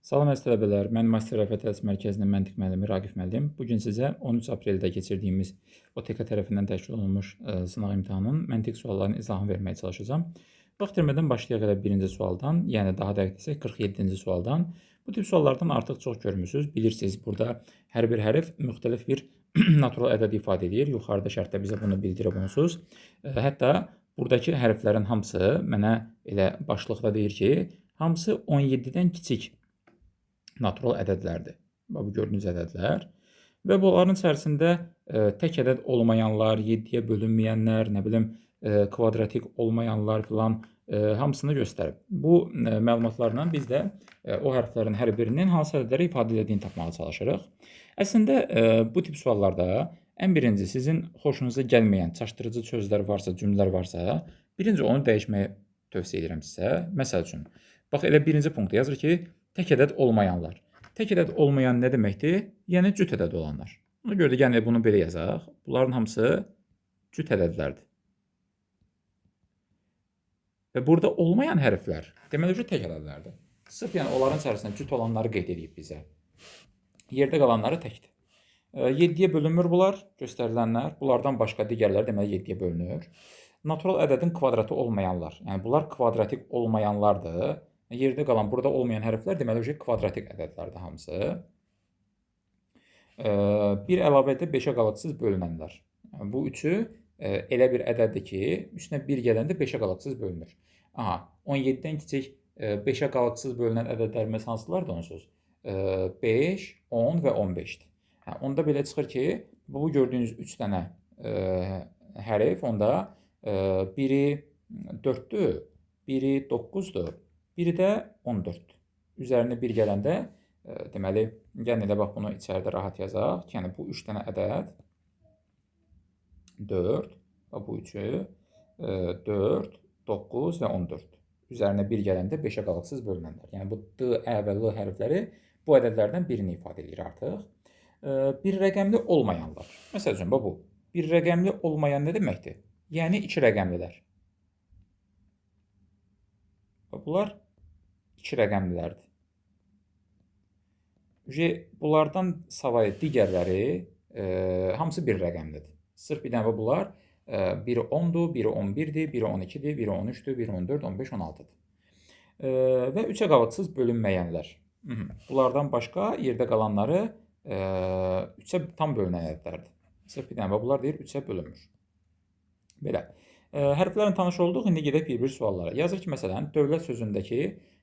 Salam əziz tələbələr, mən Master Rəfət Dərs Mərkəzinin məntiq müəllimi Raqif müəllim. Bu gün sizə 13 apreldə keçirdiyimiz OTK tərəfindən təşkil olunmuş sınaq imtahanının məntiq suallarının izahını verməyə çalışacağam. Vaxt itirmədən başlayaq elə birinci sualdan, yəni daha dəqiq desək 47-ci sualdan. Bu tip suallardan artıq çox görmüsünüz. Bilirsiniz, burada hər bir hərf müxtəlif bir natural ədəd ifadə edir. Yuxarıda şərtdə bizə bunu bildirib onsuz. Hətta buradakı hərflərin hamısı mənə elə başlıqda deyir ki, hamısı 17-dən kiçik natural ədədlərdir. Bu gördüyünüz ədədlər. Və bunların içərisində tək ədəd olmayanlar, 7-yə bölünməyənlər, nə bilim, kvadratik olmayanlar filan hamısını göstərib. Bu məlumatlarla biz də o hərflərin hər birinin hansı ədədləri ifadə edildiyini tapmağa çalışırıq. Əslində bu tip suallarda ən birinci sizin xoşunuza gəlməyən çaşdırıcı sözlər varsa, cümlələr varsa, birinci onu dəyişməyə tövsiyə edirəm sizə. Məsəl üçün, bax elə birinci punktda yazır ki, tək ədəd olmayanlar. Tək ədəd olmayan nə deməkdir? Yəni cüt ədəd olanlar. Ona görə də yəni bunu belə yazaq. Bunların hamısı cüt ədədlərdir. Və burada olmayan hərflər deməli ki, tək ədədlərdir. Sırf yəni onların içərisində cüt olanları qeyd edib bizə. Yerdə qalanları təkdir. 7-yə bölünmür bunlar, göstərilənlər. Bunlardan başqa digərləri deməli 7-yə bölünür. Natural ədədin kvadratı olmayanlar. Yəni bunlar kvadratik olmayanlardır. Yerdə qalan, burada olmayan hərflər deməli ki, kvadratik ədədlərdir hamısı. Bir əlavə də 5-ə qalıqsız bölünənlər. Bu üçü elə bir ədəddir ki, üstünə 1 gələndə 5-ə qalıqsız bölünür. Aha, 17-dən kiçik 5-ə qalıqsız bölünən ədədlərimiz hansılardır onsuz? 5, 10 və 15-dir. Onda belə çıxır ki, bu gördüyünüz 3 dənə hərf, onda biri 4-dür, biri 9-dur. Biri də 14-dür. Üzərinə 1 gələndə, deməli, gəlin elə bax bunu içəridə rahat yazaq. Yəni, bu 3 dənə ədəd 4, bu üçü 4, 9 və 14-dür. Üzərinə 1 gələndə 5-ə qalıqsız bölünənlər. Yəni, bu D, Ə və L hərfləri bu ədədlərdən birini ifadə edir artıq. Bir rəqəmli olmayanlar. Məsəl üçün, bu. Bir rəqəmli olmayan nə deməkdir? Yəni, 2 rəqəmlilər. Bunlar 2 rəqəmlilərdir. Bunlardan savayı digərləri hamısı bir rəqəmlidir. Sırf bir dənə bunlar biri 10-dur, biri 11-dir, biri 12-dir, biri 13-dür, biri 14, 15, 16-dır. Və 3-ə qalıqsız bölünməyənlər. Bunlardan başqa yerdə qalanları 3-ə tam bölünən ədədlərdir. Sırf bir dənə bunlar deyir 3-ə bölünmür. Belə. Hərflərin tanış olduq, indi gedək bir-bir suallara. Yazır ki, məsələn, dövlət sözündəki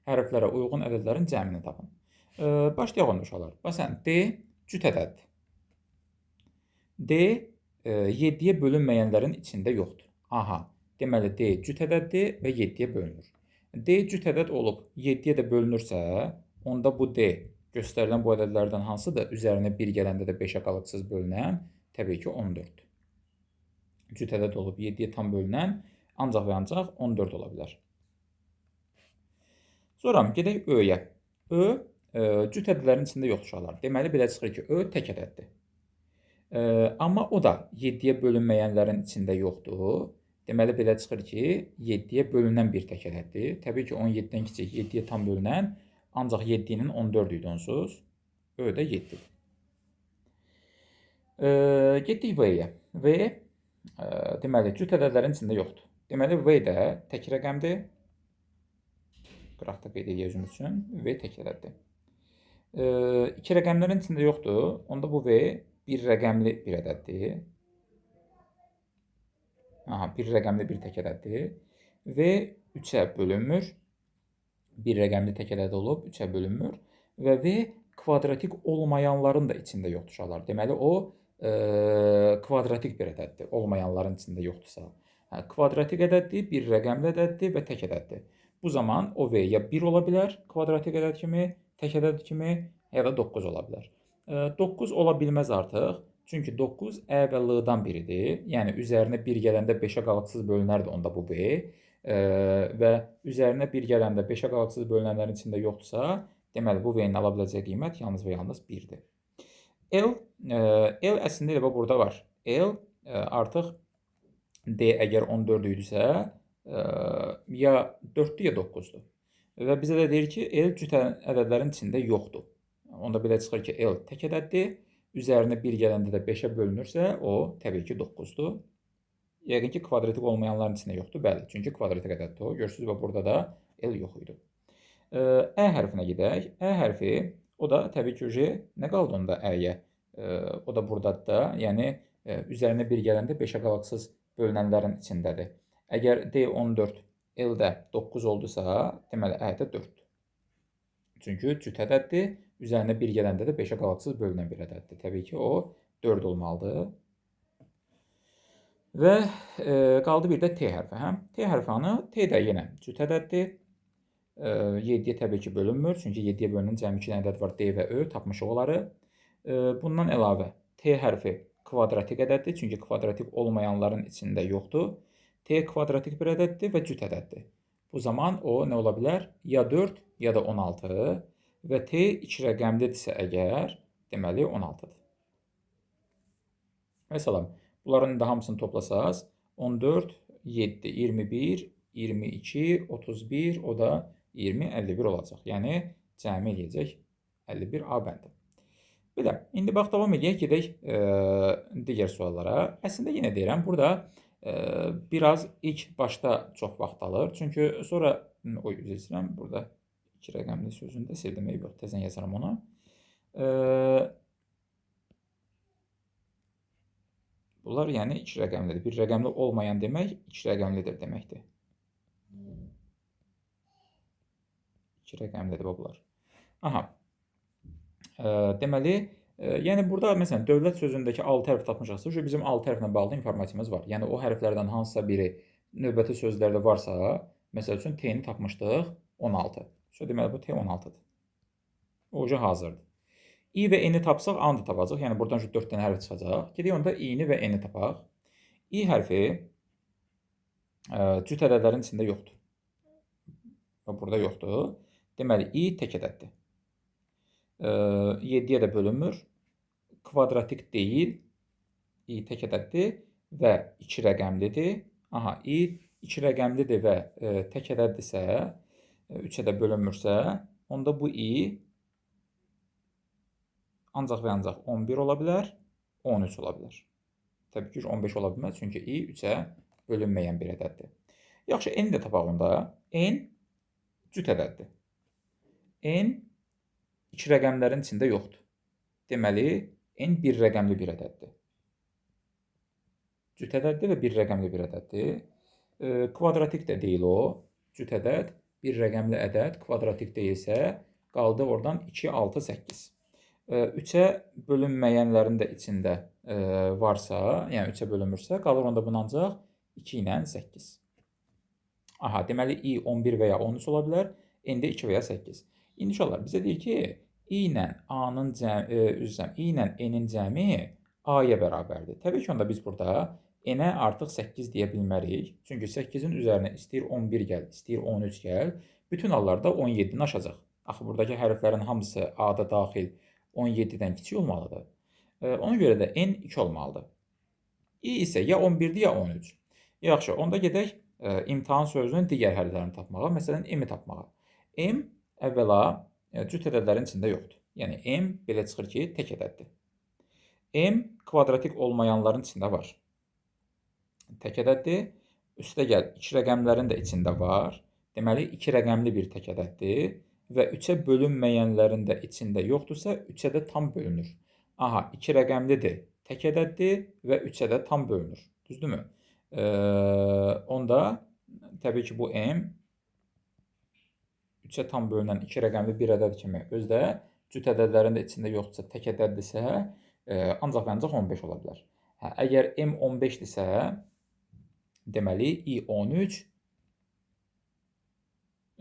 hərflərə uyğun ədədlərin cəmini tapın. Başlayaq onda uşaqlar. Məsələn, D cüt ədəddir. D 7-yə bölünməyənlərin içində yoxdur. Aha, deməli D cüt ədəddir və 7-yə bölünür. D cüt ədəd olub 7-yə də bölünürsə, onda bu D göstərilən bu ədədlərdən hansıdır? Üzərinə 1 gələndə də 5-ə qalıqsız bölünən, təbii ki, 14-dür. Cüt ədəd olub 7-yə tam bölünən ancaq və ancaq 14 ola bilər. Sonra gedək Ö-yə. Ö cüt ədədlərin içində yoxdur uşaqlar. Deməli, belə çıxır ki, Ö tək ədəddir. Amma o da 7-yə bölünməyənlərin içində yoxdur. Deməli, belə çıxır ki, 7-yə bölünən bir tək ədəddir. Təbii ki, 17-dən kiçik 7-yə tam bölünən ancaq 7-nin 14 idi onsuz. Ö də 7-dir. Getdik V-yə. V deməli, cüt ədədlərin içində yoxdur. Deməli, V də tək rəqəmdir. Qıraqda qeyd edək özümüz üçün. V tək ədəddir. 2 rəqəmlərin içində yoxdur. Onda bu V bir rəqəmli bir ədəddir. Aha, bir rəqəmli bir tək ədəddir. V 3-ə bölünmür. Bir rəqəmli tək ədəd olub 3-ə bölünmür. Və V kvadratik olmayanların da içində yoxdur uşaqlar. Deməli, o kvadratik bir ədəddir, olmayanların içində yoxdursa. Kvadratik ədəddir, bir rəqəmli ədəddir və tək ədəddir. Bu zaman o V ya 1 ola bilər, kvadratik ədəd kimi, tək ədəd kimi, ya da 9 ola bilər. 9 ola bilməz artıq, çünki 9 Ə və L-dan biridir. Yəni, üzərinə 1 gələndə 5-ə qalıqsız bölünərdir onda bu V. Və üzərinə 1 gələndə 5-ə qalıqsız bölünənlərin içində yoxdursa, deməli, bu V-nin ala biləcəyi qiymət yalnız və yalnız 1-dir. L əslində elə burada var. L artıq D əgər 14 idisə, ya 4-dür, ya 9-dur. Və bizə də deyir ki, L cüt ədədlərin içində yoxdur. Onda belə çıxır ki, L tək ədəddir. Üzərinə 1 gələndə də 5-ə bölünürsə, o təbii ki 9-dur. Yəqin ki, kvadratik olmayanların içində yoxdur. Bəli, çünki kvadratik ədəddir o. Görürsünüz və burada da L yox idi. Ə hərfinə gedək. Ə hərfi, o da təbii ki, nə qaldı onda Ə-yə? O da buradadır da. Yəni, üzərinə 1 gələndə 5-ə qalıqsız bölünənlərin içindədir. Əgər D14 L də 9 oldusa, deməli Ə də 4-dür. Çünki cüt ədəddir. Üzərinə 1 gələndə də 5-ə qalıqsız bölünən bir ədəddir. Təbii ki, o 4 olmalıdır. Və qaldı bir də T hərfi. T hərfi hanı? T də yenə cüt ədəddir. 7-yə təbii ki, bölünmür. Çünki 7-yə bölünən cəmi 2 ədəd var, D və Ö. Tapmışıq onları. Bundan əlavə T hərfi kvadratik ədəddir. Çünki kvadratik olmayanların içində yoxdur. T kvadratik bir ədəddir və cüt ədəddir. Bu zaman o nə ola bilər? Ya 4, ya da 16 və T 2 rəqəmlidirsə əgər, deməli 16-dır. Məsələn, bunların da hamısını toplasaq, 14, 7, 21, 22, 31, o da 20, 51 olacaq. Yəni, cəmi eləyəcək 51 A bəndi. Belə, indi bax, davam edək, gedək digər suallara. Əslində, yenə deyirəm, burada biraz ilk başda çox vaxt alır. Çünki sonra, üzr istəyirəm, burada 2 rəqəmli sözünü də sildim, eyb yox, təzən yazaram onu. Bunlar yəni 2 rəqəmlidir. Bir rəqəmli olmayan demək 2 rəqəmlidir deməkdir. 2 rəqəmlidir bunlar. Aha. Deməli, yəni burada məsələn dövlət sözündəki 6 hərf tapmışıqsa, bizim 6 hərflə bağlı informasiyamız var. Yəni o hərflərdən hansısa biri növbəti sözlərdə varsa, məsəl üçün T-ni tapmışdıq 16. Deməli bu T 16-dır. O hazırdır. I və N-i tapsaq, A-nı da tapacaq. Yəni buradan 4 dənə hərf çıxacaq. Gedək onda I-ni və N-i tapaq. I hərfi cüt ədədlərin içində yoxdur. Burada yoxdur. Deməli, I tək ədəddir. 7-yə də bölünmür. Kvadratik deyil. I tək ədəddir və 2 rəqəmlidir. Aha, I 2 rəqəmlidir və tək ədəddirsə, 3-ə də bölünmürsə, onda bu I ancaq və ancaq 11 ola bilər, 13 ola bilər. Təbii ki, 15 ola bilməz, çünki I 3-ə bölünməyən bir ədəddir. Yaxşı, N-i də tapaq onda. N cüt ədəddir. N 2 rəqəmlərin içində yoxdur. Deməli, N 1 rəqəmli bir ədəddir. Cüt ədəddir və 1 rəqəmli bir ədəddir. Kvadratik də deyil o. Cüt ədəd, 1 rəqəmli ədəd, kvadratik deyilsə, qaldı oradan 2, 6, 8. 3-ə bölünməyənlərin də içində varsa, yəni 3-ə bölünmürsə, qalır onda bunu ancaq 2 ilə 8. Aha, deməli, I 11 və ya 13 ola bilər, N-də 2 və ya 8. İndi uşaqlar, bizə deyir ki, I ilə A-nın cəmi, I ilə N-in cəmi A-ya bərabərdir. Təbii ki, onda biz burada N-ə artıq 8 deyə bilmərik. Çünki 8-in üzərinə istəyir 11 gəl, istəyir 13 gəl, bütün hallarda 17-ni aşacaq. Axı, buradakı hərflərin hamısı A-da daxil 17-dən kiçik olmalıdır. Ona görə də N 2 olmalıdır. I isə ya 11-dir, ya 13. Yaxşı, onda gedək imtahan sözünün digər hərflərini tapmağa, məsələn, M-i tapmağa. M əvvəla cüt ədədlərin içində yoxdur. Yəni, M belə çıxır ki, tək ədəddir. M kvadratik olmayanların içində var. Tək ədəddir. Üstə gəl, 2 rəqəmlərin də içində var. Deməli, 2 rəqəmli bir tək ədəddir. Və 3-ə bölünməyənlərin də içində yoxdursa, 3-ə də tam bölünür. Aha, 2 rəqəmlidir, tək ədəddir və 3-ə də tam bölünür. Düzdürmü? Onda təbii ki, bu M 3-ə tam bölünən 2 rəqəmli bir ədəd kimi özdə cüt ədədlərin də içində yoxdursa, tək ədəddirsə, ancaq və ancaq 15 ola bilər. Əgər M 15-dirsə, deməli, I 13,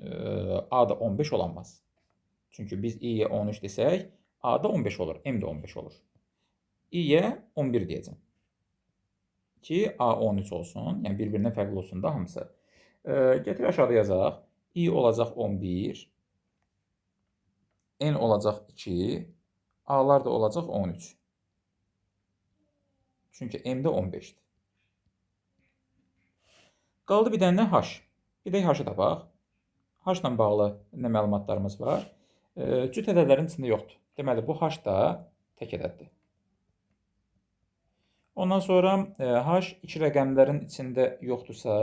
A da 15 olamaz. Çünki biz I-yə 13 desək, A da 15 olur, M də 15 olur. I-yə 11 deyəcəm. Ki, A 13 olsun, yəni bir-birindən fərqli olsun da hamısı. Gətir aşağıda yazaq. I olacaq 11, N olacaq 2, A-lar da olacaq 13. Çünki M də 15-dir. Qaldı bir dənə H. Gedək H-ı tapaq. H ilə bağlı nə məlumatlarımız var? Cüt ədədlərin içində yoxdur. Deməli, bu H da tək ədəddir. Ondan sonra H 2 rəqəmlərin içində yoxdursa,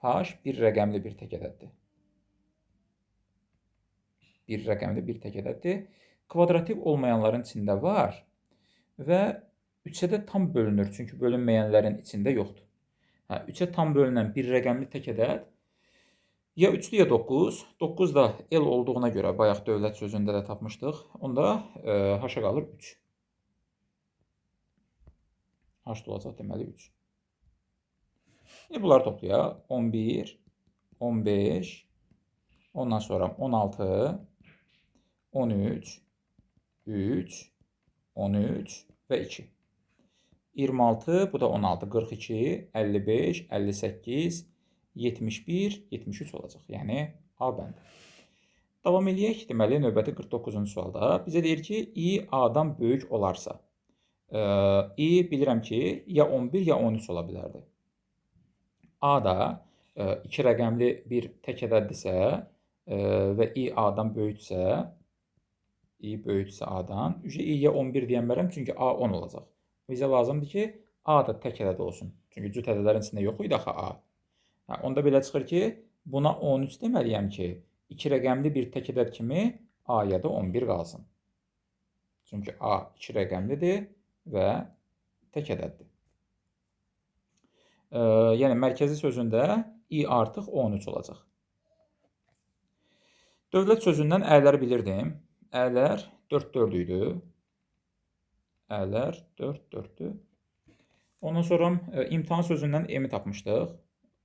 H bir rəqəmli bir tək ədəddir. Bir rəqəmli bir tək ədəddir. Kvadrativ olmayanların içində var və 3-ə də tam bölünür, çünki bölünməyənlərin içində yoxdur. 3-ə tam bölünən bir rəqəmli tək ədəd ya 3-dür ya 9. 9 da L olduğuna görə bayaq dövlət sözündə də tapmışdıq. Onda H-a qalır 3. H olacaq deməli 3. İndi bunları toplayaq. 11, 15, ondan sonra 16, 13, 3, 13 və 2. 26, bu da 16, 42, 55, 58, 71, 73 olacaq. Yəni A bəndi. Davam eləyək. Deməli, növbəti 49-cu sualda bizə deyir ki, I A-dan böyük olarsa. I bilirəm ki, ya 11, ya 13 ola bilərdi. A da 2 rəqəmli bir tək ədəddirsə və I A-dan böyüksə, I böyüksə A-dan, I ya 11 deyənmərəm, çünki A 10 olacaq. Bizə lazımdır ki, A da tək ədəd olsun. Çünki cüt ədədlərin içində yox idi axı A. Onda belə çıxır ki, buna 13 deməliyəm ki, 2 rəqəmli bir tək ədəd kimi A-ya da 11 qalsın. Çünki A 2 rəqəmlidir və tək ədəddir. Yəni, mərkəzi sözündə I artıq 13 olacaq. Dövlət sözündən ələr bilirdim. Ələr 4-4 idi. Ələr 4-4-dür. Ondan sonra imtahan sözündən M-i tapmışdıq.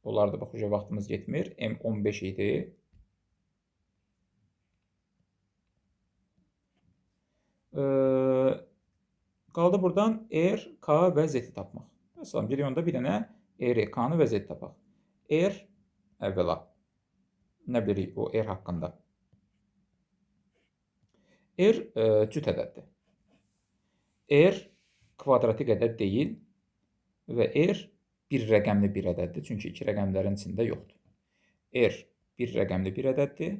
Onlar da bax, vaxtımız yetmir. M 15 idi. Qaldı buradan R, K və Z-i tapmaq. Məsələn, gedək onda bir dənə R, K-nı və Z-i tapaq. R, əvvəla. Nə bilirik o R haqqında? R cüt ədəddir. R kvadratik ədəd deyil və R bir rəqəmli bir ədəddir, çünki 2 rəqəmlərin içində yoxdur. R bir rəqəmli bir ədəddir.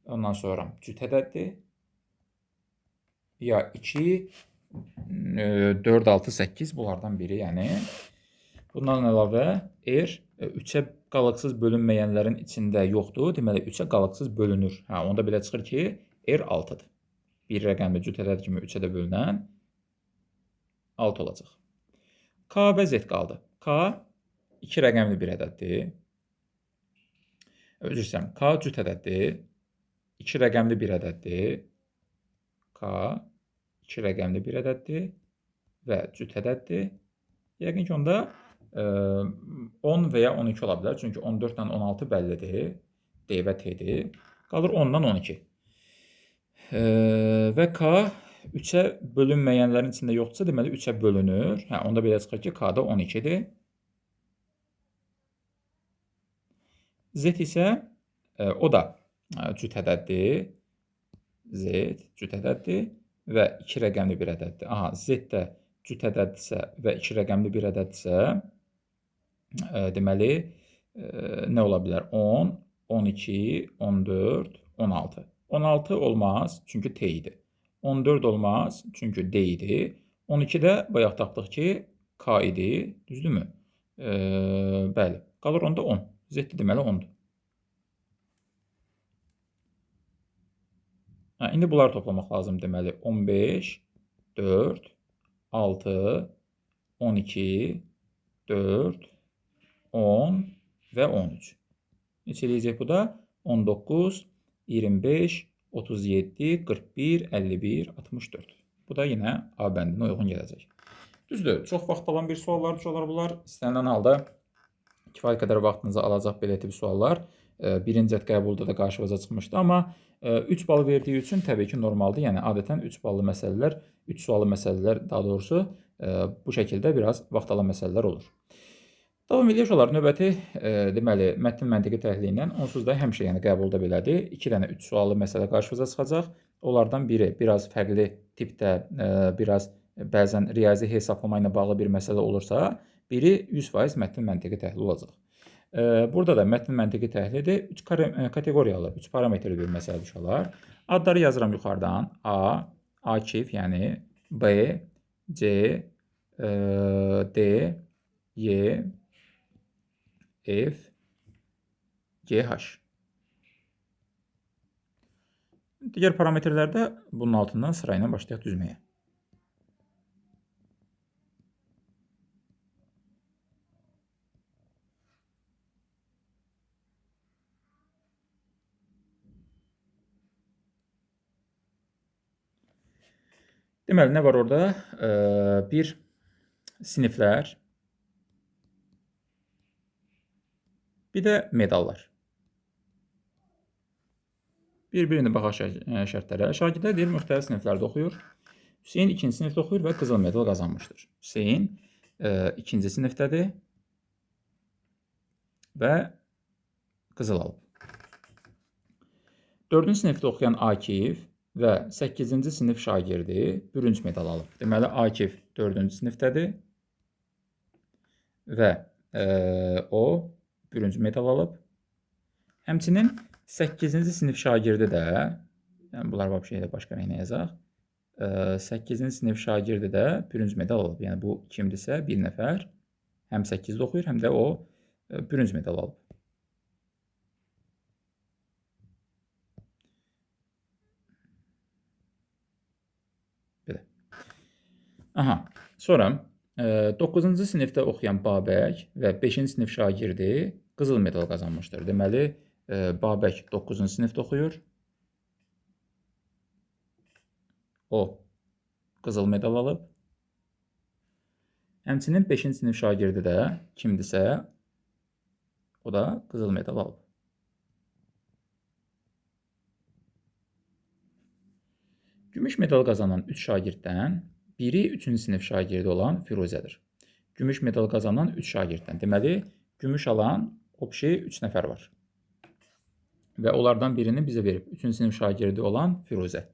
Ondan sonra cüt ədəddir. Ya 2, 4, 6, 8 bunlardan biri, yəni. Bundan əlavə R 3-ə qalıqsız bölünməyənlərin içində yoxdur. Deməli, 3-ə qalıqsız bölünür. Onda belə çıxır ki, R 6-dır. Bir rəqəmli cüt ədəd kimi 3-ə də bölünən 6 olacaq. K və Z qaldı. K 2 rəqəmli bir ədəddir. Üzr istəyirəm. K cüt ədəddir. 2 rəqəmli bir ədəddir. K 2 rəqəmli bir ədəddir və cüt ədəddir. Yəqin ki, onda 10 və ya 12 ola bilər. Çünki 14 ilə 16 bəllidir. D və T-dir. Qalır 10 ilə 12. Və K 3-ə bölünməyənlərin içində yoxdursa, deməli 3-ə bölünür. Onda belə çıxır ki, K da 12-dir. Z isə o da cüt ədəddir. Z cüt ədəddir və 2 rəqəmli bir ədəddir. Z də cüt ədəddirsə və 2 rəqəmli bir ədəddirsə, deməli, nə ola bilər? 10, 12, 14, 16. 16 olmaz, çünki T idi. 14 olmaz, çünki D idi. 12 də bayaq tapdıq ki, K idi. Düzdürmü? Bəli. Qalır onda 10. Z deməli 10-dur. İndi bunları toplamaq lazım deməli. 15, 4, 6, 12, 4, 10 və 13. Neçə eləyəcək bu da? 19, 25, 37, 41, 51, 64. Bu da yenə A bəndinə uyğun gələcək. Düzdür, çox vaxt alan bir suallardır bunlar. İstənilən halda kifayət qədər vaxtınızı alacaq belə tip suallar. Birinci qəbulda da qarşımıza çıxmışdı, amma 3 bal verdiyi üçün təbii ki, normaldır. Yəni, adətən 3 ballı məsələlər, 3 suallı məsələlər daha doğrusu bu şəkildə biraz vaxt alan məsələlər olur. Davam edək olar. Növbəti, deməli, mətn məntiqi təhlili ilə onsuz da həmişə yəni qəbulda belədir. 2 dənə 3 suallı məsələ qarşımıza çıxacaq. Onlardan biri biraz fərqli tipdə, biraz bəzən riyazi hesablama ilə bağlı bir məsələ olursa, biri 100% mətn məntiqi təhlili olacaq. Burada da mətn məntiqi təhlili 3 kateqoriyalı, 3 parametrli bir məsələ düşə olar. Adları yazıram yuxarıdan. A, Akif, yəni B, C, D, Y, F, GH. Digər parametrlərdə bunun altından sırayla başlayaq düzməyə. Deməli, nə var orada? Bir siniflər, bir də medallar. Bir-birini baxaq şərtlərə. Şagirdlər deyir, müxtəlif siniflərdə oxuyur. Hüseyn 2-ci sinifdə oxuyur və qızıl medal qazanmışdır. Hüseyn 2-ci sinifdədir və qızıl alıb. 4-cü sinifdə oxuyan Akif və 8-ci sinif şagirdi bürünc medal alıb. Deməli, Akif 4-cü sinifdədir və o bürünc medal alıb. Həmçinin 8-ci sinif şagirdi də, yəni bunlar şeydə başqa rənglə yazaq, 8-ci sinif şagirdi də bürünc medal alıb. Yəni bu kimdirsə, bir nəfər həm 8-də oxuyur, həm də o bürünc medal alıb. Belə. Aha, sonra 9-cu sinifdə oxuyan Babək və 5-ci sinif şagirdi qızıl medal qazanmışdır. Deməli, Babək 9-cu sinifdə oxuyur. O qızıl medal alıb. Həmçinin 5-ci sinif şagirdi də kimdirsə, o da qızıl medal alıb. Gümüş medal qazanan 3 şagirddən biri 3-cü sinif şagirdi olan Firuzədir. Gümüş medal qazanan 3 şagirddən. Deməli, gümüş alan obşi 3 nəfər var. Və onlardan birini bizə verib. 3-cü sinif şagirdi olan Firuzə.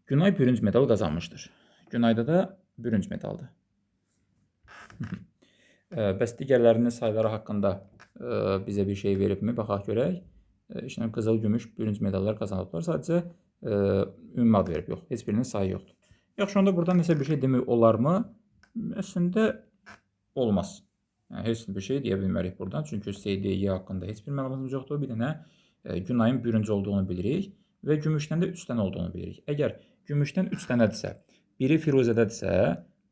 Günay bürünc medal qazanmışdır. Günayda da bürünc medaldır. Bəs digərlərinin sayları haqqında bizə bir şey veribmi? Baxaq görək. İşte qızıl, gümüş, bürünc medallar qazanıblar. Sadəcə ümumi ad verib. Yox, heç birinin sayı yoxdur. Yaxşı, onda buradan nəsə bir şey demək olarmı? Əslində olmaz. Yəni, heç bir şey deyə bilmərik buradan. Çünki SDY haqqında heç bir məlumatımız yoxdur. Bir dənə Günayın bürünc olduğunu bilirik və gümüşdən də 3 dənə olduğunu bilirik. Əgər gümüşdən 3 dənədirsə, biri Firuzədədirsə,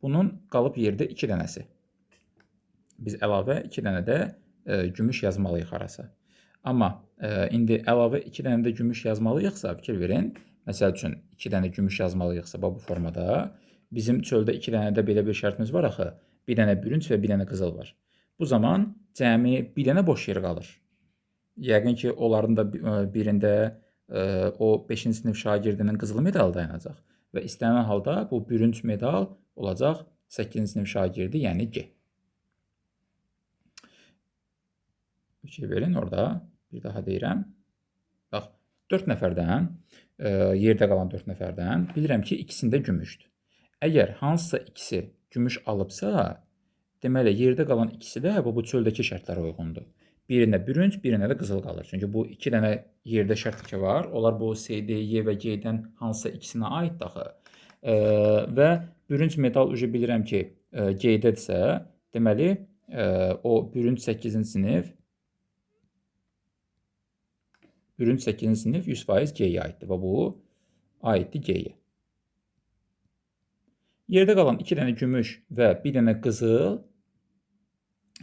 bunun qalıb yerdə 2 dənəsi. Biz əlavə 2 dənə də gümüş yazmalıyıq arası. Amma indi əlavə 2 dənə də gümüş yazmalıyıqsa, fikir verin. Məsəl üçün 2 dənə gümüş yazmalıyıqsa bu formada, bizim çöldə 2 dənə də belə bir şərtimiz var axı. Bir dənə bürünc və bir dənə qızıl var. Bu zaman cəmi bir dənə boş yer qalır. Yəqin ki, onların da birində o 5-ci sinif şagirdinin qızıl medalı dayanacaq. Və istənilən halda bu bürünc medal olacaq 8-ci sinif şagirdi, yəni G. Fikir verin orada. Bir daha deyirəm. Bax, 4 nəfərdən, yerdə qalan 4 nəfərdən bilirəm ki, ikisində gümüşdür. Əgər hansısa ikisi gümüş alıbsa, deməli, yerdə qalan ikisi də bu çöldəki şərtlərə uyğundur. Birində bürünc, birində də qızıl qalır. Çünki bu 2 dənə yerdə şərt ki var. Onlar bu S, D, Y və G-dən hansısa ikisinə aiddir axı. Və bürünc medal bilirəm ki, G-dədirsə, deməli, o bürünc 8-ci sinif 100% G-yə aiddir və bu aiddir G-yə. Yerdə qalan 2 dənə gümüş və bir dənə qızıl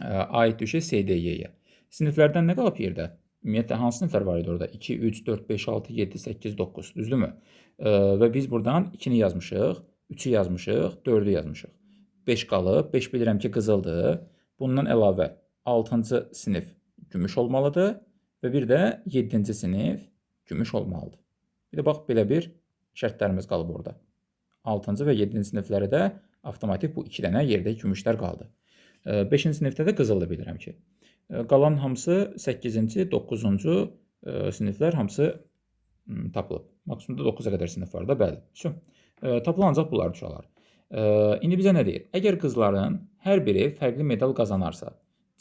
aid düşür SDY-yə. Siniflərdən nə qalıb yerdə? Ümumiyyətlə, hansı siniflər var idi orada? 2, 3, 4, 5, 6, 7, 8, 9, düzdürmü? Və biz buradan 2-ni yazmışıq, 3-ü yazmışıq, 4-ü yazmışıq. 5 qalıb, 5 bilirəm ki, qızıldır. Bundan əlavə 6-cı sinif gümüş olmalıdır və bir də 7-ci sinif gümüş olmalıdır. Bir də bax, belə bir şərtlərimiz qalıb orada. 6-cı və 7-ci sinifləri də avtomatik bu 2 dənə yerdə gümüşlər qaldı. 5-ci sinifdə də qızıldır bilirəm ki. Qalan hamısı 8-ci, 9-cu siniflər hamısı tapılıb. Maksimumda 9-a qədər sinif var da, bəli. Tapılan ancaq bunlar düşələr. İndi bizə nə deyir? Əgər qızların hər biri fərqli medal qazanarsa,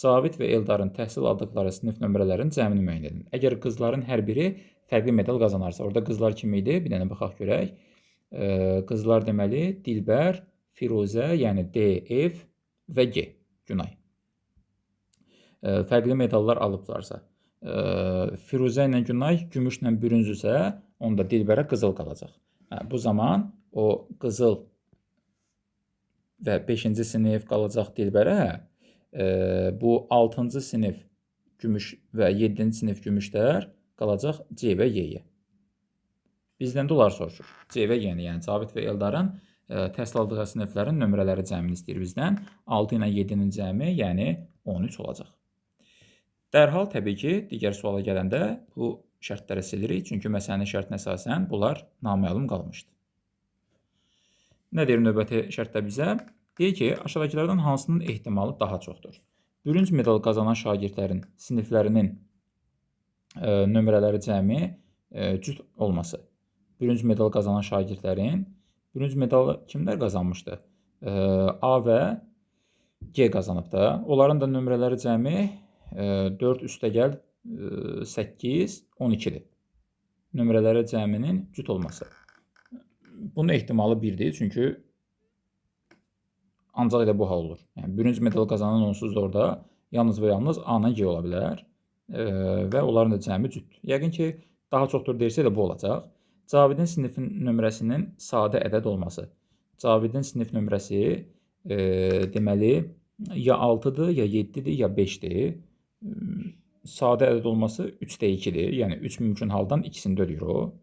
Cavid və Eldarın təhsil aldıqları sinif nömrələrin cəmini müəyyən edin. Əgər qızların hər biri fərqli medal qazanarsa, orada qızlar kim idi? Bir dənə baxaq görək. Qızlar deməli Dilbər, Firuzə, yəni D, F və G, Günay. Fərqli medallar alıblarsa, Firuzə ilə Günay gümüşlə bürünzüsə, onda Dilbərə qızıl qalacaq. Bu zaman o qızıl və 5-ci sinif qalacaq Dilbərə, bu 6-cı sinif gümüş və 7-ci sinif gümüşlər qalacaq C və Y-yə. Bizdən də onlar soruşur. C və Y-ni, yəni Cavid və Eldarın təhsil aldığı siniflərin nömrələri cəmini istəyir bizdən. 6 ilə 7-nin cəmi, yəni 13 olacaq. Dərhal təbii ki, digər suala gələndə bu şərtləri silirik, çünki məsələnin şərtinə əsasən bunlar naməlum qalmışdı. Nə deyir növbəti şərtdə bizə? Deyir ki, aşağıdakılardan hansının ehtimalı daha çoxdur? Bürünc medal qazanan şagirdlərin siniflərinin nömrələri cəmi cüt olması. Bürünc medal qazanan şagirdlərin, bürünc medalı kimlər qazanmışdı? A və G qazanıb da. Onların da nömrələri cəmi 4 üstəgəl 8, 12-dir. Nömrələri cəminin cüt olması. Bunun ehtimalı 1-dir, çünki ancaq elə bu hal olur. Yəni, bürünc medal qazanan onsuz da orada yalnız və yalnız A ilə G ola bilər və onların da cəmi cütdür. Yəqin ki, daha çoxdur deyirsə də bu olacaq. Cavidin sinifin nömrəsinin sadə ədəd olması. Cavidin sinif nömrəsi deməli ya 6-dır, ya 7-dir, ya 5-dir. Sadə ədəd olması 3-də 2-dir. Yəni 3 mümkün haldan ikisini ödəyir o.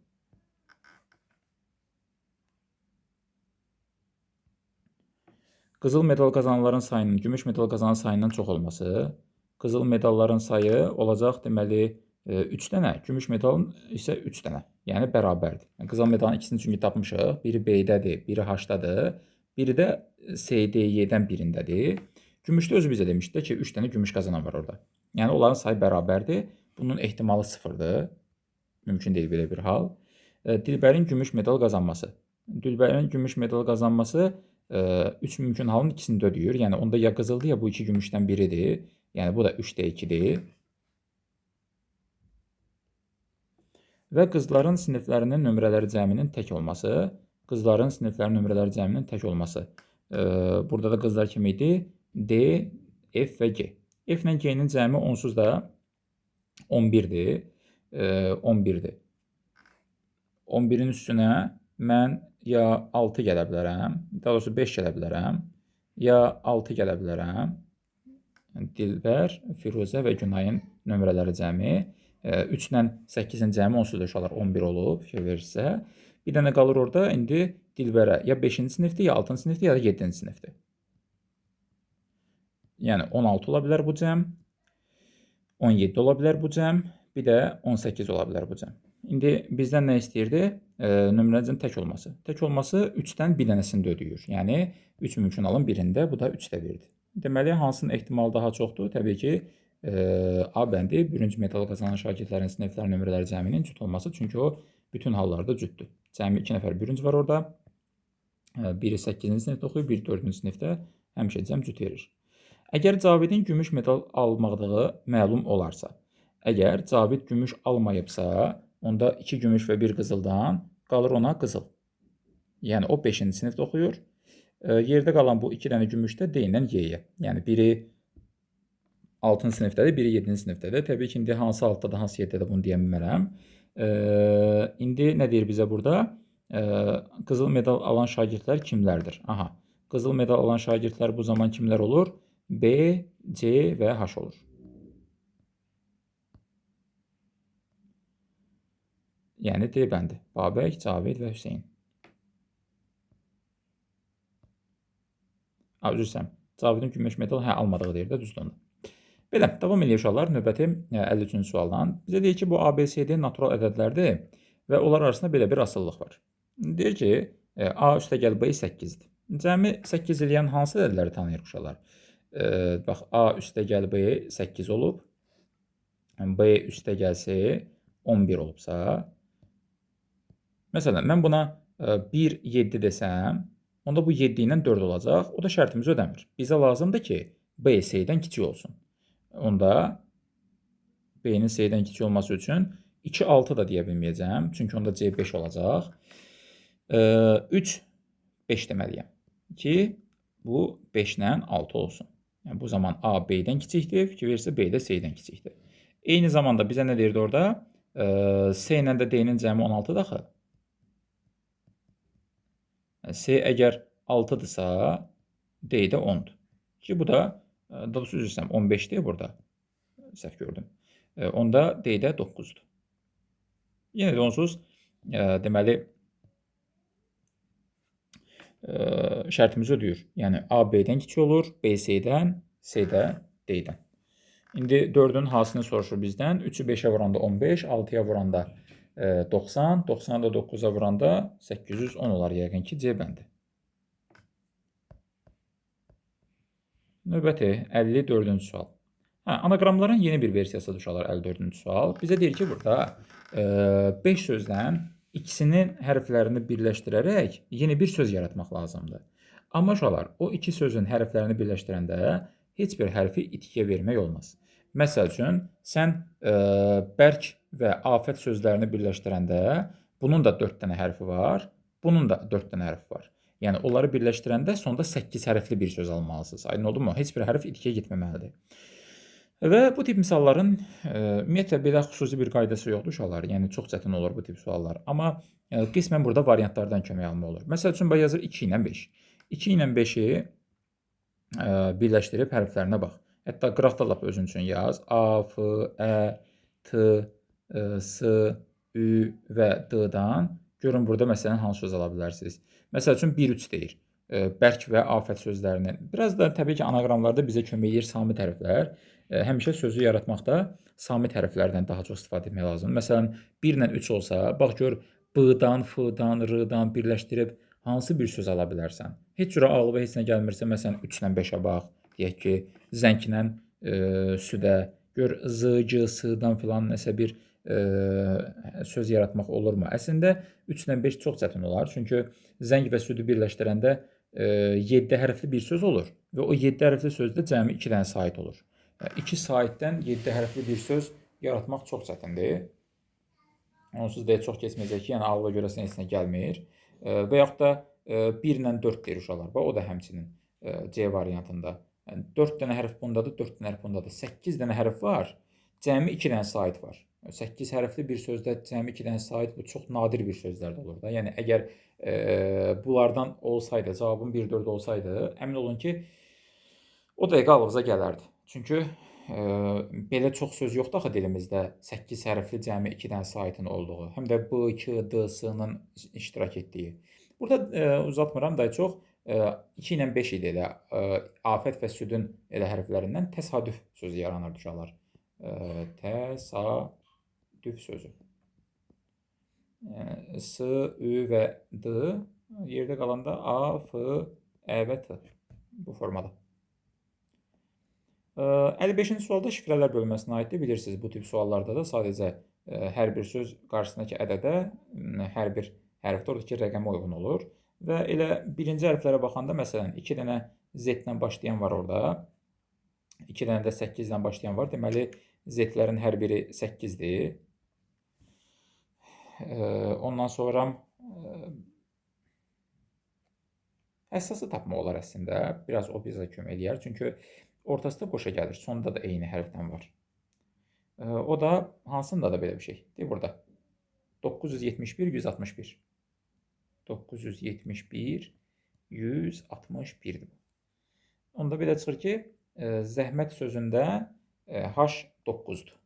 Qızıl medal qazananların sayının gümüş medal qazanan sayından çox olması. Qızıl medalların sayı olacaq deməli 3 dənə, gümüş medalın isə 3 dənə. Yəni bərabərdir. Yəni, qızıl medalın ikisini çünki tapmışıq. Biri B-dədir, biri H-dadır. Biri də C-D-Y-dən birindədir. Gümüşdə özü bizə demişdi ki, 3 dənə gümüş qazanan var orada. Yəni onların sayı bərabərdir. Bunun ehtimalı 0-dır. Mümkün deyil belə bir hal. Dilbərin gümüş medal qazanması. Dilbərin gümüş medal qazanması 3 mümkün halın ikisini ödəyir. Yəni onda ya qızıldır, ya bu iki gümüşdən biridir. Yəni bu da 3-də 2-dir. Və qızların siniflərinin nömrələri cəminin tək olması. Qızların siniflərinin nömrələri cəminin tək olması. Burada da qızlar kim idi? D, F və G. F ilə G-nin cəmi onsuz da 11-dir. 11-dir. 11-in üstünə mən ya 6 gələ bilərəm, daha doğrusu 5 gələ bilərəm, ya 6 gələ bilərəm. Dilbər, Firuzə və Günayın nömrələri cəmi. 3 ilə 8-in cəmi onsuz da uşaqlar 11 olub, fikir verirsə. Bir dənə qalır orada, indi Dilbərə ya 5-ci sinifdir, ya 6-cı sinifdir, ya da 7-ci sinifdir. Yəni 16 ola bilər bu cəm, 17 ola bilər bu cəm, bir də 18 ola bilər bu cəm. İndi bizdən nə istəyirdi? Nömrələrin tək olması. Tək olması 3-dən bir dənəsini də ödəyir. Yəni 3 mümkün halın birində, bu da 3-də 1-dir. Deməli, hansının ehtimalı daha çoxdur? Təbii ki, A bəndi bürünc medal qazanan şagirdlərin siniflər nömrələri cəminin cüt olması. Çünki o bütün hallarda cütdür. Cəmi 2 nəfər bürünc var orada. Biri 8-ci sinifdə oxuyur, biri 4-cü sinifdə həmişə cəm cüt verir. Əgər Cavidin gümüş medal almadığı məlum olarsa, əgər Cavid gümüş almayıbsa, onda 2 gümüş və 1 qızıldan qalır ona qızıl. Yəni o 5-ci sinifdə oxuyur. Yerdə qalan bu 2 dənə gümüş də D ilə Y-yə. Yəni biri 6-cı sinifdədir, biri 7-ci sinifdədir. Təbii ki, indi hansı 6-da, hansı 7-də bunu deyə bilmərəm. İndi nə deyir bizə burada? Qızıl medal alan şagirdlər kimlərdir? Aha, qızıl medal alan şagirdlər bu zaman kimlər olur? B, C və H olur. Yəni D bəndi. Babək, Cavid və Hüseyin. Üzrsən, Cavidin gümüş medal almadığı deyir də, düzdür onda. Belə, davam edir uşaqlar, növbəti 53-cü sualdan. Bizə deyir ki, bu ABCD natural ədədlərdir və onlar arasında belə bir asıllıq var. Deyir ki, A üstəgəl B 8-dir. Cəmi 8 eləyən hansı ədədləri tanıyır uşaqlar? Bax, A üstəgəl B 8 olub, B üstəgəl C 11 olubsa, məsələn, mən buna 1, 7 desəm, Onda bu 7 ilə 4 olacaq. O da şərtimizi ödəmir. Bizə lazımdır ki, B S-dən kiçik olsun. Onda B-nin S-dən kiçik olması üçün 2, 6 da deyə bilməyəcəm. Çünki onda C 5 olacaq. 3, 5 deməliyəm ki, bu 5 ilə 6 olsun. Yəni, bu zaman A B-dən kiçikdir, fikir verirsə B də S-dən kiçikdir. Eyni zamanda bizə nə deyirdi orada? S ilə də D-nin cəmi 16-dır axı. S əgər 6-dırsa, D də 10-dur. Ki, bu da, daha doğrusu üzr istəyirəm, 15-dir burada. Səhv gördüm. Onda D də 9-dur. Yenə də onsuz, deməli, şərtimizi ödəyir. Yəni, A B-dən kiçik olur, B S-dən, C də D-dən. İndi 4-ün hasını soruşur bizdən. 3-ü 5-ə vuranda 15, 6-ya vuranda 90, 90-ı da 9-a vuranda 810 olar yəqin ki, C bəndi. Növbəti 54-cü sual. Anaqramların yeni bir versiyası uşaqlar 54-cü sual. Bizə deyir ki, burada 5 sözdən ikisinin hərflərini birləşdirərək yeni bir söz yaratmaq lazımdır. Amma uşaqlar, o iki sözün hərflərini birləşdirəndə heç bir hərfi itkiyə vermək olmaz. Məsəl üçün, sən bərk və afət sözlərini birləşdirəndə bunun da 4 dənə hərfi var, bunun da 4 dənə hərfi var. Yəni, onları birləşdirəndə sonda 8 hərfli bir söz almalısınız. Aydın oldu mu? Heç bir hərf itkiyə getməməlidir. Və bu tip misalların ümumiyyətlə belə xüsusi bir qaydası yoxdur uşaqlar. Yəni, çox çətin olur bu tip suallar. Amma qismən burada variantlardan kömək almaq olur. Məsəl üçün, yazır 2 ilə 5. 2 ilə 5-i birləşdirib hərflərinə bax. Hətta qıraqda lap özün üçün yaz. A, F, Ə, T, S, Ü və D-dan görün burada məsələn hansı söz ala bilərsiniz. Məsəl üçün 1-3 deyir. Bərk və afət sözlərini. Biraz da təbii ki, anaqramlarda bizə kömək edir samit hərflər. Həmişə sözü yaratmaqda samit hərflərdən daha çox istifadə etmək lazımdır. Məsələn, 1 ilə 3 olsa, bax gör B-dan, F-dan, R-dan birləşdirib hansı bir söz ala bilərsən? Heç cürə ağlıma heç nə gəlmirsə, məsələn, 3 ilə 5-ə bax. Deyək ki, zənglə südə, gör Z, C, S-dan filan nəsə bir söz yaratmaq olurmu? Əslində 3 ilə 5 çox çətin olar. Çünki zəng və südü birləşdirəndə 7 hərfli bir söz olur və o 7 hərfli sözdə cəmi 2 dənə sait olur. 2 saitdən 7 hərfli bir söz yaratmaq çox çətindir. Onsuz da çox keçməyəcək ki, yəni ağla görəsən heç nə gəlmir. Və yaxud da 1 ilə 4 deyir uşaqlar. O da həmçinin C variantında. Yəni 4 dənə hərf bundadır, 4 dənə hərf bundadır. 8 dənə hərf var, cəmi 2 dənə sait var. 8 hərfli bir sözdə cəmi 2 dənə sait bu çox nadir bir sözlərdə olur da. Yəni əgər bunlardan olsaydı, cavabın 1-4 olsaydı, əmin olun ki, o dəqiqə ağlınıza gələrdi. Çünki belə çox söz yoxdur axı dilimizdə 8 hərfli cəmi 2 dənə saitin olduğu. Həm də B, K, D, S-nın iştirak etdiyi. Burada uzatmıram da çox 2 ilə 5 idi elə afət və südün elə hərflərindən təsadüf sözü yaranır uşaqlar. Təsadüf sözü. S, Ü və D yerdə qalanda A, F, Ə və T bu formada. 55-ci sualda şifrələr bölməsinə aiddir. Bilirsiniz, bu tip suallarda da sadəcə hər bir söz qarşısındakı ədədə hər bir hərfdə oradakı rəqəmə uyğun olur. Və elə birinci hərflərə baxanda, məsələn, 2 dənə Z-dən başlayan var orada. 2 dənə də 8-dən başlayan var. Deməli, Z-lərin hər biri 8-dir. Ondan sonra əsası tapmaq olar əslində. Biraz o bizə kömək eləyər. Çünki ortasında qoşa gəlir. Sonunda da eyni hərfdən var. O da hansında da belə bir şey. Deyir burada. 971, 161. 971, 161-dir. Onda belə çıxır ki, zəhmət sözündə H 9-dur.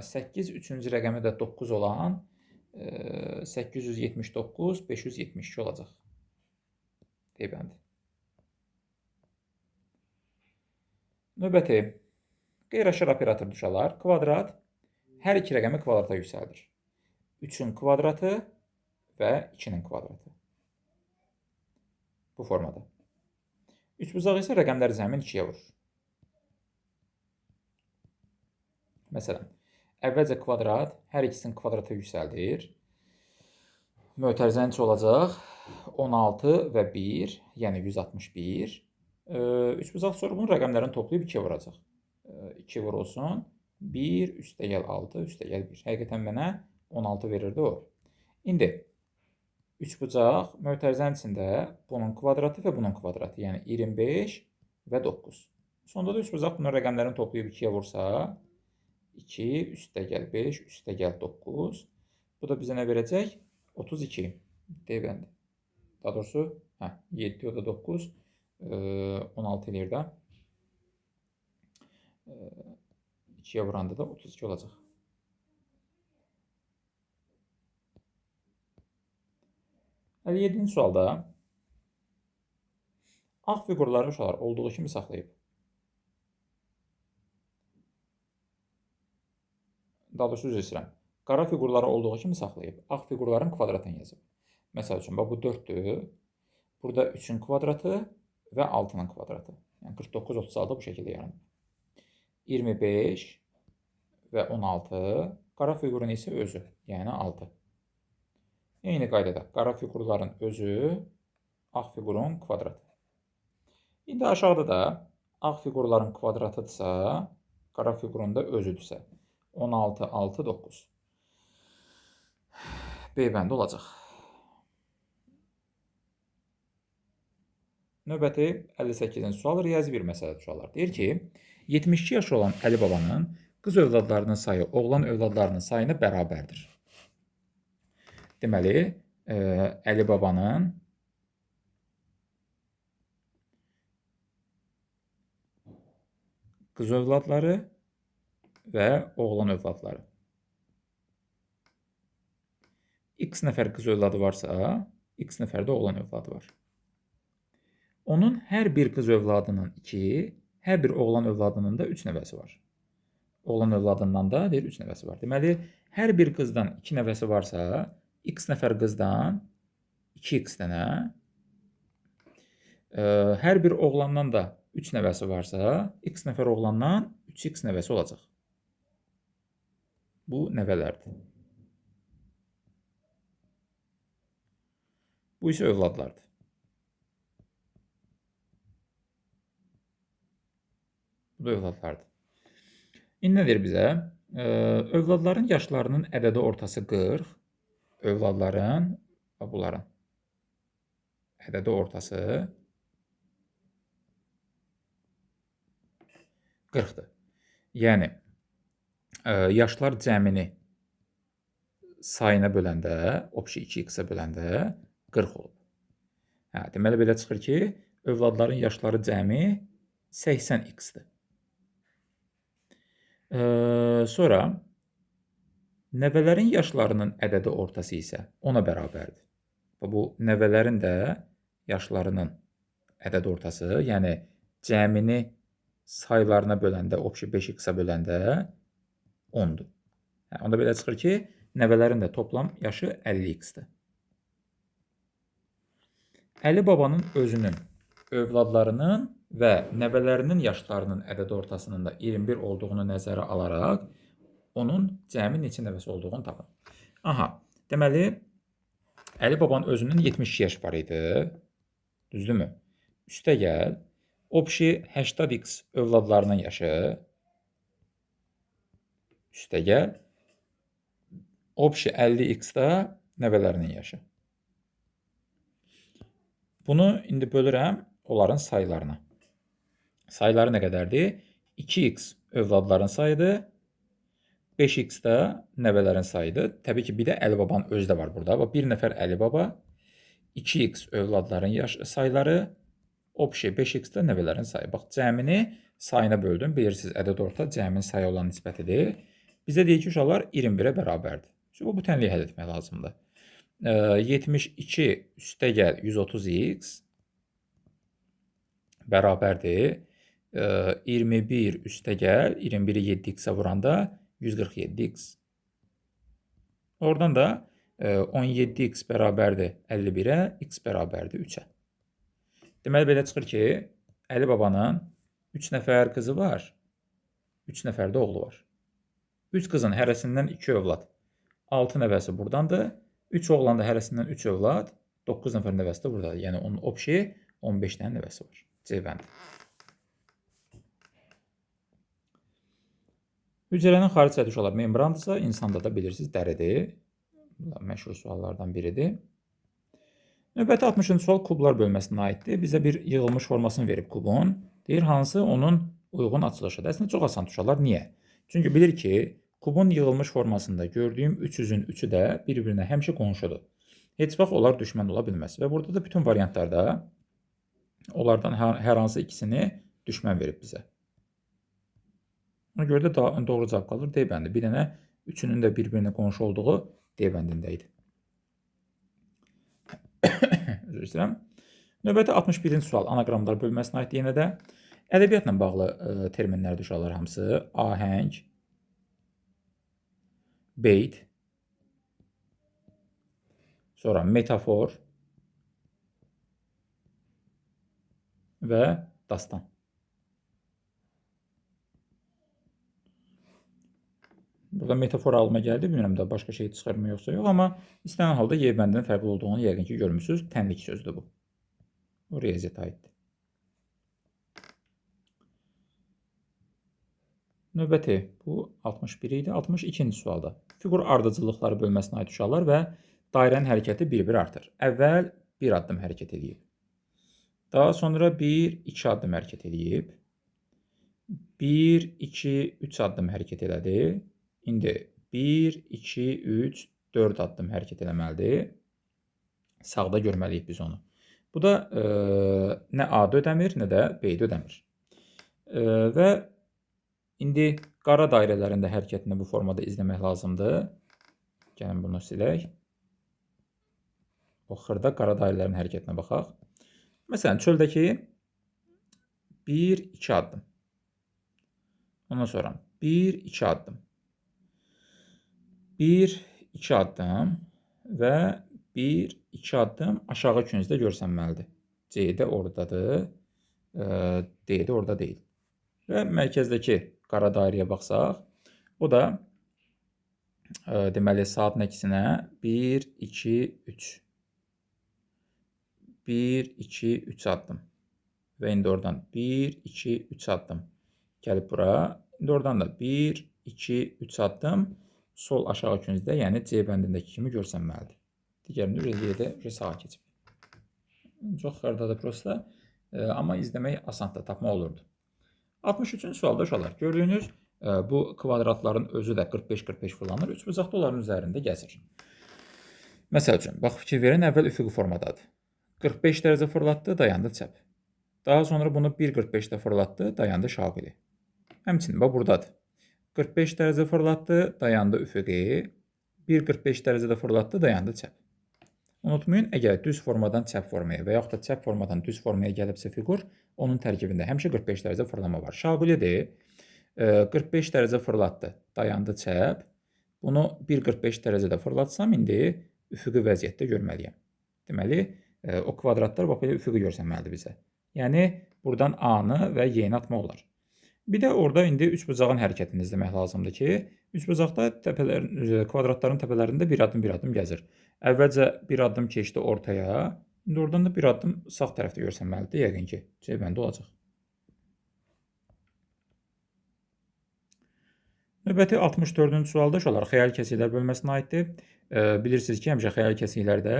8, üçüncü rəqəmi də 9 olan 879, 572 olacaq. Deybəndi. Növbəti, qeyri-aşar operator düşələr. Kvadrat hər iki rəqəmi kvadrata yüksəldir. 3-ün kvadratı və 2-nin kvadratı. Bu formada. Üçbucaq isə rəqəmləri cəmin 2-yə vurur. Məsələn, əvvəlcə kvadrat hər ikisinin kvadratı yüksəldir. Mötərizənin içi olacaq 16 və 1, yəni 161. 3 sonra bunun rəqəmlərini toplayıb 2-yə vuracaq. 2 vurulsun. 1 üstəgəl 6 üstəgəl 1. Həqiqətən mənə 16 verirdi o. İndi 3 mötərizənin içində bunun kvadratı və bunun kvadratı, yəni 25 və 9. Sonda da 3 bunun rəqəmlərini toplayıb 2-yə vursa, 2 üstəgəl 5 üstəgəl 9. Bu da bizə nə verəcək? 32. Deyiləndi. Daha doğrusu, 7 o da 9, 16 eləyir də. 2-yə vuranda da 32 olacaq. Hələ 7-ci sualda ağ fiqurları uşaqlar olduğu kimi saxlayıb. Daha doğrusu üzr istəyirəm. Qara fiqurları olduğu kimi saxlayıb. Ağ fiqurların kvadratını yazıb. Məsəl üçün, bu 4-dür. Burada 3-ün kvadratı və 6-nın kvadratı. Yəni 49, 36 bu şəkildə yaranır. 25 və 16. Qara fiqurun isə özü, yəni 6. Eyni qaydada qara fiqurların özü, ağ fiqurun kvadratı. İndi aşağıda da ağ fiqurların kvadratıdırsa, qara fiqurun da özüdürsə, 16, 6, 9. B bəndi olacaq. Növbəti 58-ci sual riyazi bir məsələdir uşaqlar. Deyir ki, 72 yaşı olan Əli babanın qız övladlarının sayı oğlan övladlarının sayına bərabərdir. Deməli, Əli babanın qız övladları və oğlan övladları. X nəfər qız övladı varsa, X nəfər də oğlan övladı var. Onun hər bir qız övladının 2, hər bir oğlan övladının da 3 nəvəsi var. Oğlan övladından da 3 nəvəsi var. Deməli, hər bir qızdan 2 nəvəsi varsa, X nəfər qızdan 2X dənə, hər bir oğlandan da 3 nəvəsi varsa, X nəfər oğlandan 3X nəvəsi olacaq. Bu nəvələrdir. Bu isə övladlardır. Bu da övladlardır. İndi nə deyir bizə? Övladların yaşlarının ədədi ortası 40. Övladların, bunların ədədi ortası 40-dır. Yəni, yaşlar cəmini sayına böləndə, общий 2x-ə böləndə 40 olub. Deməli, belə çıxır ki, övladların yaşları cəmi 80x-dir. Sonra, nəvələrin yaşlarının ədədi ortası isə ona bərabərdir. Bu, nəvələrin də yaşlarının ədədi ortası, yəni cəmini saylarına böləndə, общий 5x-ə böləndə 10-dur. Onda belə çıxır ki, nəvələrin də toplam yaşı 50x-dir. Əli babanın özünün, övladlarının və nəvələrinin yaşlarının ədədi ortasının da 21 olduğunu nəzərə alaraq, onun cəmi neçə nəvəsi olduğunu tapın. Deməli, Əli babanın özünün 72 yaş var idi. Düzdürmü? Üstə gəl, общий 80x övladlarının yaşı, üstə gəl, общий 50x da nəvələrinin yaşı. Bunu indi bölürəm onların saylarına. Sayları nə qədərdir? 2x övladların sayıdır, 5x də nəvələrin sayıdır. Təbii ki, bir də Əli babanın özü də var burada. Bir nəfər Əli baba, 2x övladların sayları, общий 5x də nəvələrin sayı. Bax, cəmini sayına böldüm. Bilirsiniz, ədəd orta cəmin sayı olan nisbətidir. Bizə deyir ki, uşaqlar 21-ə bərabərdir. Bu tənliyi həll etmək lazımdır. 72 üstə gəl 130x bərabərdir. 21 üstə gəl 21-i 7x-ə vuranda 147x. Oradan da 17x bərabərdir 51-ə, x bərabərdir 3-ə. Deməli, belə çıxır ki, Əli babanın 3 nəfər qızı var, 3 nəfər də oğlu var. 3 qızın hərəsindən 2 övlad. 6 nəvəsi buradandır. 3 oğlanda hərəsindən 3 övlad, 9 nəfər nəvəsi də buradadır. Yəni onun obşi 15 dənə nəvəsi var. C bəndi. Hüceyrənin xarici səthi olaraq membrandırsa, insanda da bilirsiniz dəridir. Bunlar məşhur suallardan biridir. Növbəti 60-cı sual kublar bölməsinə aiddir. Bizə bir yığılmış formasını verib kubun. Deyir, hansı onun uyğun açılışıdır. Əslində çox asan uşaqlar. Niyə? Çünki bilir ki, kubun yığılmış formasında gördüyüm 3 üzün 3-ü də bir-birinə həmişə qonşudur. Heç vaxt onlar düşmən ola bilməz. Və burada da bütün variantlarda onlardan hər hansı ikisini düşmən verib bizə. Ona görə də doğru cavab qalır D bəndi. Bir dənə üçünün də bir-birinə qonşu olduğu D bəndində idi. Üzr istəyirəm. Növbəti 61-ci sual anaqramlar bölməsinə aiddir yenə də. Ədəbiyyatla bağlı terminlərdir uşaqlar hamısı. Ahəng, beyt, sonra metafor və dastan. Burada metafor alma gəldi. Bilmirəm də başqa şey çıxarmı yoxsa yox, amma istənilən halda Y bəndinin fərqli olduğunu yəqin ki görmüsünüz. Tənlik sözdür bu. Bu riyaziyyata aiddir. Növbəti bu 61 idi. 62-ci sualda. Fiqur ardıcıllıqları bölməsinə aid uşaqlar və dairənin hərəkəti bir-bir artır. Əvvəl 1 addım hərəkət edib. Daha sonra 1-2 addım hərəkət edib. 1-2-3 addım hərəkət elədi. İndi 1-2-3-4 addım hərəkət eləməlidir. Sağda görməliyik biz onu. Bu da nə A-da ödəmir, nə də B-də ödəmir. Və indi qara dairələrində hərəkətini bu formada izləmək lazımdır. Gəlin bunu silək. O xırda qara dairələrin hərəkətinə baxaq. Məsələn, çöldəki 1-2 addım. Ondan sonra 1-2 addım. 1-2 addım və 1-2 addım aşağı küncdə görsənməlidir. C də oradadır, D də orada deyil. Və mərkəzdəki qara dairəyə baxsaq, o da deməli saatın əksinə 1-2-3. 1-2-3 addım. Və indi oradan 1-2-3 addım gəlib bura. İndi oradan da 1-2-3 addım sol aşağı küncdə, yəni C bəndindəki kimi görsənməlidir. Digərində Y-də sağa keçib. Çox xırdadır prosta, amma izləmək asandır, tapmaq olurdu. 63-cü sualda uşaqlar, gördüyünüz bu kvadratların özü də 45-45 fırlanır, üçbucaqda onların üzərində gəzir. Məsəl üçün, bax fikir verin, əvvəl üfüqi formadadır. 45 dərəcə fırlatdı, dayandı çəp. Daha sonra bunu 1.45-də fırlatdı, dayandı şaqili. Həmçinin, bax buradadır. 45 dərəcə fırlatdı, dayandı üfüqi. 1.45 dərəcədə fırlatdı, dayandı çəp. Unutmayın, əgər düz formadan çəp formaya və yaxud da çəp formadan düz formaya gəlibsə fiqur, onun tərkibində həmişə 45 dərəcə fırlama var. Şaqilidir, 45 dərəcə fırlatdı, dayandı çəp. Bunu 1.45 dərəcədə fırlatsam, indi üfüqi vəziyyətdə görməliyəm. Deməli, o kvadratlar bax belə üfüqi görsənməlidir bizə. Yəni, buradan A-nı və Y-ni atmaq olar. Bir də orada indi üçbucağın hərəkətini izləmək lazımdır ki, üçbucaqda kvadratların təpələrində bir addım gəzir. Əvvəlcə bir addım keçdi ortaya, indi oradan da bir addım sağ tərəfdə görsənməlidir, yəqin ki, C bəndi olacaq. Növbəti 64-cü sualda uşaqlar xəyal kəsiklər bölməsinə aiddir. Bilirsiniz ki, həmişə xəyal kəsiklərdə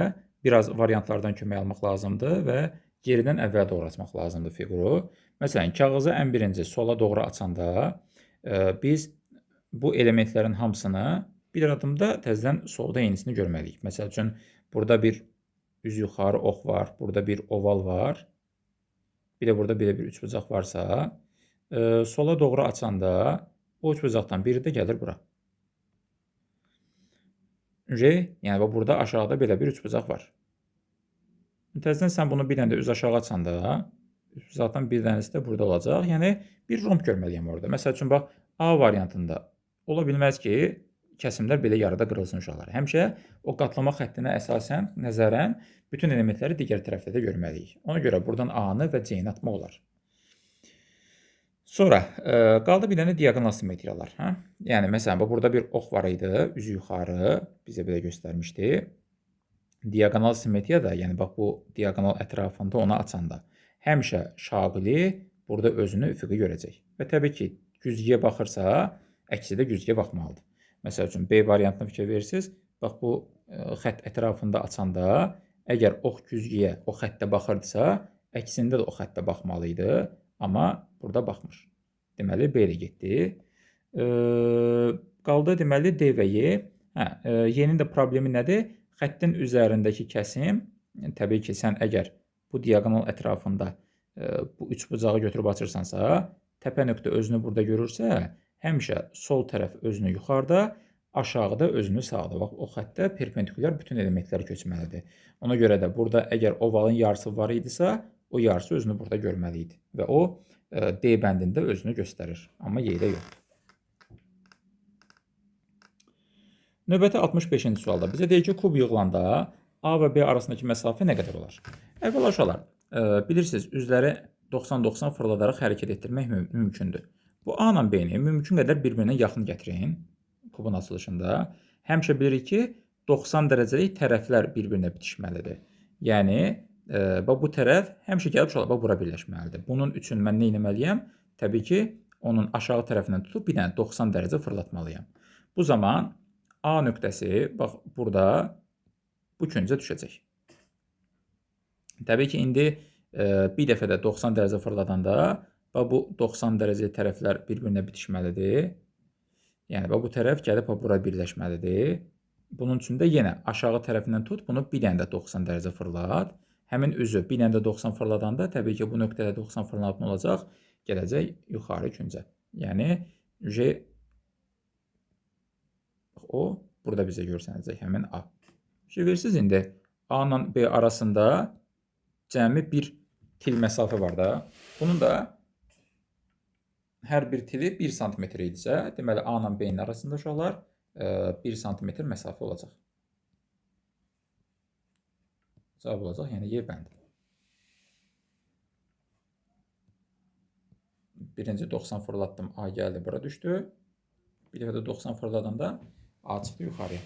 biraz variantlardan kömək almaq lazımdır və geridən əvvəl doğru açmaq lazımdır fiquru. Məsələn, kağızı ən birinci sola doğru açanda biz bu elementlərin hamısını bir adımda təzədən solda yenisini görməliyik. Məsəl üçün, burada bir üz yuxarı ox var, burada bir oval var, bir də burada belə bir üçbucaq varsa, sola doğru açanda o üçbucaqdan biri də gəlir bura. Yəni burada aşağıda belə bir üçbucaq var. Təzədən sən bunu bir dənə də üz aşağı açanda, zaten bir dənəsi də burada olacaq. Yəni, bir romb görməliyəm orada. Məsəl üçün, bax, A variantında ola bilməz ki, kəsimlər belə yarıda qırılsın uşaqlar. Həmişə o qatlama xəttinə əsasən, nəzərən, bütün elementləri digər tərəfdə də görməliyik. Ona görə buradan A-nı və C-ni atmaq olar. Sonra, qaldı bir dənə diaqonal simmetriyalar. Yəni, məsələn, burada bir ox var idi, üzü yuxarı, bizə belə göstərmişdi. diaqonal simmetriyada, yəni bax bu diaqonal ətrafında onu açanda həmişə şaqili burada özünü üfüqi görəcək. Və təbii ki, güzgüyə baxırsa, əksi də güzgüyə baxmalıdır. Məsəl üçün B variantına fikir verirsiniz. Bax bu xətt ətrafında açanda əgər ox güzgüyə, o xəttə baxırdısa, əksində də o xəttə baxmalı idi, amma burada baxmır. Deməli B ilə getdi. Qaldı deməli D və Y. Y-nin də problemi nədir? Xəttin üzərindəki kəsim, təbii ki, sən əgər bu diaqonal ətrafında bu üçbucağı götürüb açırsansa, təpə nöqtə özünü burada görürsə, həmişə sol tərəf özünü yuxarıda, aşağıda özünü sağda. Bax, o xəttə perpendikulyar bütün elementlər köçməlidir. Ona görə də burada əgər ovalın yarısı var idisə, o yarısı özünü burada görməli idi. Və o D bəndində özünü göstərir, amma Y-də yoxdur. Növbəti 65-ci sualda bizə deyir ki, kub yığılanda A və B arasındakı məsafə nə qədər olar? Əvvəla uşaqlar, bilirsiniz, üzləri 90-90 fırladaraq hərəkət etdirmək mümkündür. Bu A ilə B-ni mümkün qədər bir-birinə yaxın gətirin kubun açılışında. Həmişə bilirik ki, 90 dərəcəlik tərəflər bir-birinə bitişməlidir. Yəni, bu tərəf həmişə gəlib uşaqlar bura birləşməlidir. Bunun üçün mən nə etməliyəm? Təbii ki, onun aşağı tərəfindən tutub bir dənə 90 dərəcə fırlatmalıyam. Bu zaman A nöqtəsi, bax, burada bu küncə düşəcək. Təbii ki, indi bir dəfə də 90 dərəcə fırladanda, bax, bu 90 dərəcə tərəflər bir-birinə bitişməlidir. Yəni, bax, bu tərəf gəlib bura birləşməlidir. Bunun üçün də yenə aşağı tərəfindən tut, bunu bir dənə də 90 dərəcə fırlat. Həmin üzü bir dənə də 90 fırladanda, təbii ki, bu nöqtədə 90 fırlanıb nə olacaq? Gələcək yuxarı küncə. Yəni, o burada bizə görsənəcək həmin A. Fikir verirsiniz, indi A ilə B arasında cəmi bir til məsafə var da. Bunun da hər bir tili 1 sm idisə, deməli A ilə B-nin arasında uşaqlar 1 sm məsafə olacaq. Cavab olacaq, yəni Y bəndi. Birinci 90 fırlatdım, A gəldi, bura düşdü. Bir dəfə də 90 fırladanda A çıxdı yuxarıya.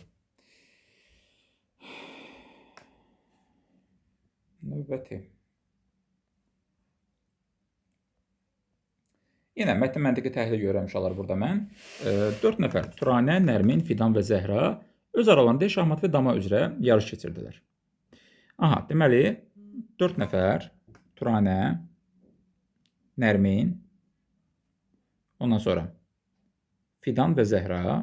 Növbəti. Yenə mətn məntiqi təhlil görürəm uşaqlar burada mən. 4 nəfər Turanə, Nərmin, Fidan və Zəhra öz aralarında şahmat və dama üzrə yarış keçirdilər. Aha, deməli 4 nəfər Turanə, Nərmin, ondan sonra Fidan və Zəhra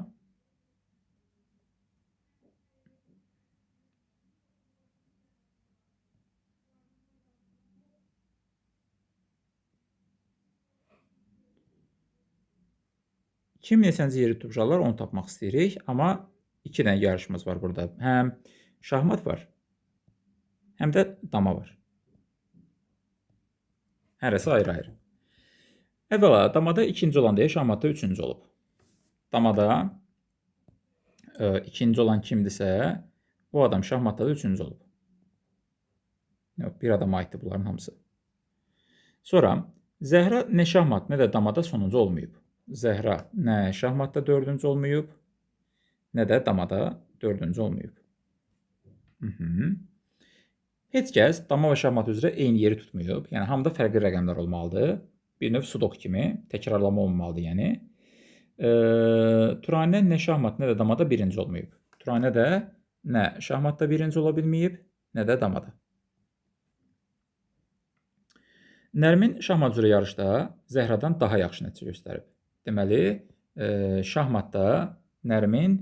kim neçənci yeri tutub uşaqlar, onu tapmaq istəyirik. Amma 2 dənə yarışımız var burada. Həm şahmat var, həm də dama var. Hərəsi ayrı-ayrı. Əvvəla, damada ikinci olan deyə şahmatda üçüncü olub. Damada ikinci olan kimdirsə, o adam şahmatda da üçüncü olub. Bir adama aiddir bunların hamısı. Sonra, Zəhra nə şahmat, nə də damada sonuncu olmayıb. Zəhra nə şahmatda dördüncü olmayıb, nə də damada dördüncü olmayıb. Heç kəs dama və şahmat üzrə eyni yeri tutmayıb. Yəni, hamıda fərqli rəqəmlər olmalıdır. Bir növ sudok kimi, təkrarlama olmalıdır yəni. Turanə nə şahmat, nə də damada birinci olmayıb. Turanə də nə şahmatda birinci ola bilməyib, nə də damada. Nərmin şahmat üzrə yarışda Zəhradan daha yaxşı nəticə göstərib. Deməli, şahmatda Nərmin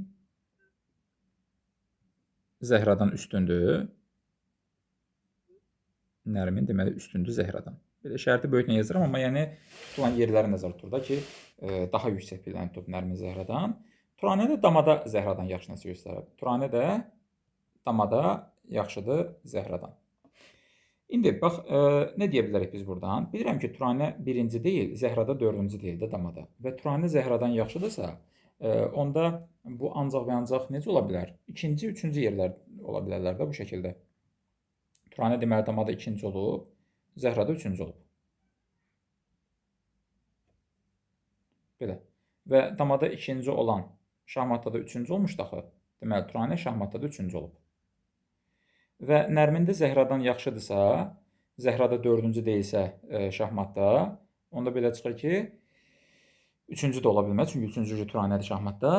Zəhradan üstündür. Nərmin deməli üstündür Zəhradan. Belə şərti böyüklə yazıram, amma yəni tutulan yerləri nəzərdə tutur da ki, daha yüksək pilləni tutub Nərmin Zəhradan. Turanə də damada Zəhradan yaxşı nəticə göstərib. Turanə də damada yaxşıdır Zəhradan. İndi, bax, nə deyə bilərik biz buradan? Bilirəm ki, Turanə birinci deyil, Zəhrada dördüncü deyil də damada. Və Turanə Zəhradan yaxşıdırsa, onda bu ancaq və ancaq necə ola bilər? İkinci, üçüncü yerlər ola bilərlər də bu şəkildə. Turanə deməli damada ikinci olub, Zəhrada üçüncü olub. Belə. Və damada ikinci olan şahmatda da üçüncü olmuşdu axı. Deməli, Turanə şahmatda da üçüncü olub. Və Nərmin də Zəhradan yaxşıdırsa, Zəhra da 4-cü deyilsə şahmatda, onda belə çıxır ki, 3-cü də ola bilməz, çünki 3-cü Turanədir şahmatda.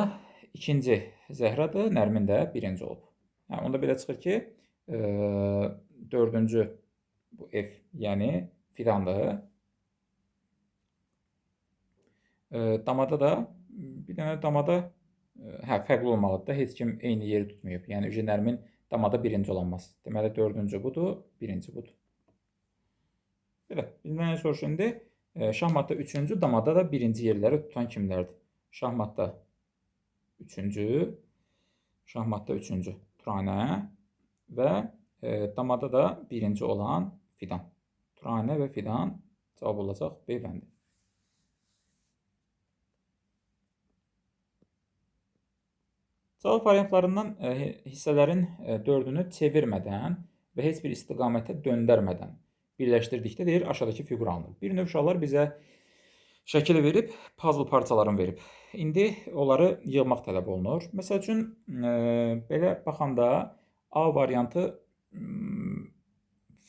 İkinci Zəhradır, Nərmin də 1-ci olub. Hə, onda belə çıxır ki, 4-cü bu F, yəni Fidandır. Damada da bir dənə damada hə, fərqli olmalıdır da, heç kim eyni yeri tutmayıb. Yəni Nərmin damada 1-ci olanmaz. Deməli 4-cü budur, 1-ci budur. Belə, bizdən nə soruşur indi? Şahmatda 3-cü, damada da 1-ci yerləri tutan kimlərdir? Şahmatda 3-cü, şahmatda 3-cü Turanə və damada da 1-ci olan Fidan. Turanə və Fidan cavab olacaq B bəndi. Cavab variantlarından hissələrin 4-ünü çevirmədən və heç bir istiqamətə döndərmədən birləşdirdikdə deyir, aşağıdakı fiqur alınır. Bir növ uşaqlar bizə şəkil verib, puzzle parçalarını verib. İndi onları yığmaq tələb olunur. Məsəl üçün, belə baxanda A variantı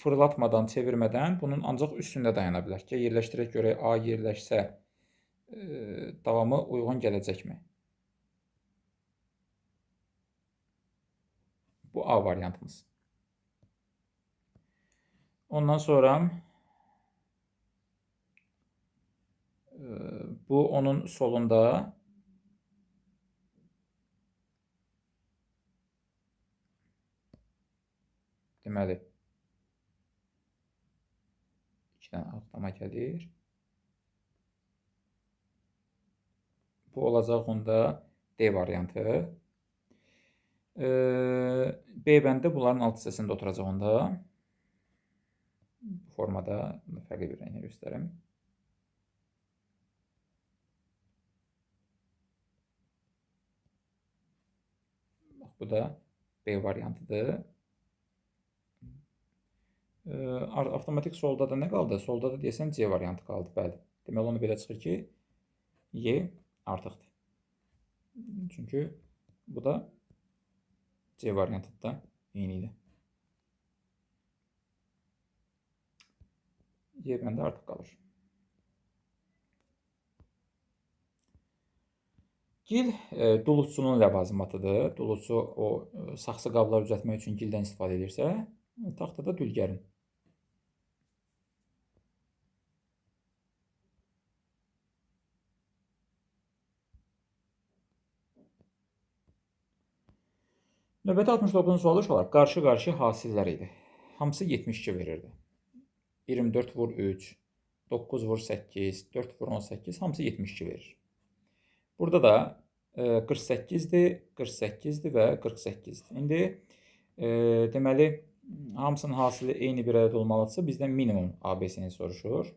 fırlatmadan, çevirmədən bunun ancaq üstündə dayana bilər ki, yerləşdirək görək A yerləşsə davamı uyğun gələcəkmi? Bu A variantımız. Ondan sonra bu onun solunda. Deməli, 2 dənə atlama gəlir. Bu olacaq onda D variantı. B bəndi bunların alt hissəsində oturacaq onda. Bu formada fərqli bir rənglə göstərim. Bax, bu da B variantıdır. Avtomatik solda da nə qaldı? Solda da deyəsən C variantı qaldı. Bəli. Deməli, onu belə çıxır ki, Y artıqdır. Çünki bu da C variantıdır da eynidir. Y bəndə artıq qalır. Gil duluçsunun ləvazimatıdır. Duluçsu o saxsı qablar düzəltmək üçün gildən istifadə edirsə, taxtada dülgərin. Növbəti 69-cu sualı uşaqlar qarşı-qarşı hasillər idi. Hamısı 72 verirdi. 24 vur 3, 9 vur 8, 4 vur 18, hamısı 72 verir. Burada da 48-dir, 48-dir və 48-dir. İndi deməli, hamısının hasili eyni bir ədəd olmalıdırsa, bizdən minimum ABC-ni soruşur.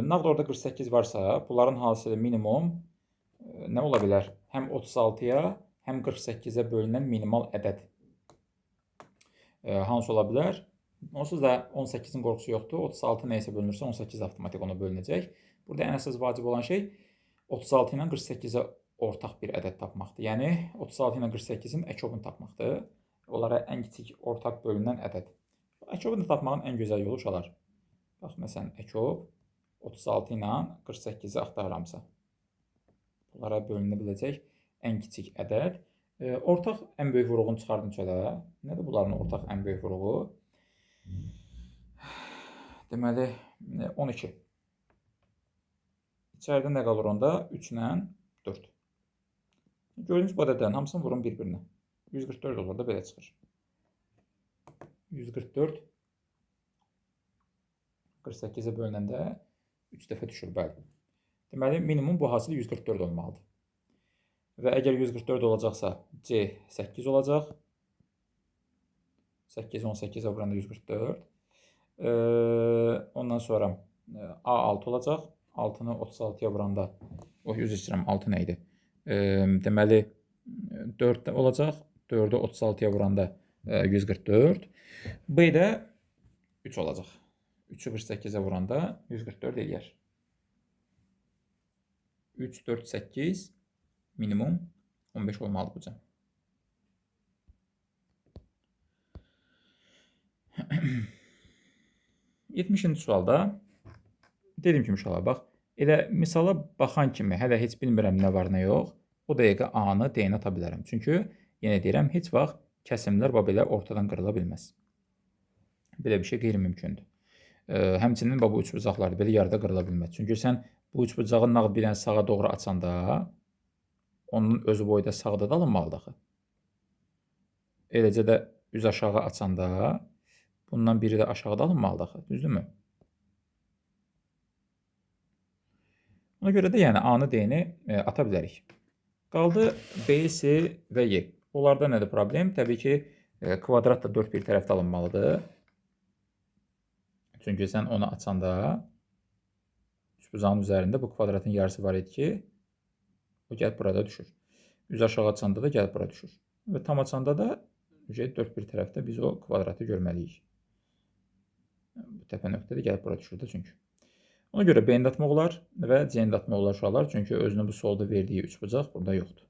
Nağd orada 48 varsa, bunların hasili minimum nə ola bilər? Həm 36-ya, həm 48-ə bölünən minimal ədəd hansı ola bilər? Onsuz da 18-in qorxusu yoxdur. 36 nəyəsə bölünürsə, 18 avtomatik ona bölünəcək. Burada ən əsas vacib olan şey 36 ilə 48-ə ortaq bir ədəd tapmaqdır. Yəni 36 ilə 48-in əkobunu tapmaqdır. Onlara ən kiçik ortaq bölünən ədəd. Əkobunu tapmağın ən gözəl yolu uşaqlar. Bax, məsələn, əkob 36 ilə 48-i axtarıramsa. Bunlara bölünə biləcək ən kiçik ədəd. Ortaq ən böyük vuruğunu çıxardım çölə. Nədir bunların ortaq ən böyük vuruğu? Deməli, 12. İçəridə nə qalır onda? 3 ilə 4. Gördüyünüz bu ədədlərin hamısını vurun bir-birinə. 144 olur da belə çıxır. 144 48-ə bölünəndə 3 dəfə düşür, bəli. Deməli, minimum bu hasil 144 olmalıdır. Və əgər 144 olacaqsa, C 8 olacaq. 8, 18-ə vuranda 144. Ondan sonra A 6 olacaq. 6-nı 36-ya vuranda, üzr istəyirəm, 6 nə idi? Deməli, 4 də olacaq. 4-ü 36-ya vuranda 144. B də 3 olacaq. 3-ü 48-ə vuranda 144 eləyər. 3, 4, 8, minimum 15 olmalıdır bu cəm. 70-ci sualda dediyim kimi uşaqlar, bax, elə misala baxan kimi hələ heç bilmirəm nə var, nə yox, o dəqiqə A-nı, D-ni ata bilərəm. Çünki yenə deyirəm, heç vaxt kəsimlər belə ortadan qırıla bilməz. Belə bir şey qeyri-mümkündür. Həmçinin bu üçbucaqlar da belə yarıda qırıla bilməz. Çünki sən bu üçbucağı nağd bir dənə sağa doğru açanda, onun özü boyda sağda da alınmalıdır axı. Eləcə də üz aşağı açanda, bundan biri də aşağıda alınmalıdır axı, düzdürmü? Ona görə də yəni A-nı, D-ni ata bilərik. Qaldı B, C və Y. Onlarda nədir problem? Təbii ki, kvadrat da 4 bir tərəfdə alınmalıdır. Çünki sən onu açanda üçbucağın üzərində bu kvadratın yarısı var idi ki, o gəlib burada düşür. Üz aşağı açanda da gəlib bura düşür. Və tam açanda da 4 bir tərəfdə biz o kvadratı görməliyik. Bu təpə nöqtədə gəlib bura düşür də çünki. Ona görə B-ni atmaq olar və C-ni atmaq olar uşaqlar. Çünki özünün bu solda verdiyi üçbucaq burada yoxdur.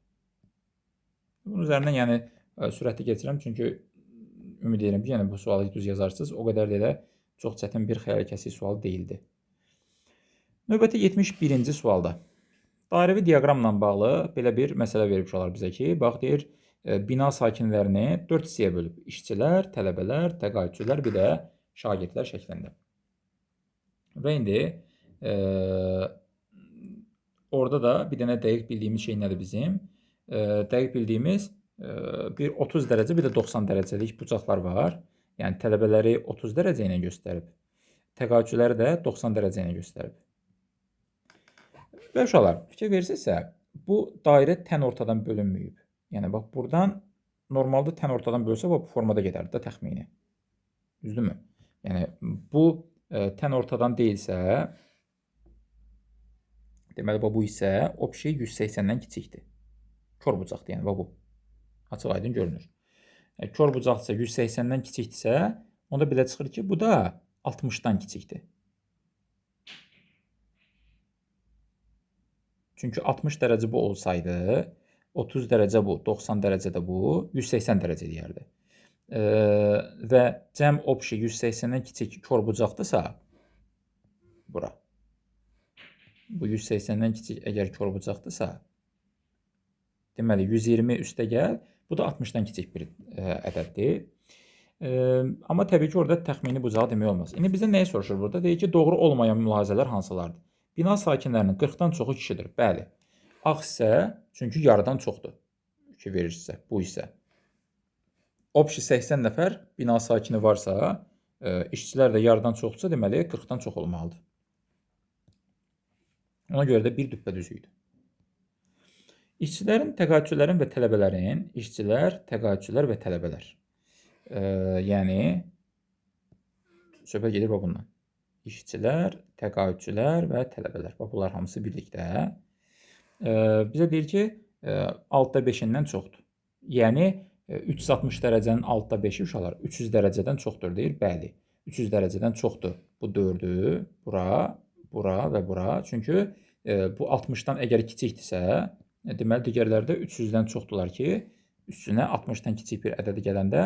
Bunun üzərindən yəni sürətli keçirəm. Çünki ümid edirəm ki, yəni bu sualı düz yazarsınız. O qədər də elə çox çətin bir xəyal kəsik sual deyildi. Növbəti 71-ci sualda. Dairəvi diaqramla bağlı belə bir məsələ verib uşaqlar bizə ki, bax deyir, bina sakinlərini 4 hissəyə bölüb. İşçilər, tələbələr, təqaüdçülər, bir də şagirdlər şəklində. Və indi orada da bir dənə dəqiq bildiyimiz şey nədir bizim? Dəqiq bildiyimiz bir 30 dərəcə, bir də 90 dərəcəlik bucaqlar var. Yəni tələbələri 30 dərəcə ilə göstərib, təqaüdçüləri də 90 dərəcə ilə göstərib. Və uşaqlar, fikir verirsinizsə, bu dairə tən ortadan bölünməyib. Yəni bax, buradan normalda tən ortadan bölsə, bu formada gedərdi də təxmini. Düzdürmü? Yəni bu tən ortadan deyilsə, deməli bu isə o şey 180-dən kiçikdir. Kör bucaqdır, yəni bu. Açıq aydın görünür. Kör bucaqdırsa 180-dən kiçikdirsə, onda belə çıxır ki, bu da 60-dan kiçikdir. Çünki 60 dərəcə bu olsaydı, 30 dərəcə bu, 90 dərəcə də bu, 180 dərəcə deyərdi. Və cəm obşi 180-dən kiçik kör bucaqdırsa, bura. Bu 180-dən kiçik əgər kör bucaqdırsa, deməli 120 üstə gəl, bu da 60-dan kiçik bir ədəddir. Amma təbii ki, orada təxmini bucağı demək olmaz. İndi bizə nəyi soruşur burada? Deyir ki, doğru olmayan mülahizələr hansılardır? Bina sakinlərinin 40-dan çoxu kişidir. Bəli. Ağ hissə çünki yarıdan çoxdur. Ki verirsə, bu hissə. Obşi 80 nəfər bina sakini varsa, işçilər də yarıdan çoxdursa, deməli 40-dan çox olmalıdır. Ona görə də bir düppə düzüydür. İşçilərin, təqaüdçülərin və tələbələrin, işçilər, təqaüdçülər və tələbələr. Yəni, söhbət gedir bundan. İşçilər, təqaüdçülər və tələbələr. Bunlar hamısı birlikdə. Bizə deyir ki, altda 5-dən çoxdur. Yəni, 360 dərəcənin altda 5-i uşaqlar 300 dərəcədən çoxdur deyir. Bəli, 300 dərəcədən çoxdur. Bu 4-ü, bura, bura və bura. Çünki bu 60-dan əgər kiçikdirsə, deməli, digərlərdə 300-dən çoxdurlar ki, üstünə 60-dan kiçik bir ədədi gələndə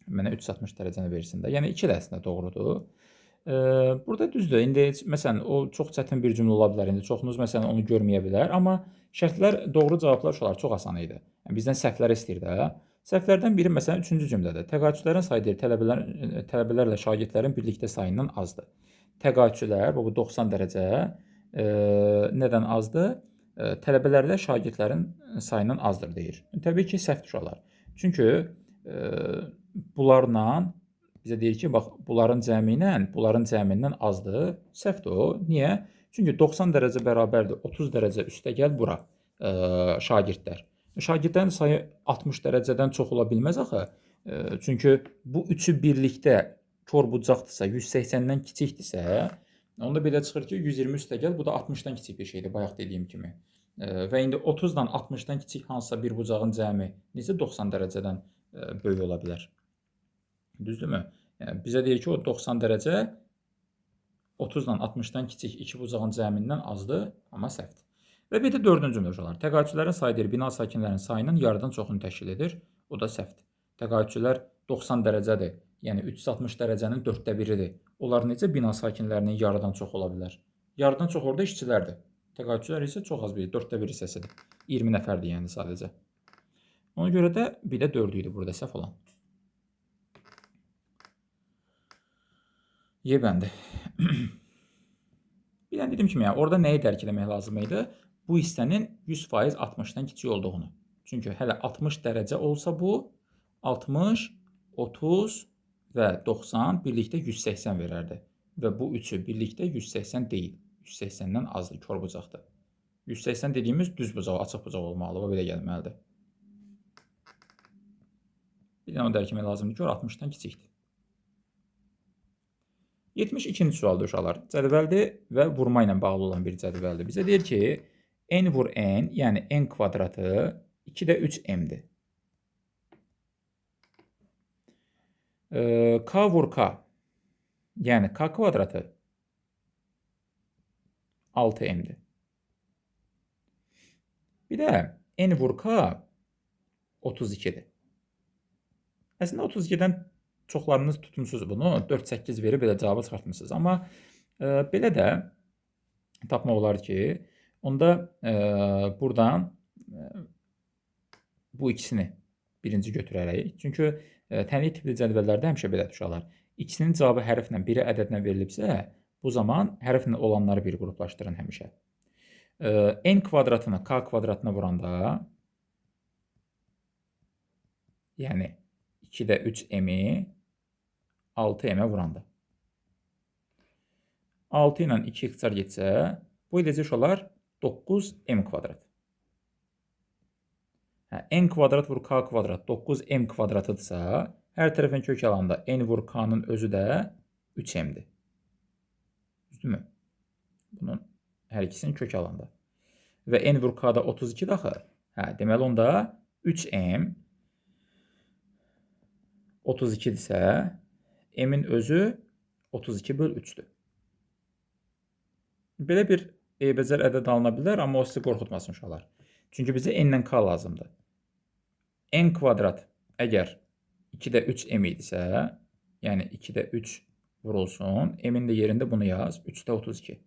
mənə 360 dərəcəni versin də. Yəni, 2 də əslində doğrudur. Burada düzdür. İndi, məsələn, o çox çətin bir cümlə ola bilər. İndi çoxunuz, məsələn, onu görməyə bilər. Amma şərtlər, doğru cavablar uşaqlar çox asan idi. Yəni, bizdən səhvlər istəyir də. Səhvlərdən biri, məsələn, 3-cü cümlədə. Təqaüdçülərin sayı deyir, tələbələrlə şagirdlərin birlikdə sayından azdır. Təqaüdçülər, bu 90 dərəcə nədən azdır? Tələbələrlə şagirdlərin sayından azdır deyir. Təbii ki, səhvdir uşaqlar. Çünki bunlarla bizə deyir ki, bax, bunların cəmi ilə bunların cəmindən azdır. Səhvdir o. Niyə? Çünki 90 dərəcə bərabərdir. 30 dərəcə üstə gəl bura şagirdlər. Şagirdlərin sayı 60 dərəcədən çox ola bilməz axı. Çünki bu üçü birlikdə kör bucaqdırsa, 180-dən kiçikdirsə, onda belə çıxır ki, 120 üstə gəl, bu da 60-dan kiçik bir şeydir, bayaq dediyim kimi. Və indi 30-dan 60-dan kiçik hansısa bir bucağın cəmi necə 90 dərəcədən böyük ola bilər? Düzdürmü? Yəni, bizə deyir ki, o 90 dərəcə 30-dan 60-dan kiçik iki bucağın cəmindən azdır, amma səhvdir. Və bir də 4-cü cümlə uşaqlar. Təqaüdçülərin sayı deyir, bina sakinlərinin sayının yarıdan çoxunu təşkil edir. O da səhvdir. Təqaüdçülər 90 dərəcədir. yəni 360 dərəcənin 4də biridir. Onlar necə bina sakinlərinin yarıdan çox ola bilər? Yarıdan çox orada işçilərdir. Təqaüdçülər isə çox az biri, 4də 1 hissəsidir. 20 nəfərdir yəni sadəcə. Ona görə də bir də 4 idi burada səhv olan. Y bəndi. Bir də dediyim kimi, yəni, orada nəyi dərk etmək lazım idi? Bu hissənin 100% 60-dan kiçik olduğunu. Çünki hələ 60 dərəcə olsa bu 60, 30 və 90 birlikdə 180 verərdi. Və bu üçü birlikdə 180 deyil. 180-dən azdır, kör bucaqdır. 180 dediyimiz düz bucaq, açıq bucaq olmalı, o belə gəlməlidir. Bir də onu dərk etmək lazımdır ki, o 60-dan kiçikdir. 72-ci sualda uşaqlar, cədvəldir və vurma ilə bağlı olan bir cədvəldir. Bizə deyir ki, n vur n, yəni n kvadratı 2-də 3m-dir. K vur k, yəni k kvadratı 6m-dir. Bir də n vur k 32-dir. Əslində 32-dən çoxlarınız tutmuşsunuz bunu, 4-8 verib belə cavabı çıxartmışsınız. Amma belə də tapmaq olar ki, onda buradan bu ikisini birinci götürərək. Çünki tənlik tipli cədvəllərdə həmişə belədir uşaqlar. İkisinin cavabı hərflə, biri ədədlə verilibsə, bu zaman hərflə olanları bir qruplaşdırın həmişə. N kvadratını k kvadratına vuranda, yəni 2-də 3m-i 6m-ə vuranda. 6 ilə 2 ixtisar getsə, bu edəcək uşaqlar 9m kvadrat. N kvadrat vur k kvadrat 9m kvadratıdırsa, hər tərəfin kök alanda n vur k-nın özü də 3m-dir. Düzdürmü? Bunun hər ikisinin kök alanda. Və n vur k-da 32 daxı. Deməli onda 3m 32-dirsə, m-in özü 32 böl 3-dür. Belə bir eybəcər ədəd alına bilər, amma o sizi qorxutmasın uşaqlar. Çünki bizə n ilə k lazımdır. N kvadrat əgər 2-də 3m idisə, yəni 2-də 3 vurulsun, m-in də yerində bunu yaz, 3-də 32.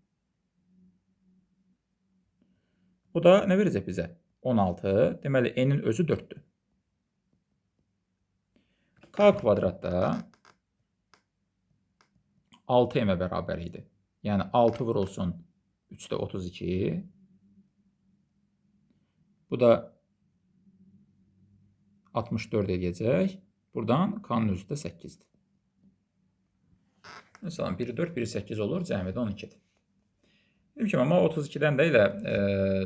Bu da nə verəcək bizə? 16, deməli n-in özü 4-dür. K kvadratda 6m-ə bərabər idi. Yəni 6 vurulsun 3-də 32. Bu da 64 edəcək. Buradan k-nın özü də 8-dir. Məsələn, biri 4, biri 8 olur, cəmi də 12-dir. Dedim ki, amma 32-dən də elə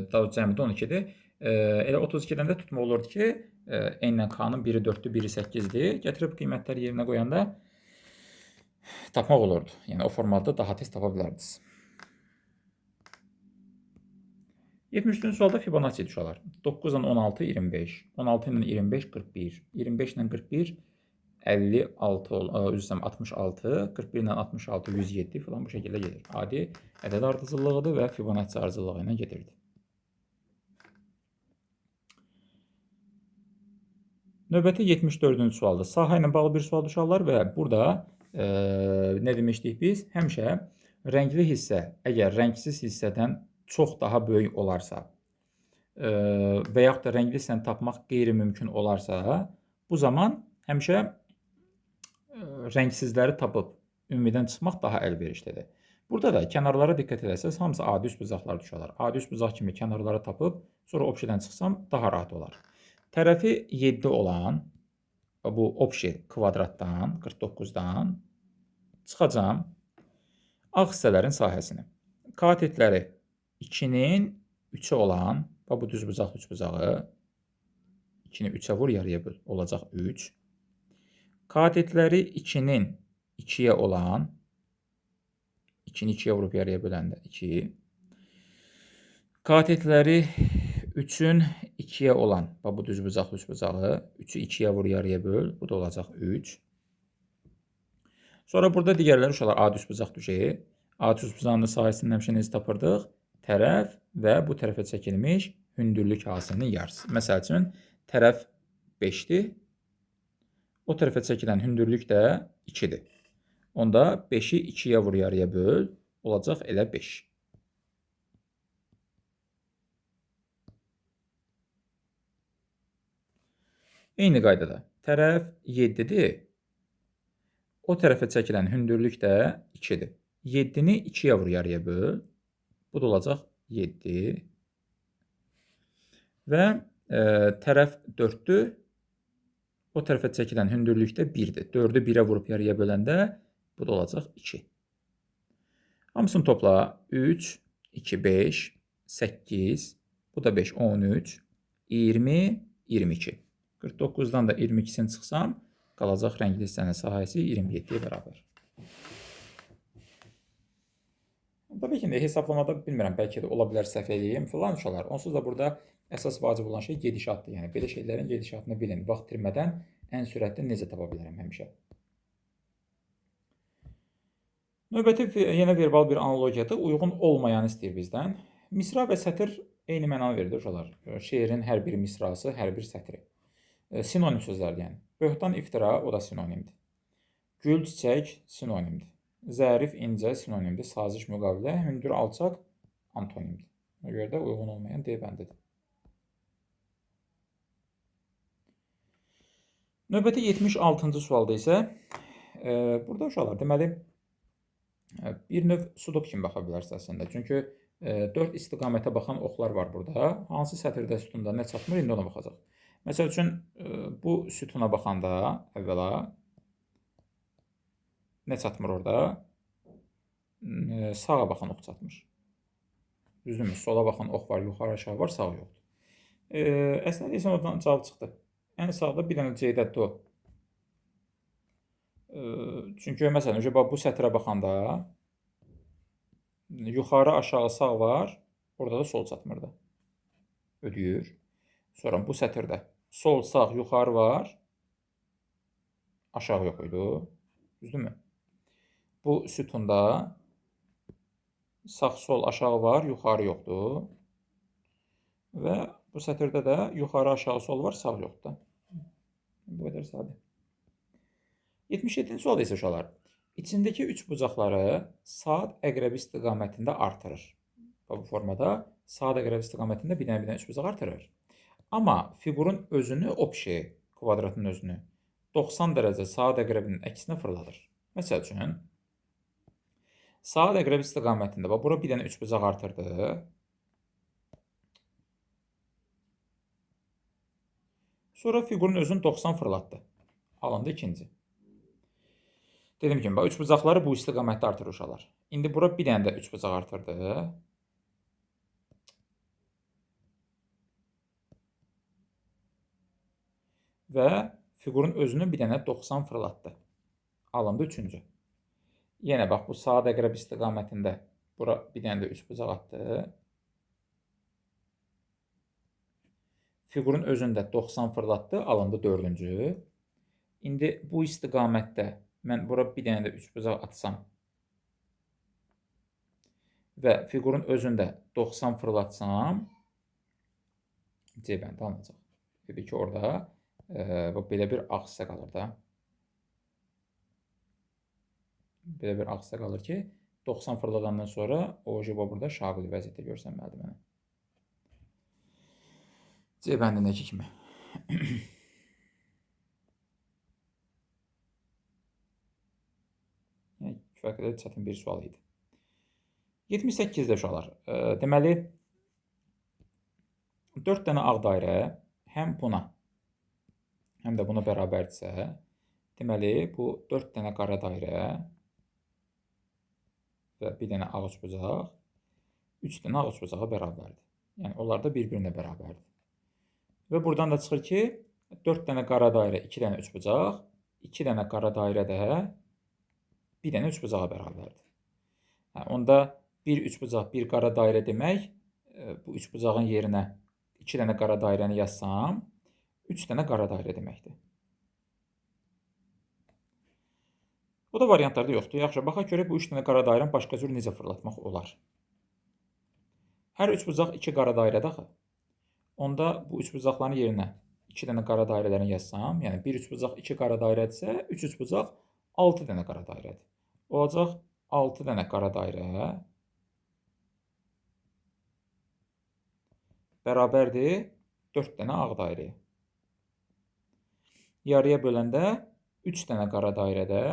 cəmi də 12-dir. Elə 32-dən də tutma olurdu ki, n ilə k-nın biri 4-dür, biri 8-dir. Gətirib qiymətləri yerinə qoyanda tapmaq olurdu. Yəni o formada daha tez tapa bilərdiniz. 73-cü sualda Fibonacci uşaqlar. 9 ilə 16 25, 16 ilə 25 41, 25 ilə 41 56 üzrəm 66, 41 ilə 66 107 falan bu şəkildə gedir. Adi ədəd ardıcıllığıdır və Fibonacci ardıcıllığı ilə gedirdi. Növbəti 74-cü sualda sahə ilə bağlı bir sual uşaqlar və burada nə demişdik biz? Həmişə rəngli hissə əgər rəngsiz hissədən çox daha böyük olarsa və yaxud da rəngli hissəni tapmaq qeyri-mümkün olarsa, bu zaman həmişə rəngsizləri tapıb ümumidən çıxmaq daha əlverişlidir. Burada da kənarlara diqqət edərsəz, hamısı adi üçbucaqlar uşaqlar. Adi üçbucaq kimi kənarlara tapıb sonra opşidən çıxsam daha rahat olar. Tərəfi 7 olan bu opşi kvadratdan, 49-dan çıxacam ağ hissələrin sahəsini. Katetləri 2-nin 3-ü olan, bu düzbucaq üçbucağı 2-ni 3-ə vur, yarıya böl, olacaq 3. Katetləri 2-nin 2-yə olan, 2-ni 2-yə vurub yarıya böləndə 2. Katetləri 3-ün 2-yə olan, bu düzbucaq üçbucağı, 3-ü 2-yə vur, yarıya böl, bu da olacaq 3. Sonra burada digərləri uşaqlar adi üçbucaq düşəyi. Adi üçbucağının sahəsində həmişə necə tapırdıq? Tərəf və bu tərəfə çəkilmiş hündürlük hasilinin yarısı. Məsəl üçün, tərəf 5-dir. O tərəfə çəkilən hündürlük də 2-dir. Onda 5-i 2-yə vur yarıya böl, olacaq elə 5. Eyni qaydada tərəf 7-dir. O tərəfə çəkilən hündürlük də 2-dir. 7-ni 2-yə vur yarıya böl. Bu da olacaq 7. Və tərəf 4-dür. O tərəfə çəkilən hündürlük də 1-dir. 4-ü 1-ə vurub yarıya böləndə bu da olacaq 2. Hamısını topla. 3, 2, 5, 8, bu da 5, 13, 20, 22. 49-dan da 22-sini çıxsam, qalacaq rəngli hissənin sahəsi 27-yə bərabər. Təbii ki, hesablamada bilmirəm, bəlkə də ola bilər səhv eləyim filan uşaqlar. Onsuz da burada əsas vacib olan şey gedişatdır. Yəni, belə şeylərin gedişatını bilin. Vaxt itirmədən ən sürətli necə tapa bilərəm həmişə. Növbəti yenə verbal bir analogiyada uyğun olmayanı istəyir bizdən. Misra və sətr eyni mənanı verir uşaqlar. Şeirin hər bir misrası, hər bir sətri. Sinonim sözlərdir yəni. Böhtan, iftira, o da sinonimdir. Gül, çiçək sinonimdir. Zərif, incə sinonimdir. Saziş, müqavilə, hündür, alçaq antonimdir. Ona görə də uyğun olmayan D bəndidir. Növbəti 76-cı sualda isə burada uşaqlar deməli bir növ sudoku kimi baxa bilərsiniz əslində. Çünki 4 istiqamətə baxan oxlar var burada. Hansı sətirdə sütunda nə çatmır, indi ona baxacaq. Məsəl üçün, bu sütuna baxanda əvvəla nə çatmır orada? Sağa baxan ox çatmır. Düzdürmü? Sola baxan ox var, yuxarı aşağı var, sağ yoxdur. Əslində deyəsən oradan cavab çıxdı. Ən sağda bir dənə C-dədir o. Çünki məsələn, bu sətrə baxanda yuxarı aşağı sağ var, orada da sol çatmır da. Ödəyir. Sonra bu sətirdə sol, sağ, yuxarı var, aşağı yox idi. Düzdürmü? Bu sütunda sağ, sol, aşağı var, yuxarı yoxdur. Və bu sətirdə də yuxarı, aşağı, sol var, sağ yoxdur. Bu qədər sadə. 77-ci sual isə uşaqlar. İçindəki üç bucaqları saat əqrəbi istiqamətində artırır. Bu formada saat əqrəbi istiqamətində bir dənə üç bucaq artırır. Amma fiqurun özünü, kvadratın özünü 90 dərəcə saat əqrəbinin əksinə fırladır. Məsəl üçün, saat əqrəbi istiqamətində, bura bir dənə üç bucaq artırdı. Sonra fiqurun özünü 90 fırlatdı. Alındı ikinci. Dedim ki, üç bucaqları bu istiqamətdə artırır uşaqlar. İndi bura bir dənə də üç bucaq artırdı. Və fiqurun özünü bir dənə 90 fırlatdı. Alındı üçüncü. Yenə bax, bu saat əqrəb istiqamətində bura bir dənə də üç bucaq atdı. Fiqurun özündə 90 fırlatdı, alındı dördüncü. İndi bu istiqamətdə mən bura bir dənə də üç bucaq atsam və fiqurun özündə 90 fırlatsam C bəndi alınacaq. Dedi ki, orada belə bir ağ hissə qalır da. Belə bir ağ hissə qalır ki, 90 fırladandan sonra o burada şaqili vəziyyətdə görsənməlidir mənə. C bəndindəki kimi. Kifayət qədər çətin bir sual idi. 78-də uşaqlar. Deməli, 4 dənə ağ dairə həm buna, həm də buna bərabərdirsə, deməli, bu 4 dənə qara dairə və bir dənə ağ üçbucaq 3 dənə ağ üçbucağa bərabərdir. Yəni, onlar da bir-birinə bərabərdir. Və buradan da çıxır ki, 4 dənə qara dairə, 2 dənə üçbucaq, 2 dənə qara dairə də bir dənə üçbucağa bərabərdir. Onda bir üçbucaq, bir qara dairə demək, bu üçbucağın yerinə 2 dənə qara dairəni yazsam, 3 dənə qara dairə deməkdir. Bu da variantlarda yoxdur. Yaxşı, baxaq görək bu 3 dənə qara dairəni başqa cür necə fırlatmaq olar. Hər üçbucaq 2 qara dairədir axı. Onda bu üçbucaqların yerinə 2 dənə qara dairələrini yazsam, yəni bir üçbucaq 2 qara dairədirsə, 3 üçbucaq 6 dənə qara dairədir. Olacaq 6 dənə qara dairə bərabərdir 4 dənə ağ dairəyə. Yarıya böləndə 3 dənə qara dairədə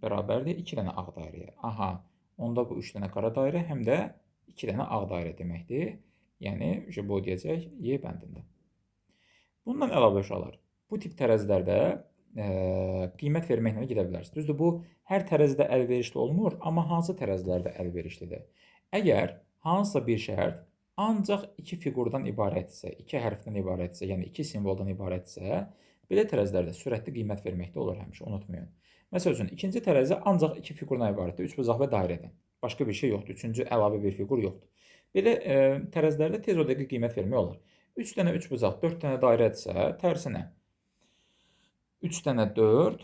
bərabərdir 2 dənə ağ dairəyə. Aha, onda bu 3 dənə qara dairə həm də 2 dənə ağ dairə deməkdir. Yəni, bu deyəcək Y bəndində. Bundan əlavə uşaqlar, bu tip tərəzilərdə qiymət verməklə gedə bilərsiniz. Düzdür, bu hər tərəzidə əlverişli olmur, amma hansı tərəzilərdə əlverişlidir? Əgər hansısa bir şərt ancaq 2 fiqurdan ibarətsə, 2 hərfdən ibarətsə, yəni 2 simvoldan ibarətsə, belə tərəzilərdə sürətli qiymət verməkdə olur həmişə, unutmayın. Məsəl üçün, ikinci tərəzi ancaq 2 fiqurdan ibarətdir, 3 bucaq və dairədən. Başqa bir şey yoxdur, üçüncü əlavə bir fiqur yoxdur. Belə tərəzilərdə tez o dəqiqə qiymət vermək olar. 3 dənə 3 bucaq, 4 dənə dairədirsə, tərsinə 3 dənə 4,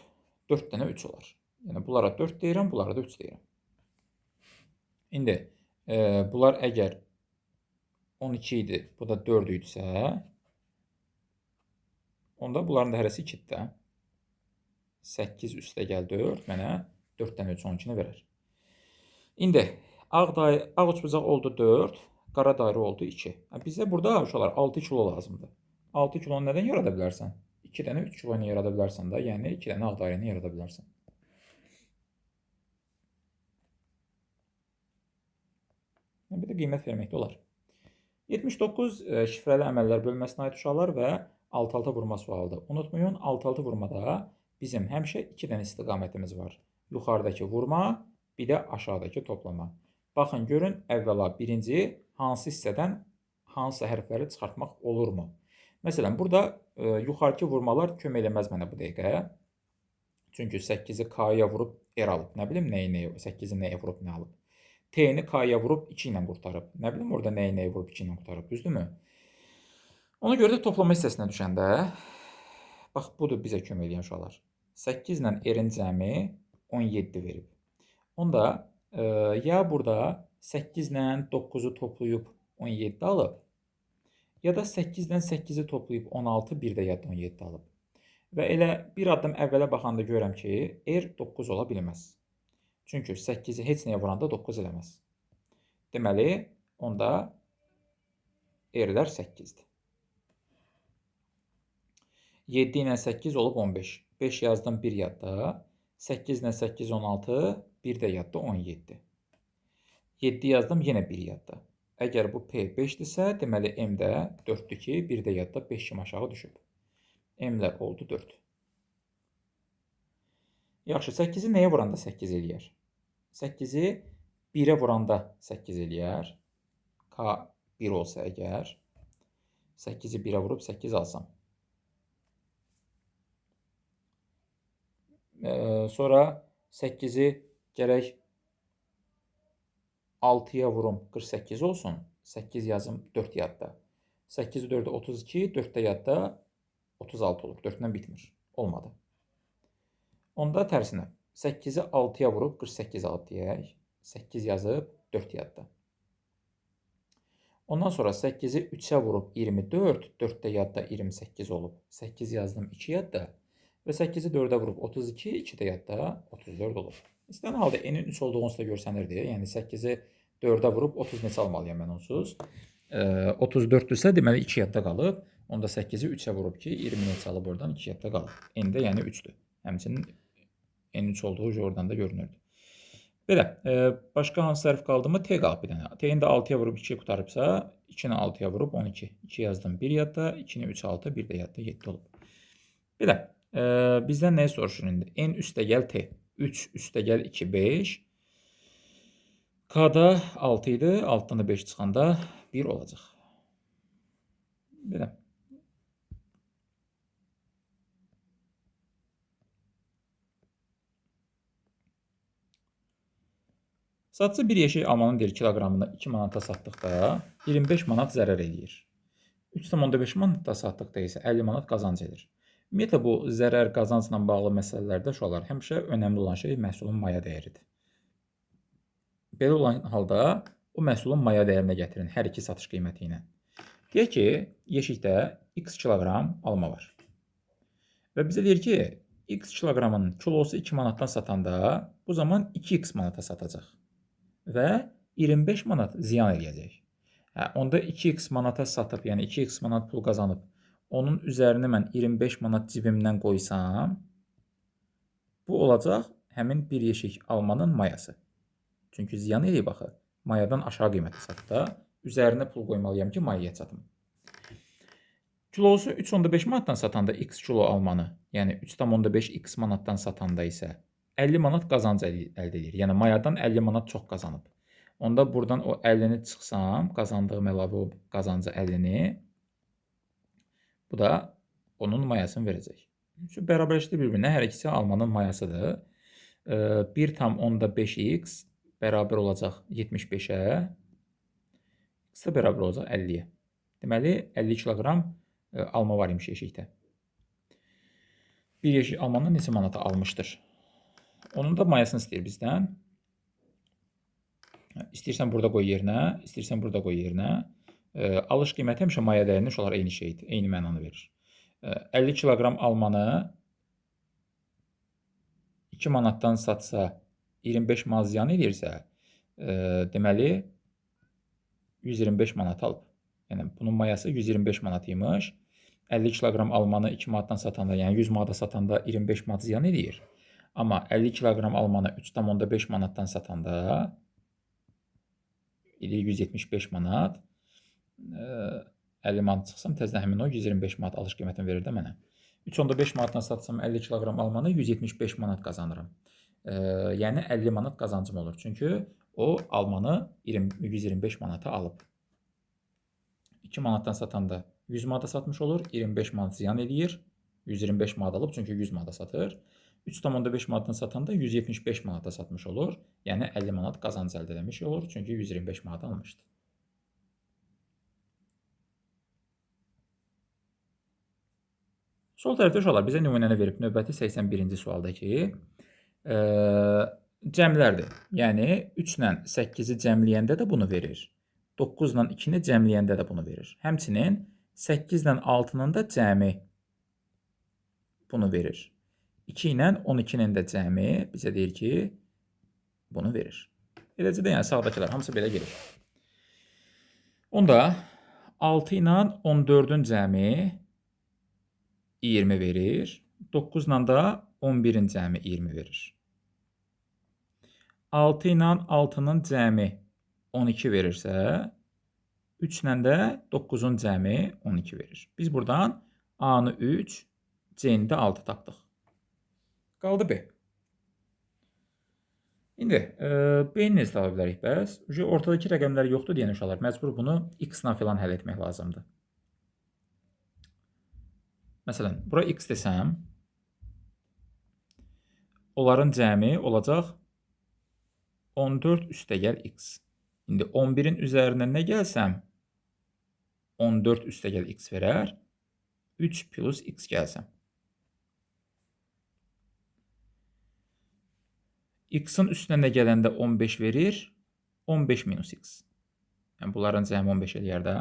4 dənə 3 olar. Yəni, bunlara 4 deyirəm, bunlara da 3 deyirəm. İndi, bunlar əgər 12 idi, bu da 4 idisə, onda bunların da hərəsi 2-dir də. 8 üstə gəl 4 mənə 4 dənə 3 12-ni verər. İndi, ağ üçbucaq oldu 4, qara dairə oldu 2. Bizə burada uşaqlar 6 kilo lazımdır. 6 kilonu nədən yarada bilərsən? 2 dənə 3 kilo ilə yarada bilərsən da, yəni 2 dənə ağ dairəni yarada bilərsən. Bir də qiymət verməkdə olar. 79 şifrəli əməllər bölməsinə aid uşaqlar və alt-alta vurma sualıdır. Unutmayın, alt-alta vurmada bizim həmişə 2 dənə istiqamətimiz var. Yuxarıdakı vurma, bir də aşağıdakı toplama. Baxın, görün, əvvəla birinci hansı hissədən hansı hərfləri çıxartmaq olurmu? Məsələn, burada yuxarıki vurmalar kömək eləməz mənə bu dəqiqə. Çünki 8-i K-ya vurub R alıb. Nə bilim, 8-i nəyə vurub nə alıb. T-ni K-ya vurub 2 ilə qurtarıb. Nə bilim, orada nəyə vurub 2 ilə qurtarıb. Düzdürmü? Ona görə də toplama hissəsinə düşəndə, bax, budur bizə kömək edən uşaqlar. 8 ilə R-in cəmi 17 verib. Onda ya burada 8 ilə 9-u toplayıb 17 alıb, ya da 8-dən 8-i toplayıb 16, bir də yadda 17 alıb. Və elə bir addım əvvələ baxanda görürəm ki, R 9 ola bilməz. Çünki 8-i heç nəyə vuranda 9 eləməz. Deməli, onda R-lər 8-dir. 7 ilə 8 olub 15. 5 yazdım, 1 yadda. 8 ilə 8 16, 1 də yadda 17. 7 yazdım, yenə 1 yadda. Əgər bu P 5-dirsə, deməli M də 4-dür ki, 1 də yadda 5 kimi aşağı düşüb. M-lər oldu 4. Yaxşı, 8-i nəyə vuranda 8 eləyər? 8-i 1-ə vuranda 8 eləyər. K 1 olsa əgər, 8-i 1-ə vurub 8 alsam. Sonra 8-i gərək 6-ya vurum 48 olsun. 8 yazım 4 yadda. 8-i 4-ə 32, 4-də yadda 36 olur. 4-dən bitmir. Olmadı. Onda tərsinə 8-i 6-ya vurub 48 al deyək. 8 yazıb 4 yadda. Ondan sonra 8-i 3-ə vurub 24, 4-də yadda 28 olub. 8 yazdım 2 yadda. Və 8-i 4-ə vurub 32, 2-də yadda 34 olub. İstənilən halda n-in 3 olduğunu da görsənirdi. Yəni 8-i 4-ə vurub 30 neçə almalıyam mən onsuz. 34-dürsə, deməli 2 yadda qalıb. Onda 8-i 3-ə vurub ki, 20 neçə alıb oradan 2 yadda qalıb. N-də yəni 3-dür. Həmçinin n3 olduğu oradan da görünürdü. Belə, başqa hansı hərf qaldı mı? T qalıb bir dənə. T-ni də 6-ya vurub 2-yə qutarıbsa, 2-ni 6-ya vurub 12. 2 yazdım 1 yadda, 2-ni 3 6, 1 də yadda 7 olub. Belə, bizdən nəyi soruşur indi? N üstə gəl T. 3 üstə gəl 2, 5. K-da 6 idi, altdan da 5 çıxanda 1 olacaq. Belə. Satıcı bir yeşik almanın 1 kiloqramını 2 manata satdıqda 25 manat zərər eləyir. 3,5 manatda satdıqda isə 50 manat qazanc edir. Ümumiyyətlə, bu zərər qazancla bağlı məsələlərdə uşaqlar həmişə önəmli olan şey məhsulun maya dəyəridir. Belə olan halda o məhsulun maya dəyərinə gətirin hər iki satış qiyməti ilə. Deyək ki, yeşikdə x kiloqram alma var. Və bizə deyir ki, X kiloqramın kilosu 2 manatdan satanda bu zaman 2x manata satacaq və 25 manat ziyan eləyəcək. Onda 2x manata satıb, yəni 2x manat pul qazanıb, onun üzərinə mən 25 manat cibimdən qoysam, bu olacaq həmin bir yeşik almanın mayası. Çünki ziyan eləyib axı. Mayadan aşağı qiymətə satıb da, üzərinə pul qoymalıyam ki, mayaya çatım. Kilosu 3.5 manatdan satanda x kilo almanı, yəni 3.5 x manatdan satanda isə 50 manat qazanc əldə edir. Yəni mayadan 50 manat çox qazanıb. Onda buradan o 50-ni çıxsam, qazandığım əlavə o qazancı 50-ni, bu da onun mayasını verəcək. Bərabərləşdir bir-birinə, hər ikisi almanın mayasıdır. 1,5x bərabər olacaq 75-ə, x də bərabər olacaq 50-yə. Deməli, 50 kiloqram alma var imiş yeşikdə. Bir yeşik almanı neçə manata almışdır? Onun da mayasını istəyir bizdən. İstəyirsən burada qoy yerinə, istəyirsən burada qoy yerinə. Alış qiyməti həmişə maya dəyərinə olar eyni şeydir, eyni mənanı verir. 50 kiloqram almanı 2 manatdan satsa 25 manat ziyan edirsə, deməli 125 manat alıb. Yəni bunun mayası 125 manat imiş. 50 kiloqram almanı 2 manatdan satanda, yəni 100 manata satanda 25 manat ziyan edir. Amma 50 kiloqram almanı 3,5 manatdan satanda 175 manat, 50 manat çıxsam təzədən həmin o 125 manat alış qiymətini verir də mənə. 3,5 manatdan satsam 50 kiloqram almanı 175 manat qazanırım. Yəni 50 manat qazancım olur. Çünki o almanı 125 manata alıb. 2 manatdan satanda 100 manata satmış olur, 25 manat ziyan edir. 125 manat alıb, çünki 100 manata satır. 3,5 manatdan satanda 175 manata satmış olur. Yəni 50 manat qazanc əldə etmiş olur, çünki 125 manat almışdı. Sol tərəfdə uşaqlar bizə nümunəni verib növbəti 81-ci sualdakı cəmlərdir. Yəni 3 ilə 8-i cəmləyəndə də bunu verir. 9 ilə 2-ni cəmləyəndə də bunu verir. Həmçinin 8 ilə 6-nın da cəmi bunu verir. 2 ilə 12-nin də cəmi bizə deyir ki, bunu verir. Eləcə də yəni sağdakılar hamısı belə gelir. Onda 6 ilə 14-ün cəmi 20 verir. 9 ilə də 11-in cəmi 20 verir. 6 ilə 6-nın cəmi 12 verirsə, 3 ilə də 9-un cəmi 12 verir. Biz buradan A-nı 3, C-ni də 6 tapdıq. Qaldı B. İndi B-ni necə tapa bilərik bəs? Ortadakı rəqəmlər yoxdur deyən uşaqlar. Məcbur bunu x-la filan həll etmək lazımdır. Məsələn, bura x desəm, onların cəmi olacaq 14 üstəgəl x. İndi 11-in üzərinə nə gəlsəm, 14 üstəgəl x verər. 3 plus x gəlsəm. X-in üstünə nə gələndə 15 verir? 15 minus x. Yəni, bunların cəmi 15 eləyər də.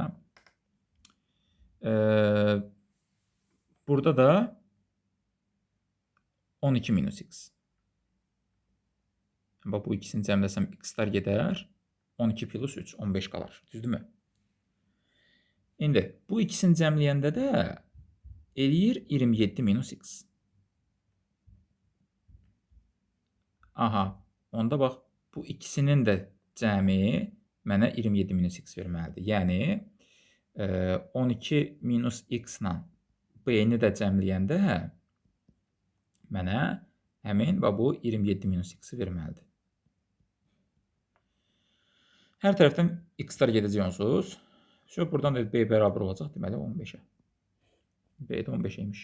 Burada da 12 minus x. Bax, bu ikisini cəmləsəm x-lar gedər. 12 plus 3, 15 qalar. Düzdürmü? İndi, bu ikisini cəmləyəndə də eləyir 27 minus x. Aha, onda bax, bu ikisinin də cəmi mənə 27 minus x verməlidir. Yəni, 12 minus x-la b-ni də cəmləyəndə mənə həmin bu 27 minus x-i verməlidir. Hər tərəfdən x-lar gedəcək onsuz. Buradan da b bərabər olacaq, deməli 15-ə. B də 15 imiş.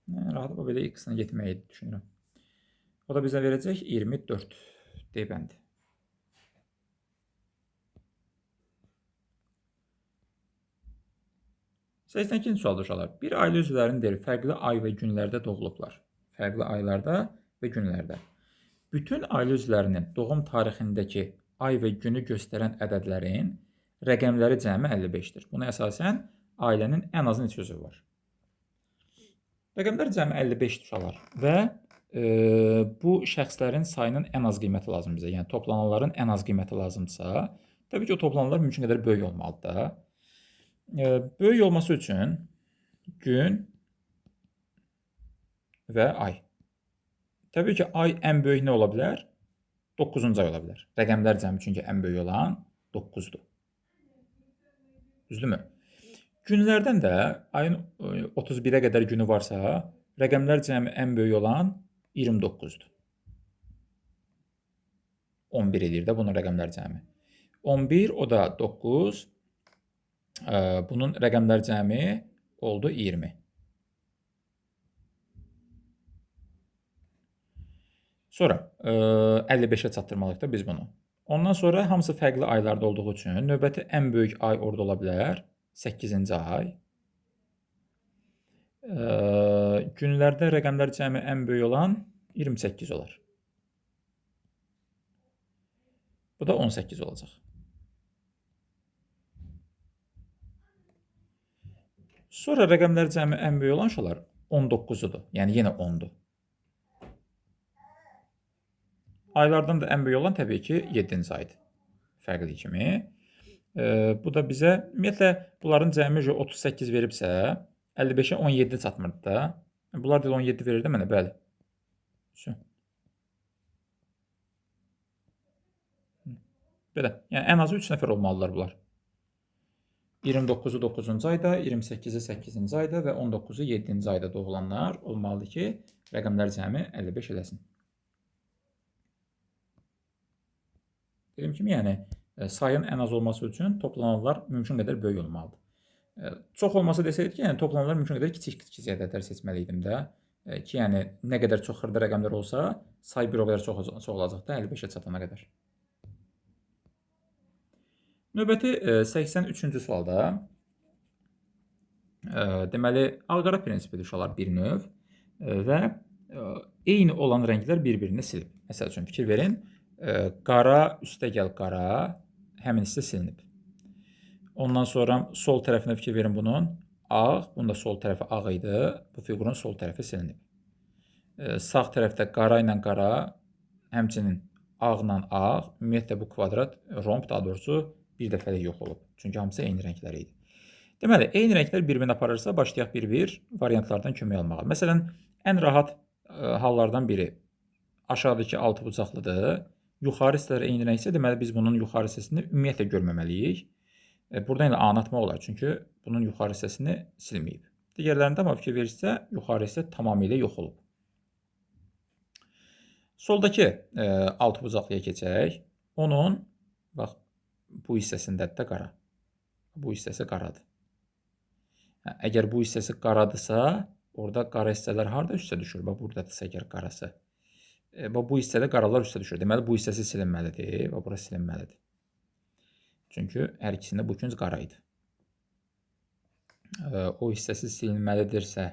Rahat belə x-lə getməyi düşünürəm. O da bizə verəcək 24 D bəndi. Səhvdən ikinci sualda uşaqlar. Bir ailə üzvlərinin deri fərqli ay və günlərdə doğulublar. Fərqli aylarda və günlərdə. Bütün ailə üzvlərinin doğum tarixindəki ay və günü göstərən ədədlərin rəqəmləri cəmi 55-dir. Buna əsasən ailənin ən azı neçə üzvü var? Rəqəmlər cəmi 55-dir uşaqlar və bu şəxslərin sayının ən az qiyməti lazımdır bizə. Yəni toplananların ən az qiyməti lazımdırsa, təbii ki, o toplananlar mümkün qədər böyük olmalıdır da. Böyük olması üçün gün və ay. Təbii ki, ay ən böyük nə ola bilər? 9-cu ay ola bilər. Rəqəmlər cəmi çünki ən böyük olan 9-dur. Düzdürmü? Günlərdən də ayın 31-ə qədər günü varsa, rəqəmlər cəmi ən böyük olan 29-dur. 11 edir də bunun rəqəmlər cəmi. 11, o da 9. Bunun rəqəmlər cəmi oldu 20. Sonra 55-ə çatdırmalıyıq da biz bunu. Ondan sonra hamısı fərqli aylarda olduğu üçün növbəti ən böyük ay orada ola bilər. 8-ci ay. Günlərdə rəqəmlər cəmi ən böyük olan 28 olar. Bu da 18 olacaq. Sonra rəqəmlər cəmi ən böyük olan uşaqlar 19-udur. Yəni yenə 10-dur. Aylardan da ən böyük olan təbii ki 7-ci aydır. Fərqli kimi. Bu da bizə ümumiyyətlə bunların cəmi 38 veribsə 55-ə 17 çatmırdı da. Bunlar da 17 verir də mənə, bəli. Belə. Yəni ən azı 3 nəfər olmalılar bunlar. 29-u 9-cu ayda, 28-i 8-ci ayda və 19-u 7-ci ayda doğulanlar olmalıdır ki, rəqəmlər cəmi 55 eləsin. Dediyim kimi, yəni sayın ən az olması üçün toplananlar mümkün qədər böyük olmalıdır. Çox olması desəydik ki, yəni toplananlar mümkün qədər kiçik ədədlər seçməli idim də. Ki, yəni nə qədər çox xırda rəqəmlər olsa, say bir o qədər çox olacaq da 55-ə çatana qədər. Növbəti 83-cü sualda deməli, ağ-qara prinsipidir uşaqlar bir növ və eyni olan rənglər bir-birini silib. Məsəl üçün, fikir verin, qara üstəgəl qara həmin hissə silinib. Ondan sonra sol tərəfinə fikir verin bunun, ağ, bunun da sol tərəfi ağ idi, bu fiqurun sol tərəfi silinib. Sağ tərəfdə qara ilə qara, həmçinin ağla ağ, ümumiyyətlə bu kvadrat, romb daha doğrusu bir dəfəlik yox olub. Çünki hamısı eyni rənglər idi. Deməli, eyni rənglər bir-birini aparırsa, başlayaq bir-bir variantlardan kömək almağa. Məsələn, ən rahat hallardan biri aşağıdakı altı bucaqlıdır. Yuxarı hissələr eyni rəngsə, deməli biz bunun yuxarı hissəsini ümumiyyətlə görməməliyik. Buradan ilə A-nı atmaq olar, çünki bunun yuxarı hissəsini silməyib. Digərlərində amma fikir verirsə, yuxarı hissə tamamilə yox olub. Soldakı altı bucaqlıya keçək. Onun, bax, bu hissəsindədir də qara. Bu hissəsi qaradır. Əgər bu hissəsi qaradırsa, orada qara hissələr harada üstə düşür? Bax, buradadırsa əgər qarası. Bu hissədə qaralar üstə düşür. Deməli, bu hissəsi silinməlidir. Bax, bura silinməlidir. Çünki hər ikisində bu künc qara idi. O hissəsi silinməlidirsə,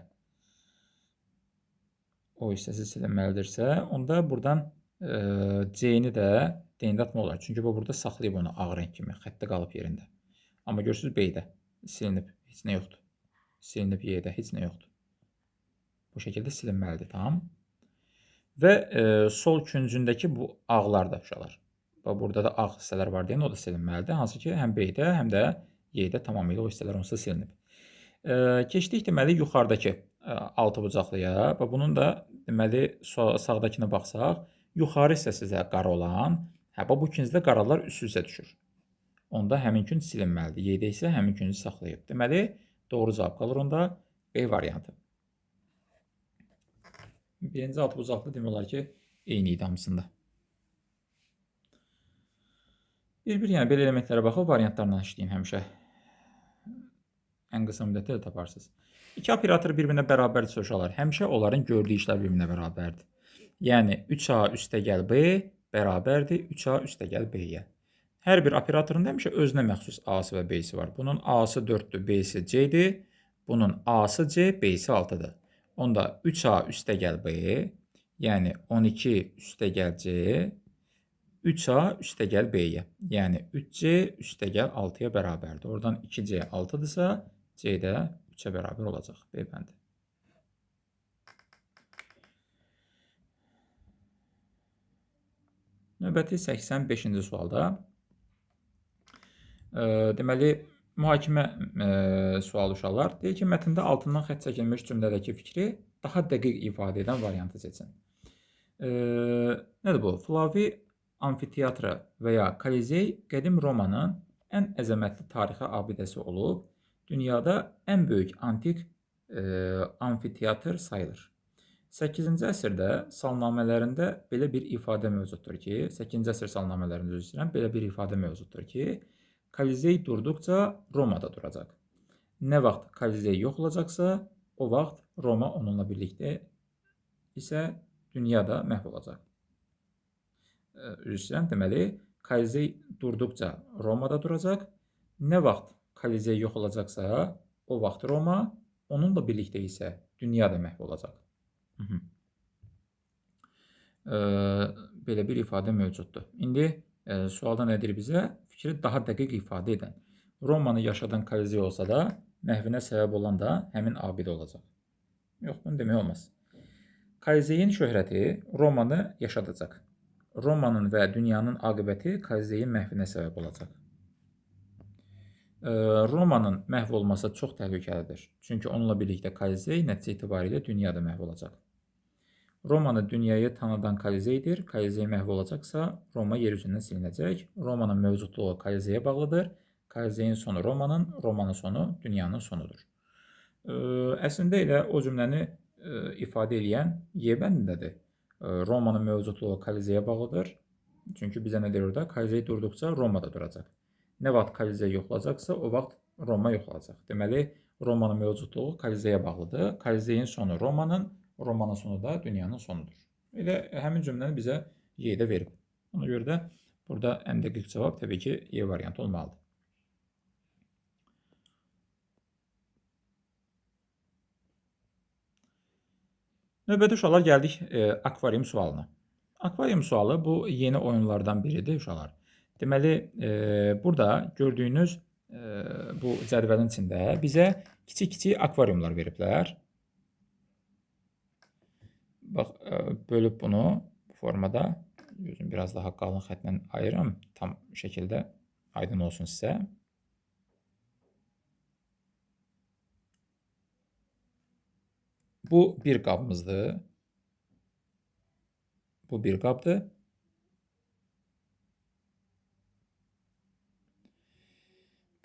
onda buradan C-ni də D-ni atmaq olar. Çünki bu burada saxlayıb onu ağ rəng kimi, xəttə qalıb yerində. Amma görürsünüz B-də silinib, heç nə yoxdur. Silinib Y-də, heç nə yoxdur. Bu şəkildə silinməlidir, tamam. Və sol küncündəki bu ağlar da uşaqlar. Burada da ağ hissələr var deyən, o da silinməlidir. Hansı ki, həm B-də, həm də Y-də tamamilə o hissələr onsuz silinib. Keçdik deməli yuxarıdakı altı bucaqlıya. Bunun da deməli sağdakına baxsaq, yuxarı hissəsi də qara olan, bu küncdə qaralar üst-üstə düşür. Onda həmin künc silinməlidir. Y-də isə həmin küncü saxlayıb. Deməli, doğru cavab qalır onda B variantı. Birinci altı bucaqlı demək olar ki, eyni idi hamısında. Bir-bir, yəni belə elementlərə baxıb variantlarla işləyin həmişə. Ən qısa müddətdə də taparsınız. İki operator bir-birinə bərabərdirsə uşaqlar, həmişə onların gördüyü işlər bir-birinə bərabərdir. Yəni 3A üstəgəl B bərabərdir 3A üstəgəl B-yə. Hər bir operatorun da həmişə özünə məxsus A-sı və B-si var. Bunun A-sı 4-dür, B-si C-dir. Bunun A-sı C, B-si 6-dır. Onda 3A üstəgəl B, yəni 12 üstəgəl C, 3A üstəgəl B-yə. Yəni 3C üstəgəl 6-ya bərabərdir. Oradan 2C 6-dırsa, C də 3-ə bərabər olacaq. B bəndi. Növbəti 85-ci sualda deməli mühakimə sualı uşaqlar. Deyir ki, mətndə altından xətt çəkilmiş cümlədəki fikri daha dəqiq ifadə edən variantı seçin. Nədir bu? Flavi amfiteatrı və ya Kolizey qədim Romanın ən əzəmətli tarixi abidəsi olub, dünyada ən böyük antik amfiteatr sayılır. 8-ci əsrdə salnamələrində belə bir ifadə mövcuddur ki, 8-ci əsr salnamələrində üzr istəyirəm, belə bir ifadə mövcuddur ki, Kolizey durduqca Roma da duracaq. Nə vaxt Kolizey yox olacaqsa, o vaxt Roma onunla birlikdə isə dünya da məhv olacaq. Üzr istəyirəm, deməli, Kolizey durduqca Roma da duracaq. Nə vaxt Kolizey yox olacaqsa, o vaxt Roma, onunla birlikdə isə dünya da məhv olacaq. Belə bir ifadə mövcuddur. İndi sualda nə deyir bizə? Fikri daha dəqiq ifadə edən. Romanı yaşadan Kolizey olsa da, məhvinə səbəb olan da həmin abidə olacaq. Yox, bunu demək olmaz. Kolizeyin şöhrəti Romanı yaşadacaq. Romanın və dünyanın aqibəti Kolizeyin məhvinə səbəb olacaq. Romanın məhv olması çox təhlükəlidir. Çünki onunla birlikdə Kolizey nəticə itibarilə dünyada məhv olacaq. Romanı dünyayı tanıdan Kolizeydir. Kolizey məhv olacaqsa, Roma yer üzündən silinəcək. Romanın mövcudluğu Kolizeye bağlıdır. Kolizeyin sonu Romanın, Romanın sonu dünyanın sonudur. Əslində elə o cümləni ifadə edən Y bəndindədir. Romanın mövcudluğu Kolizeye bağlıdır. Çünki bizə nə deyir orada? Kolizey durduqca Roma da duracaq. Nə vaxt Kolizey yox olacaqsa, o vaxt Roma yox olacaq. Deməli, Romanın mövcudluğu Kolizeye bağlıdır. Kolizeyin sonu Romanın, Romanın sonu da dünyanın sonudur. Elə həmin cümləni bizə Y-də verib. Ona görə də burada ən dəqiq cavab təbii ki, Y variantı olmalıdır. Növbəti uşaqlar gəldik akvarium sualına. Akvarium sualı bu yeni oyunlardan biridir uşaqlar. Deməli, burada gördüyünüz bu cədvəlin içində bizə kiçik-kiçik akvariumlar veriblər. Bax, bölüb bunu bu formada, gözüm biraz daha qalın xətlə ayırım, tam şəkildə aydın olsun sizə. Bu bir qabımızdır. Bu bir qabdır.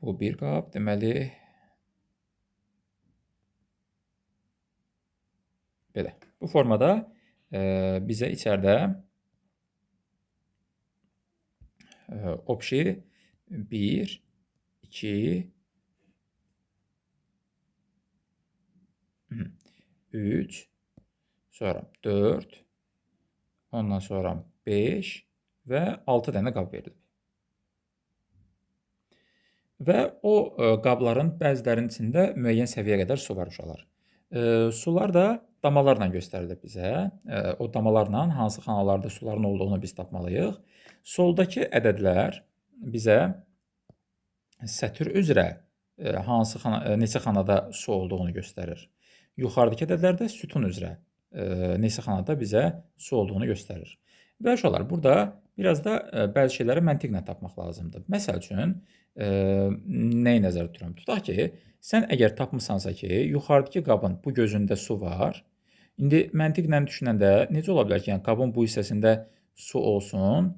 Bu bir qab, deməli, belə. Bu formada bizə içəridə obje 1, 2, 3, sonra 4, ondan sonra 5 və 6 dənə qab verilib. Və o qabların bəzilərinin içində müəyyən səviyyəyə qədər su var uşaqlar. Sular da damalarla göstərilir bizə. O damalarla hansı xanalarda suların olduğunu biz tapmalıyıq. Soldakı ədədlər bizə sətr üzrə neçə xanada su olduğunu göstərir. Yuxarıdakı ədədlər də sütun üzrə neçə xanada bizə su olduğunu göstərir. Və uşaqlar, burada biraz da bəzi şeyləri məntiqlə tapmaq lazımdır. Məsəl üçün, nəyi nəzərdə tuturam? Tutaq ki, sən əgər tapmısansa ki, yuxarıdakı qabın bu gözündə su var. İndi məntiqlə düşünəndə necə ola bilər ki, yəni qabın bu hissəsində su olsun,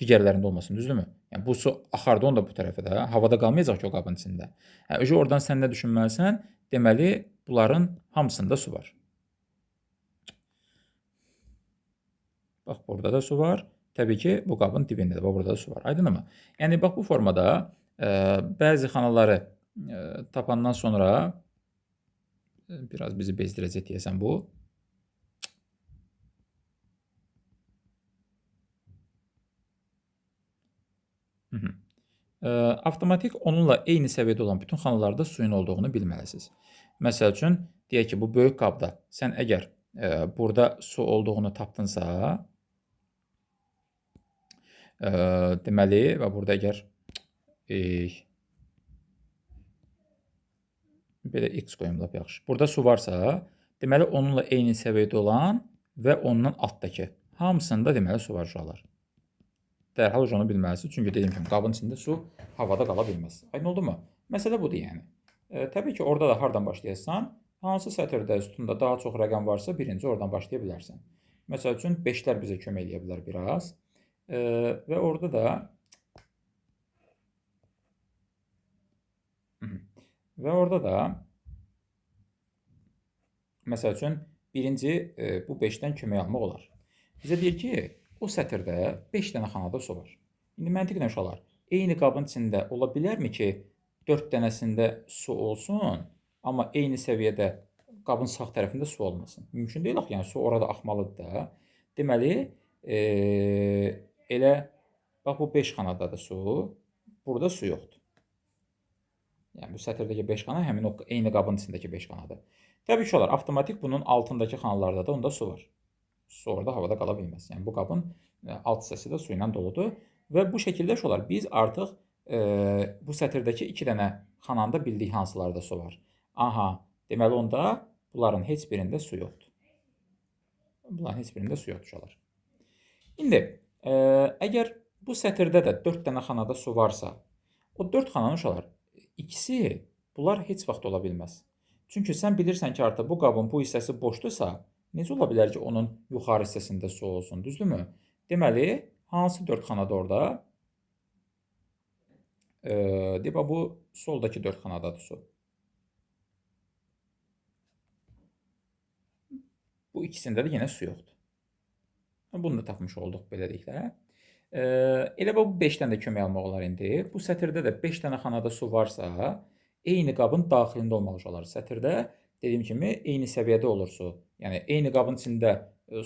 digərlərində olmasın, düzdürmü? Yəni bu su axardı onu da bu tərəfə də, havada qalmayacaq ki, o qabın içində. Oradan sən nə düşünməlisən? Deməli, bunların hamısında su var. Bax, burada da su var. Təbii ki, bu qabın dibində də, burada da su var. Aydınmı? Yəni, bax, bu formada bəzi xanaları tapandan sonra biraz bizi bezdirəcək deyəsən bu. Avtomatik onunla eyni səviyyədə olan bütün xanalarda suyun olduğunu bilməlisiniz. Məsəl üçün, deyək ki, bu böyük qabda sən əgər burada su olduğunu tapdınsa, deməli, və burada əgər belə x qoyum lap yaxşı. Burada su varsa, deməli, onunla eyni səviyyədə olan və ondan altdakı hamısında deməli su var uşaqlar. Dərhal onu bilməlisiniz. Çünki dediyim kimi qabın içində su havada qala bilməz. Aydın oldu mu? Məsələ budur yəni. Təbii ki, orada da hardan başlayırsan, hansı sətirdə üstündə daha çox rəqəm varsa, birinci oradan başlaya bilərsən. Məsəl üçün 5-lər bizə kömək edə bilər biraz. Və orada da məsəl üçün birinci bu 5-dən kömək almaq olar. Bizə deyir ki, o sətirdə 5 dənə xanada su var. İndi məntiqlə uşaqlar, eyni qabın içində ola bilərmi ki, 4 dənəsində su olsun, amma eyni səviyyədə qabın sağ tərəfində su olmasın? Mümkün deyil axı, yəni su orada axmalıdır da. Deməli, elə bax bu 5 xanadadır su, burada su yoxdur. Yəni bu sətirdəki 5 xana həmin o eyni qabın içindəki 5 xanadır. Təbii ki, olar, avtomatik bunun altındakı xanalarda da onda su var. Su orada havada qala bilməz. Yəni bu qabın alt hissəsi də su ilə doludur və bu şəkildə olar. Biz artıq bu sətirdəki 2 dənə xananda bildik hansılarda su var. Aha, deməli onda bunların heç birində su yoxdur. Bunların heç birində su yoxdur uşaqlar. İndi əgər bu sətirdə də 4 dənə xanada su varsa, o 4 xananın uşaqlar ikisi bunlar heç vaxt ola bilməz. Çünki sən bilirsən ki, artıq bu qabın bu hissəsi boşdursa, necə ola bilər ki, onun yuxarı hissəsində su olsun, düzdürmü? Deməli, hansı 4 xanada orada? Deyib, bu soldakı 4 xanadadır su. Bu ikisində də yenə su yoxdur. Bunu da tapmış olduq beləliklə. Elə bu 5-dən də kömək almaq olar indi. Bu sətirdə də 5 dənə xanada su varsa, eyni qabın daxilində olmalı olar. Sətirdə dediyim kimi eyni səviyyədə olur su. Yəni eyni qabın içində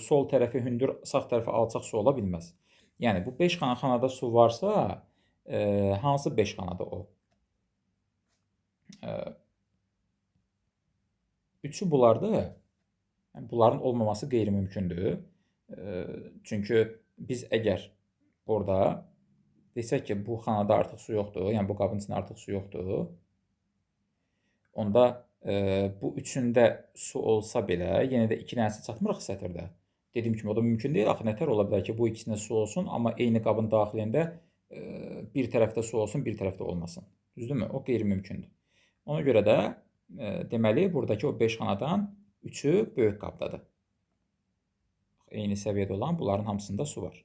sol tərəfi hündür, sağ tərəfi alçaq su ola bilməz. Yəni bu 5 xanada su varsa, hansı 5 xanada o? Üçü bunlardır. Yəni bunların olmaması qeyri-mümkündür. Çünki biz əgər orada desək ki, bu xanada artıq su yoxdur, yəni bu qabın içində artıq su yoxdur, onda bu üçündə su olsa belə, yenə də 2 dənəsi çatmırıq sətirdə. Dediyim kimi, o da mümkün deyil. Axı nətər ola bilər ki, bu ikisində su olsun, amma eyni qabın daxilində bir tərəfdə su olsun, bir tərəfdə olmasın. Düzdürmü? O qeyri-mümkündür. Ona görə də deməli, buradakı o 5 xanadan 3-ü böyük qabdadır. Eyni səviyyədə olan bunların hamısında su var.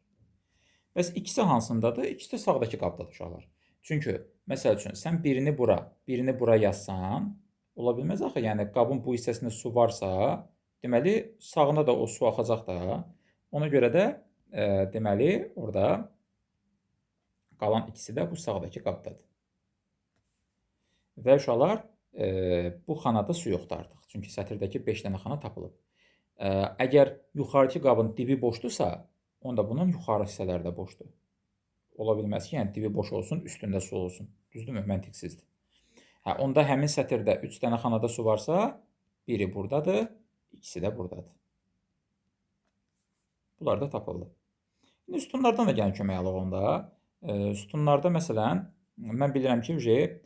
Bəs ikisi hansındadır? İkisi də sağdakı qabdadır uşaqlar. Çünki, məsəl üçün, sən birini bura yazsan, ola bilməz axı, yəni qabın bu hissəsində su varsa, deməli, sağına da o su axacaq da. Ona görə də, deməli, orada qalan ikisi də bu sağdakı qabdadır. Və uşaqlar, bu xanada su yoxdur artıq. Çünki sətirdəki 5 dənə xana tapılıb. Əgər yuxarıki qabın dibi boşdursa, onda bunun yuxarı hissələri də boşdur. Ola bilməz ki, yəni dibi boş olsun, üstündə su olsun. Düzdürmü? Məntiqsizdir. Onda həmin sətirdə 3 dənə xanada su varsa, biri buradadır, ikisi də buradadır. Bunlar da tapıldı. İndi sütunlardan da gəlin kömək alaq onda. Sütunlarda məsələn, mən bilirəm ki,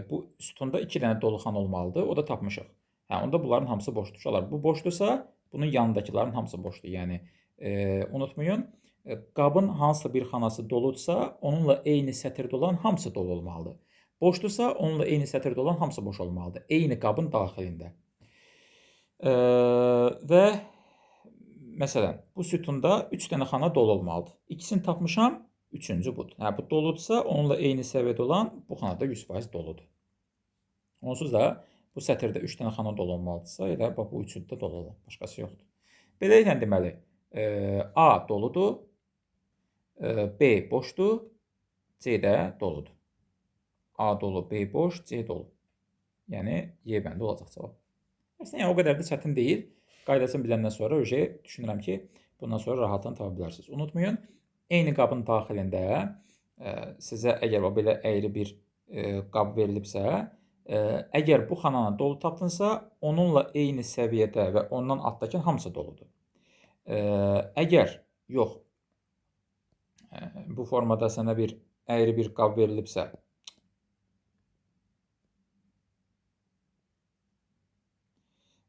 bu sütunda 2 dənə dolu xana olmalıdır. O da tapmışıq. Onda bunların hamısı boşdur. Uşaqlar, bu boşdursa, bunun yanındakilərin hamısı boşdur. Yəni, unutmayın, qabın hansısa bir xanası doludursa, onunla eyni sətirdə olan hamısı dolu olmalıdır. Boşdursa, onunla eyni sətirdə olan hamısı boş olmalıdır. Eyni qabın daxilində. Və məsələn, bu sütunda 3 dənə xana dolu olmalıdır. İkisini tapmışam, üçüncü budur. Bu doludursa, onunla eyni səviyyədə olan bu xanada 100% doludur. Onsuz da bu sətirdə 3 dənə xana dolu olmalıdırsa, elə bu üçü də dolu olur. Başqası yoxdur. Beləliklə deməli, A doludur, B boşdur, C də doludur. A dolu, B boş, C dolu. Yəni, Y bəndə olacaq cavab. Əslində, o qədər də çətin deyil. Qaydasını biləndən sonra düşünürəm ki, bundan sonra rahatdan tapa bilərsiniz. Unutmayın, eyni qabın daxilində sizə əgər belə əyri bir qab verilibsə, əgər bu xananı dolu tapdınsa, onunla eyni səviyyədə və ondan altdakı hamısı doludur. Əgər yox, bu formada sənə bir əyri bir qab verilibsə,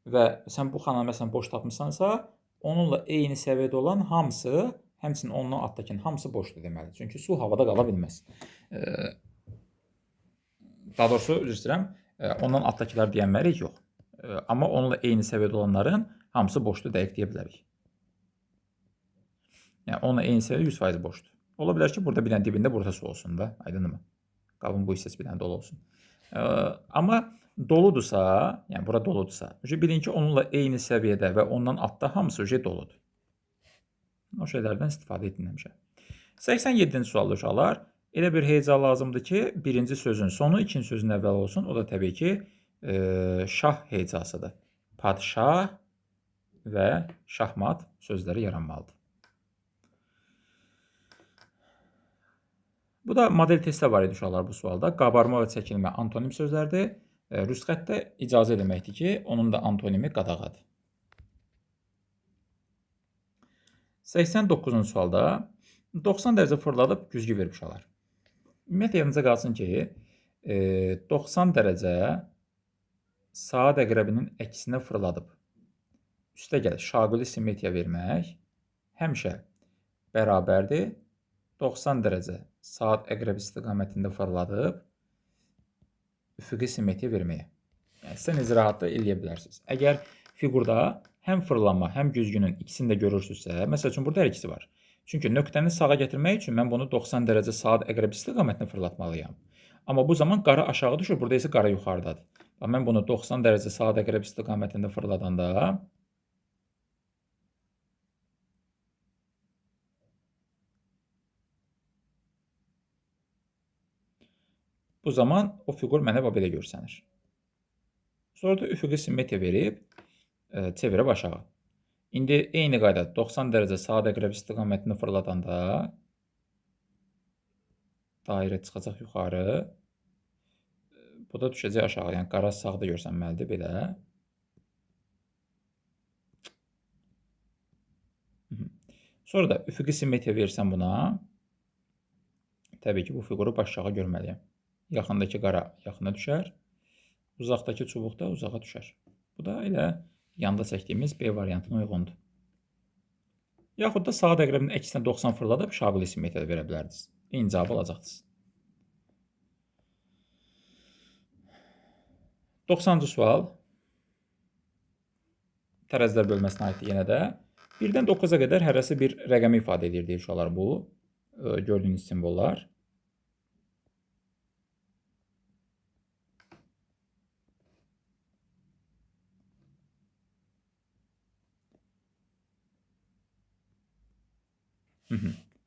və sən bu xananı məsələn boş tapmışsansa, onunla eyni səviyyədə olan hamısı Həmçinin ondan altdakının hamısı boşdur deməli. Çünki su havada qala bilməz. Daha doğrusu üzr istəyirəm, ondan altdakılar deyənmərik yox. Amma onunla eyni səviyyədə olanların hamısı boşdur dəqiq deyə bilərik. Yəni onunla eyni səviyyədə 100% boşdur. Ola bilər ki, burada bir dənə dibində burada su olsun da, aydınmı? Qabın bu hissəsi bir dənə dolu olsun. Amma doludursa, yəni bura doludursa, bilin ki, onunla eyni səviyyədə və ondan altda hamısı doludur. O şeylərdən istifadə edilməmişəm. 87-ci sualda uşaqlar, elə bir heca lazımdır ki, birinci sözün sonu ikinci sözün əvvəli olsun. O da təbii ki, şah hecasıdır. Padşah və şahmat sözləri yaranmalıdır. Bu da model testdə var idi uşaqlar bu sualda. Qabarma və çəkilmə antonim sözlərdir. Rüsxətdə icazə deməkdir ki, onun da antonimi qadağadır. 89-cu sualda 90 dərəcə fırladıb güzgü verir uşaqlar. Ümumiyyətlə yadınıza qalsın ki, 90 dərəcə saat əqrəbinin əksinə fırladıb üstə gəlir şaquli simmetriya vermək həmişə bərabərdir 90 dərəcə saat əqrəb istiqamətində fırladıb üfüqi simmetriya verməyə. Yəni, sizə necə rahatda eləyə bilərsiniz. Əgər fiqurda həm fırlanma, həm güzgünün ikisini də görürsünüzsə, məsəl üçün burada hər ikisi var. Çünki nöqtəni sağa gətirmək üçün mən bunu 90 dərəcə saat əqrəb istiqamətində fırlatmalıyam. Amma bu zaman qara aşağı düşür, burada isə qara yuxarıdadır. Mən bunu 90 dərəcə saat əqrəb istiqamətində fırladanda bu zaman o fiqur mənə belə görsənir. Sonra da üfüqi simmetriya verib çevirib aşağı. İndi eyni qayda 90 dərəcə saat əqrəb istiqamətində fırladanda dairə çıxacaq yuxarı. Bu da düşəcək aşağı. Yəni qara sağda görsənməlidir belə. Sonra da üfüqi simmetriya versəm buna, təbii ki, bu fiquru aşağı görməliyəm. Yaxındakı qara yaxına düşər, uzaqdakı çubuq da uzağa düşər. Bu da elə yanda çəkdiyimiz B variantına uyğundur. Yaxud da saat əqrəbinin əksinə 90 fırladıb şaquli simmetriyada verə bilərdiniz. Eyni cavabı alacaqsınız. 90-cı sual. Tərəzilər bölməsinə aiddir yenə də. 1-dən 9-a qədər hərəsi bir rəqəmi ifadə edir deyir uşaqlar bu. Gördüyünüz simvollar.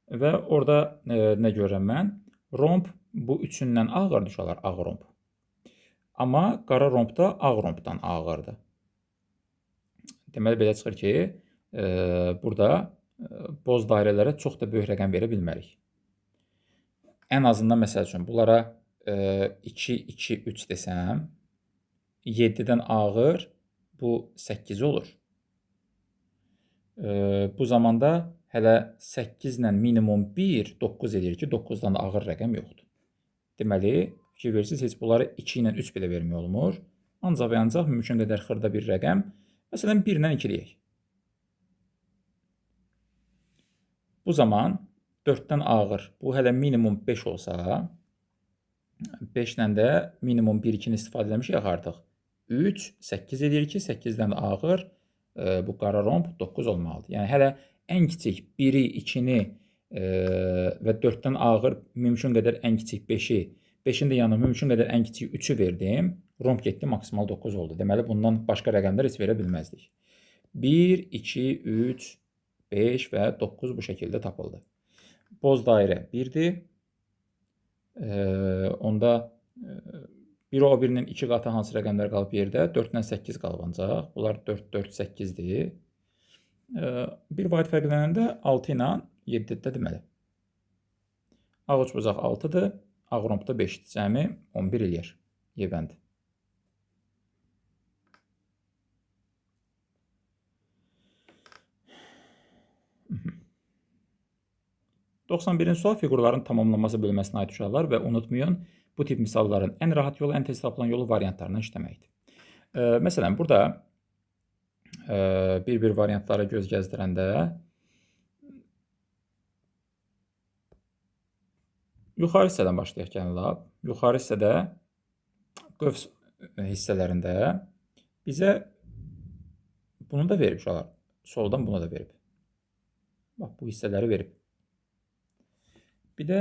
Və orada nə görürəm mən? Romb bu üçündən ağırdır uşaqlar, ağ romb. Amma qara romb da ağ rombdan ağırdır. Deməli, belə çıxır ki, burada boz dairələrə çox da böyük rəqəm verə bilmərik. Ən azından, məsəl üçün, bunlara 2, 2, 3 desəm, 7-dən ağır bu 8 olur. Bu zamanda hələ 8 ilə minimum 1, 9 edir ki, 9-dan ağır rəqəm yoxdur. Deməli, fikir verirsiniz, heç bunları 2 ilə 3 belə vermək olmur. Ancaq və ancaq mümkün qədər xırda bir rəqəm. Məsələn, 1 ilə 2 deyək. Bu zaman 4-dən ağır, bu hələ minimum 5 olsa, 5 ilə də minimum 1-2-ni istifadə edəmişik artıq. 3, 8 edir ki, 8-dən ağır bu qara romb 9 olmalıdır. Yəni, hələ ən kiçik 1-i, 2-ni və 4-dən ağır mümkün qədər ən kiçik 5-i, 5-in də yanına mümkün qədər ən kiçik 3-ü verdim. Romb getdi, maksimal 9 oldu. Deməli, bundan başqa rəqəmlər heç verə bilməzdik. 1, 2, 3, 5 və 9 bu şəkildə tapıldı. Boz dairə 1-dir. Onda 1 o birinin 2 qatı hansı rəqəmlər qalıb yerdə? 4-dən 8 qalıb ancaq. Bunlar 4, 4, 8-dir. Bir vahid fərqlənəndə 6 ilə 7-də deməli. Ağ uçbucaq 6-dır, ağ romb da 5-dir. Cəmi 11 eləyər. Yebəndi. -91-ci sual fiqurların tamamlanması bölməsinə aid uşaqlar və unutmayın, bu tip misalların ən rahat yolu, ən tez tapılan yolu variantlarından işləməkdir. Məsələn, burada bir-bir variantlara göz gəzdirəndə Yuxarı hissədən başlayaq gəlin lap. Yuxarı hissədə qövs hissələrində bizə bunu da verib uşaqlar. Soldan bunu da verib. Bax, bu hissələri verib. Bir də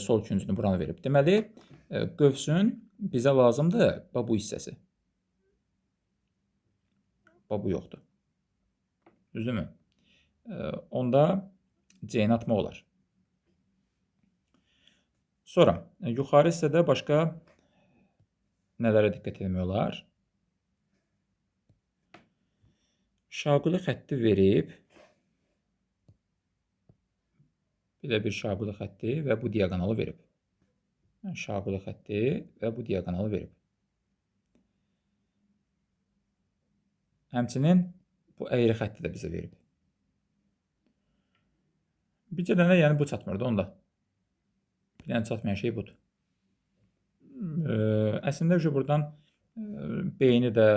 sol küncünü buranı verib. Deməli, qövsün bizə lazımdır bax bu hissəsi. Bax, bu yoxdur. Düzdürmü? Onda C-ni atmaq olar. Sonra, yuxarı hissədə başqa nələrə diqqət etmək olar? Şaquli xətti verib. Bir də bir şaquli xətti və bu diaqonalı verib. Şaquli xətti və bu diaqonalı verib. Həmçinin bu əyri xətti də bizə verib. Bircə dənə, yəni bu çatmırdı onda. Bir dənə çatmayan şey budur. Əslində buradan B-ni də,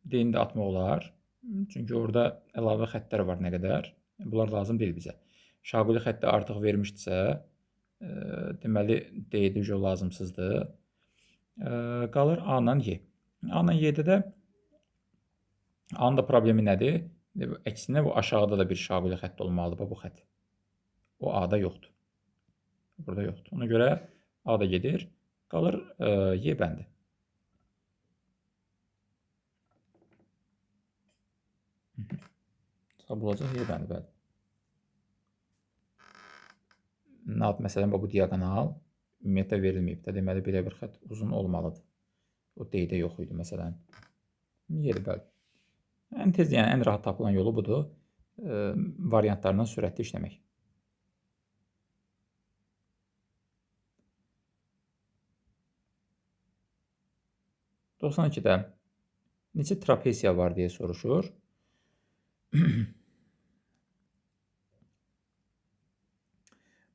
D-ni də atmaq olar. Çünki orada əlavə xəttlər var nə qədər. Bunlar lazım deyil bizə. Şaquli xətti artıq vermişdisə, deməli D-də lazımsızdır. Qalır A-la Y. A-la Y-də də A-nın da problemi nədir? Əksinə bu aşağıda da bir şaquli xətt olmalıdır. Bu xətt. O A-da yoxdur. Burada yoxdur. Ona görə A da gedir. Qalır Y bəndi. Sabit olacaq Y bəndi, bəli. Məsələn, bu diaqonal ümumiyyətlə verilməyib də. Deməli, belə bir xətt uzun olmalıdır. O D-də yox idi, məsələn. Y-dir, bəli. Ən tez, yəni ən rahat tapılan yolu budur. Variantlarla sürətli işləmək. (92)də neçə trapesiya var deyə soruşur.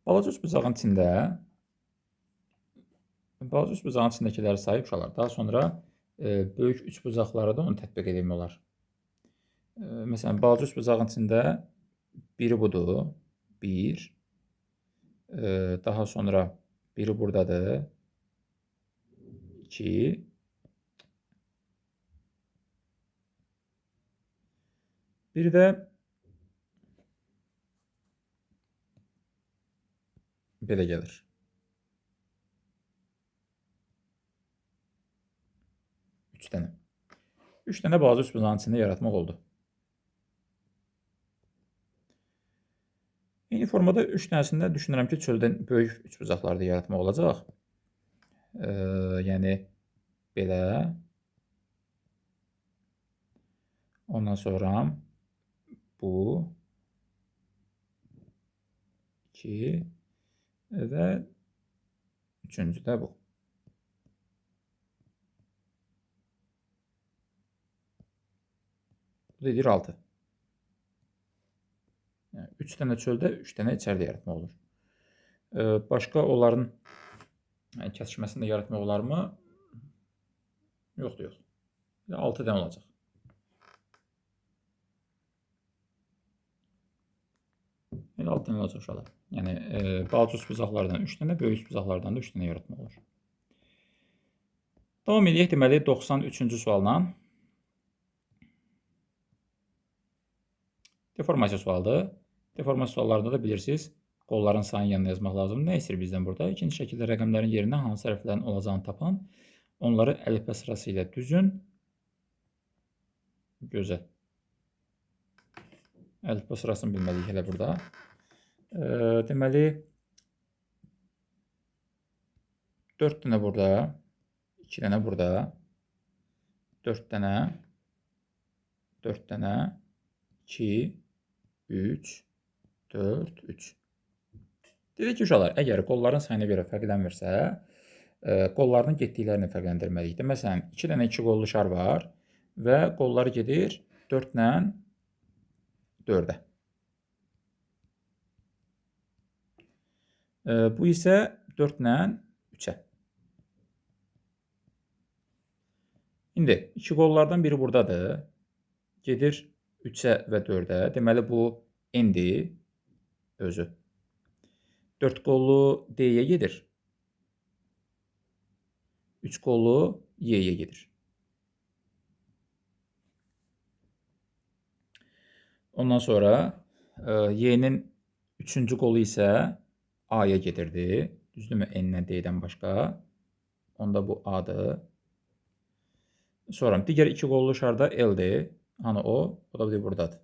Balaca üçbucağın içindəkiləri sayıb uşaqlar. Daha sonra böyük üçbucaqlara da onu tətbiq etmək olar. Məsələn, balaca üçbucağın içində biri budur. 1. Daha sonra biri buradadır. 2. Bir də belə gəlir. 3 dənə. 3 dənə balaca üçbucağın içində yaratmaq oldu. Eyni formada 3 dənəsində düşünürəm ki, çöldən böyük üçbucaqlarda yaratmaq olacaq. Yəni belə. Ondan sonra bu 2 və üçüncü də bu. Bu da edir 6. Yəni 3 dənə çöldə, 3 dənə içəridə yaratmaq olur. Başqa onların kəsişməsində yaratmaq olarmı? Yoxdur, yox. 6 dənə olacaq. Elə 6 dənə olacaq uşaqlar. Yəni balaca üçbucaqlardan 3 dənə, böyük üçbucaqlardan da 3 dənə yaratmaq olur. Davam edək deməli 93-cü sualla. Deformasiya sualıdır. Deformasiya suallarında da bilirsiniz, qolların sayını yanına yazmaq lazımdır. Nə istəyir bizdən burada? İkinci şəkildə rəqəmlərin yerinə hansı hərflərin olacağını tapın. Onları əlifba sırası ilə düzün. Gözəl. Əlifba sırasını bilməliyik elə burada. Deməli 4 dənə burada, 2 dənə burada, 4 dənə, 4 dənə, 2, 3, 4, 3. Dedik ki, uşaqlar, əgər qolların sayına görə fərqlənmirsə, qollarının getdiklərini fərqləndirməliyik. Məsələn, 2 dənə 2 qollu şar var və qolları gedir 4 ilə 4-ə. Bu isə 4 ilə 3-ə. İndi 2 qollardan biri buradadır. Gedir 3-ə və 4-ə. Deməli, bu n-dir özü. 4 qollu D-yə gedir. 3 qollu y'ye gedir. Ondan sonra y'nin 3-cü qolu isə a'ya gedirdi. Düzdürmü? N-dən D-dən başqa. Onda bu a'dır. Sonra digər 2 qollu şarda L-dir. Hani o? O da buradadır.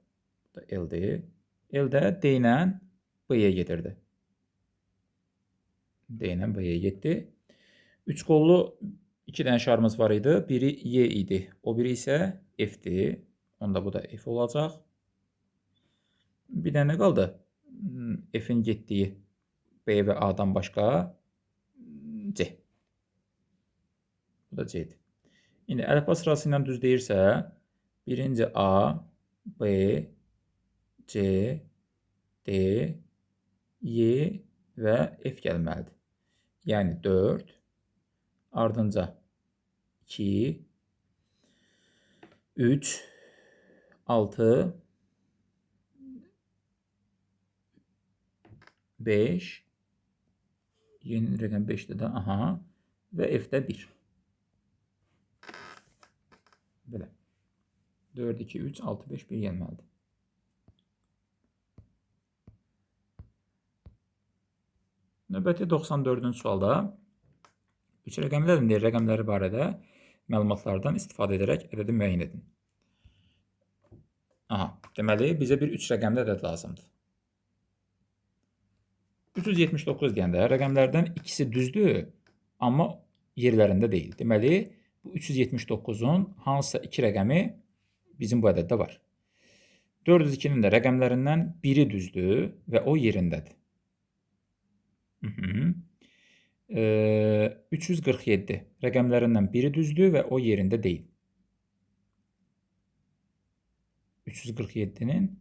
Bu da L-dir. L də D ilə B-yə gedirdi. D ilə B-yə getdi. 3 qollu 2 dənə şarımız var idi. Biri Y idi. O biri isə F-dir. Onda bu da F olacaq. Bir dənə nə qaldı? F-in getdiyi B və A-dan başqa C. Bu da C-dir. İndi əlifba sırası ilə düz deyirsə, birinci A, B, C, D, Y və F gəlməlidir. Yəni 4, ardınca 2, 3, 6, 5, yeni rəqəm 5-dir də, aha, və F-də 1. Belə. 4, 2, 3, 6, 5, 1 gəlməlidir. Növbəti 94-cü sualda 3 rəqəmlərdir. Rəqəmləri barədə məlumatlardan istifadə edərək ədədi müəyyən edin. Aha, deməli, bizə bir 3 rəqəmli ədəd lazımdır. 379 deyəndə rəqəmlərdən ikisi düzdür, amma yerlərində deyil. Deməli, bu 379-un hansısa 2 rəqəmi bizim bu ədəddə var. 402-nin də rəqəmlərindən biri düzdür və o yerindədir. 347 rəqəmlərindən biri düzdür və o yerində deyil. 347-nin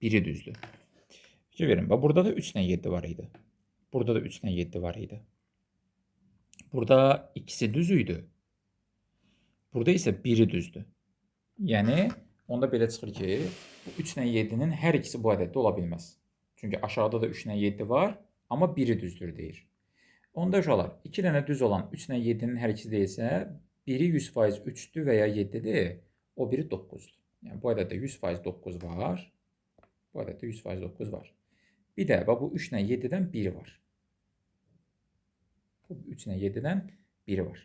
biri düzdür. Fikir verin, burada da 3 ilə 7 var idi. Burada da 3 ilə 7 var idi. Burada ikisi düz idi. Burada isə biri düzdür. Yəni, onda belə çıxır ki, 3 ilə 7-nin hər ikisi bu ədəddə ola bilməz. Çünki aşağıda da 3 ilə 7 var, amma biri düzdür deyir. Onda uşaqlar, 2 dənə düz olan 3 ilə 7-nin hər ikisi deyilsə, biri 100% 3-dür və ya 7-dir, o biri 9-dur. Yəni, bu ədəddə 100% 9 var. Bu ədəddə 100% 9 var. Bir də, bu 3 ilə 7-dən biri var. Bu 3 ilə 7-dən biri var.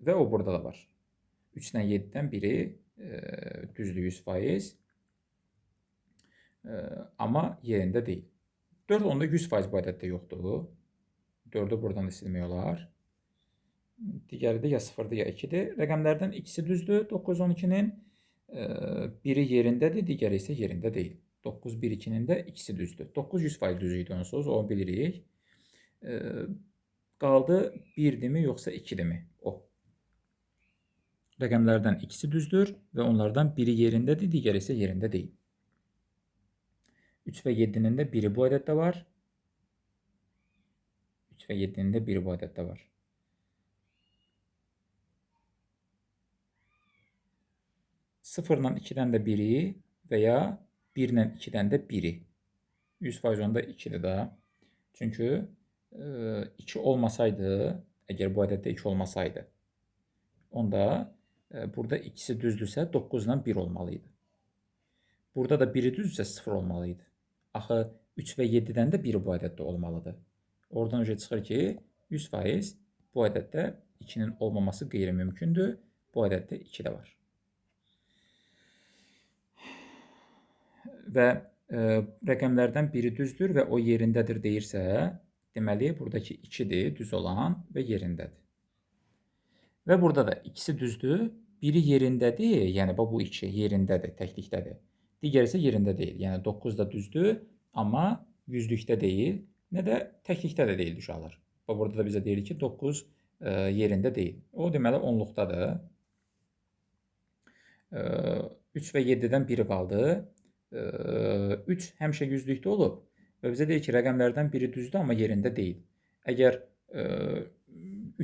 Və o burada da var. 3 ilə 7-dən biri düzdür 100%. Amma yerində deyil. 4 onda 100% bu ədəddə yoxdur. 4-ü buradan silmək olar. Digəri də ya 0-dır, ya 2-dir. Rəqəmlərdən ikisi düzdür. 9, 12-nin biri yerindədir, digəri isə yerində deyil. 9, 1, 2-nin də ikisi düzdür. 9 100% düz idi onsuz, onu bilirik. Qaldı 1-dirmi, yoxsa 2-dirmi? O. Rəqəmlərdən ikisi düzdür və onlardan biri yerindədir, digəri isə yerində deyil. 3 və 7-nin də biri bu ədəddə var. 3 və 7-nin də biri bu ədəddə var. 0 ilə 2-dən də biri və ya 1 ilə 2-dən də biri. 100% onda 2-dir də. Çünki 2 olmasaydı, əgər bu ədəddə 2 olmasaydı, onda burada ikisi düzdürsə 9 ilə 1 olmalıydı. Burada da 1-i düzdürsə 0 olmalıydı. Axı 3 və 7-dən də biri bu ədəddə olmalıdır. Oradan çıxır ki, 100% bu ədəddə 2-nin olmaması qeyri-mümkündür. Bu ədəddə 2 də var. Və rəqəmlərdən biri düzdür və o yerindədir deyirsə, deməli, buradakı 2-dir, düz olan və yerindədir. Və burada da ikisi düzdür, biri yerindədir, yəni bu 2 yerindədir, təklikdədir. Digəri isə yerində deyil, yəni 9 da düzdür, amma yüzlükdə deyil, nə də təklikdə də deyil uşaqlar. Burada da bizə deyir ki, 9 yerində deyil. O deməli, onluqdadır. 3 və 7-dən biri qaldı. 3 həmişə yüzlükdə olub və bizə deyir ki, rəqəmlərdən biri düzdür, amma yerində deyil. Əgər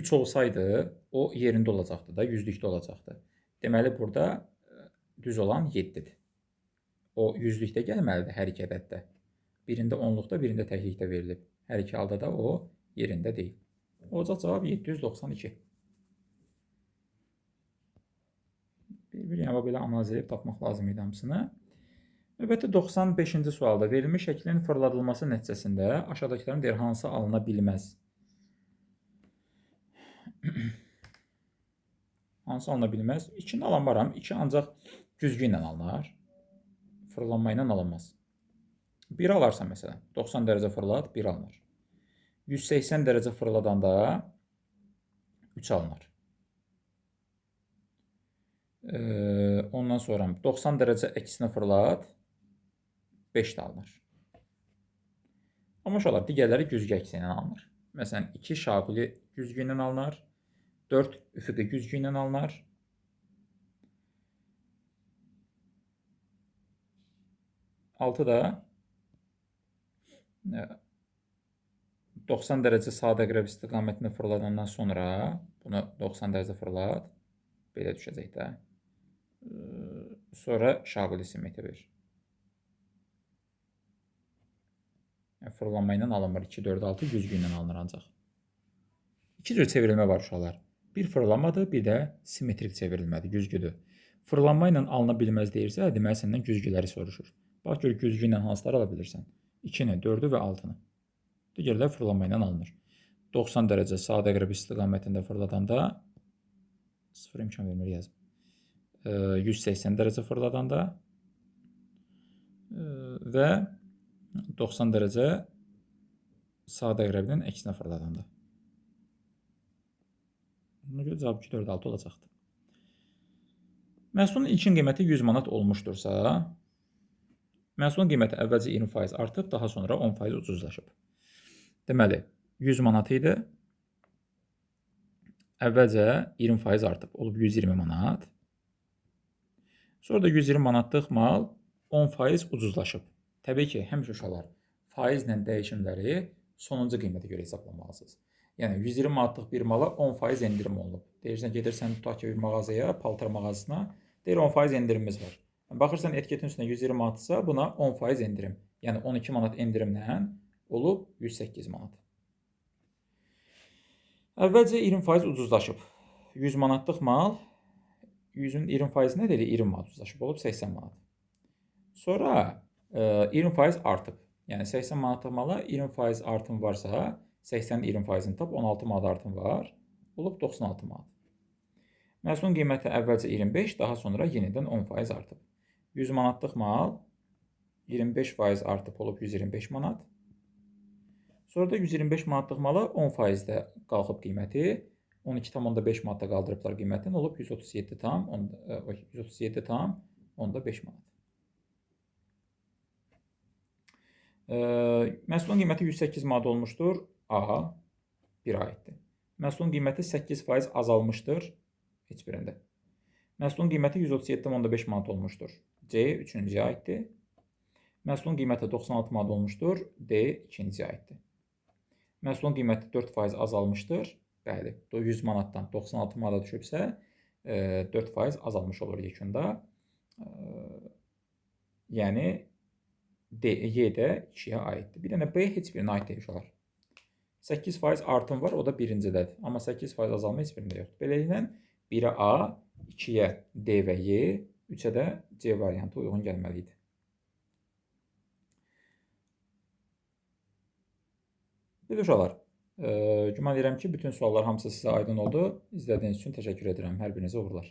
3 olsaydı, o yerində olacaqdı da, yüzlükdə olacaqdı. Deməli, burada düz olan 7-dir. O yüzlükdə gəlməlidir hər iki ədəddə. Birində onluqda, birində təklikdə verilib. Hər iki halda da o yerində deyil. Olacaq cavab 792. Bir yana belə analiz edib tapmaq lazım idi hamısını. Növbəti 95-ci sualda verilmiş şəklin fırladılması nəticəsində aşağıdakıların deyir hansı alına bilməz? Hansı alına bilməz? 2-ni alanmaram. 2 ancaq güzgü ilə alınar. Fırlanma ilə alınmaz. 1 alarsan məsələn, 90 dərəcə fırlat, 1 alınır. 180 dərəcə fırladanda 3 alınır. Ondan sonra 90 dərəcə əksinə fırlat, 5 də alınır. Amma uşaqlar, digərləri güzgü əksi ilə alınır. Məsələn, 2 şaquli güzgü ilə alınır, 4 üfüqi güzgü ilə alınır. 6 da 90 dərəcə sadə qrəb istiqamətini fırladandan sonra bunu 90 dərəcə fırlat, belə düşəcək də. Sonra şaquli simmetri verir. Fırlanma ilə alınmır. 2, 4, 6 güzgü ilə alınır ancaq. 2 cür çevrilmə var uşaqlar. Bir fırlanmadır, bir də simmetrik çevrilmədir, güzgüdür. Fırlanma ilə alına bilməz deyirsə, deməli səndən güzgüləri soruşur. Bax gör güzgü ilə hansıları ala bilirsən? 2-ni, 4-ü və 6-nı. Digərlər fırlanma ilə alınır. 90 dərəcə sadə qrəb istiqamətində fırladanda 0 imkan vermir yazım. 180 dərəcə fırladanda və 90 dərəcə sadə qrəbinin əksinə fırladanda. Buna görə cavab 2, 4, 6 olacaqdır. Məhsulun ilkin qiyməti 100 manat olmuşdursa, məhsulun qiyməti əvvəlcə 20% artıb, daha sonra 10% ucuzlaşıb. Deməli, 100 manat idi. Əvvəlcə 20% artıb, olub 120 manat. Sonra da 120 manatlıq mal 10% ucuzlaşıb. Təbii ki, həmişə uşaqlar faizlə dəyişimləri sonuncu qiymətə görə hesablamalısınız. Yəni 120 manatlıq bir mala 10% endirim olunub. Deyirsən, gedirsən tutaq ki, bir mağazaya, paltar mağazasına, deyir 10% endirimimiz var. Baxırsan etiketin üstünə 120 manatsa, buna 10% endirim. Yəni 12 manat endirimlə olub 108 manat. Əvvəlcə 20% ucuzlaşıb. 100 manatlıq mal 100-ün 20% nə deyir? 20 manat ucuzlaşıb, olub 80 manat. Sonra 20% artıb. Yəni 80 manatlıq mala 20% artım varsa, 80-in 20%-ni tap, 16 manat artım var, olub 96 manat. Məhsulun qiyməti əvvəlcə 25, daha sonra yenidən 10% artıb. 100 manatlıq mal 25% artıb, olub 125 manat. Sonra da 125 manatlıq mala 10%də qalxıb qiyməti, 12,5 manatda qaldırıblar qiymətini, olub 137,5 manat. Məhsulun qiyməti 108 manat olmuşdur. A 1 aiddir. Məhsulun qiyməti 8% azalmışdır. Heç birində. Məhsulun qiyməti 137,5 manat olmuşdur. C 3-cüyə aiddir. Məhsulun qiyməti 96 manat olmuşdur. D 2-ciyə aiddir. Məhsulun qiyməti 4% azalmışdır. Bəli, 100 manatdan 96 manata düşübsə 4% azalmış olur yekunda. Yəni Y də 2-yə aiddir. Bir dənə B heç birinə aid deyil uşaqlar. 8% artım var, o da birincədədir. Amma 8% azalma heç birində yoxdur. Beləliklə 1-ə A, 2-yə D və Y, 3-ə də C variantı uyğun gəlməli idi. Bir uşaqlar, güman edirəm ki, bütün suallar hamısı sizə aydın oldu. İzlədiyiniz üçün təşəkkür edirəm. Hər birinizə uğurlar.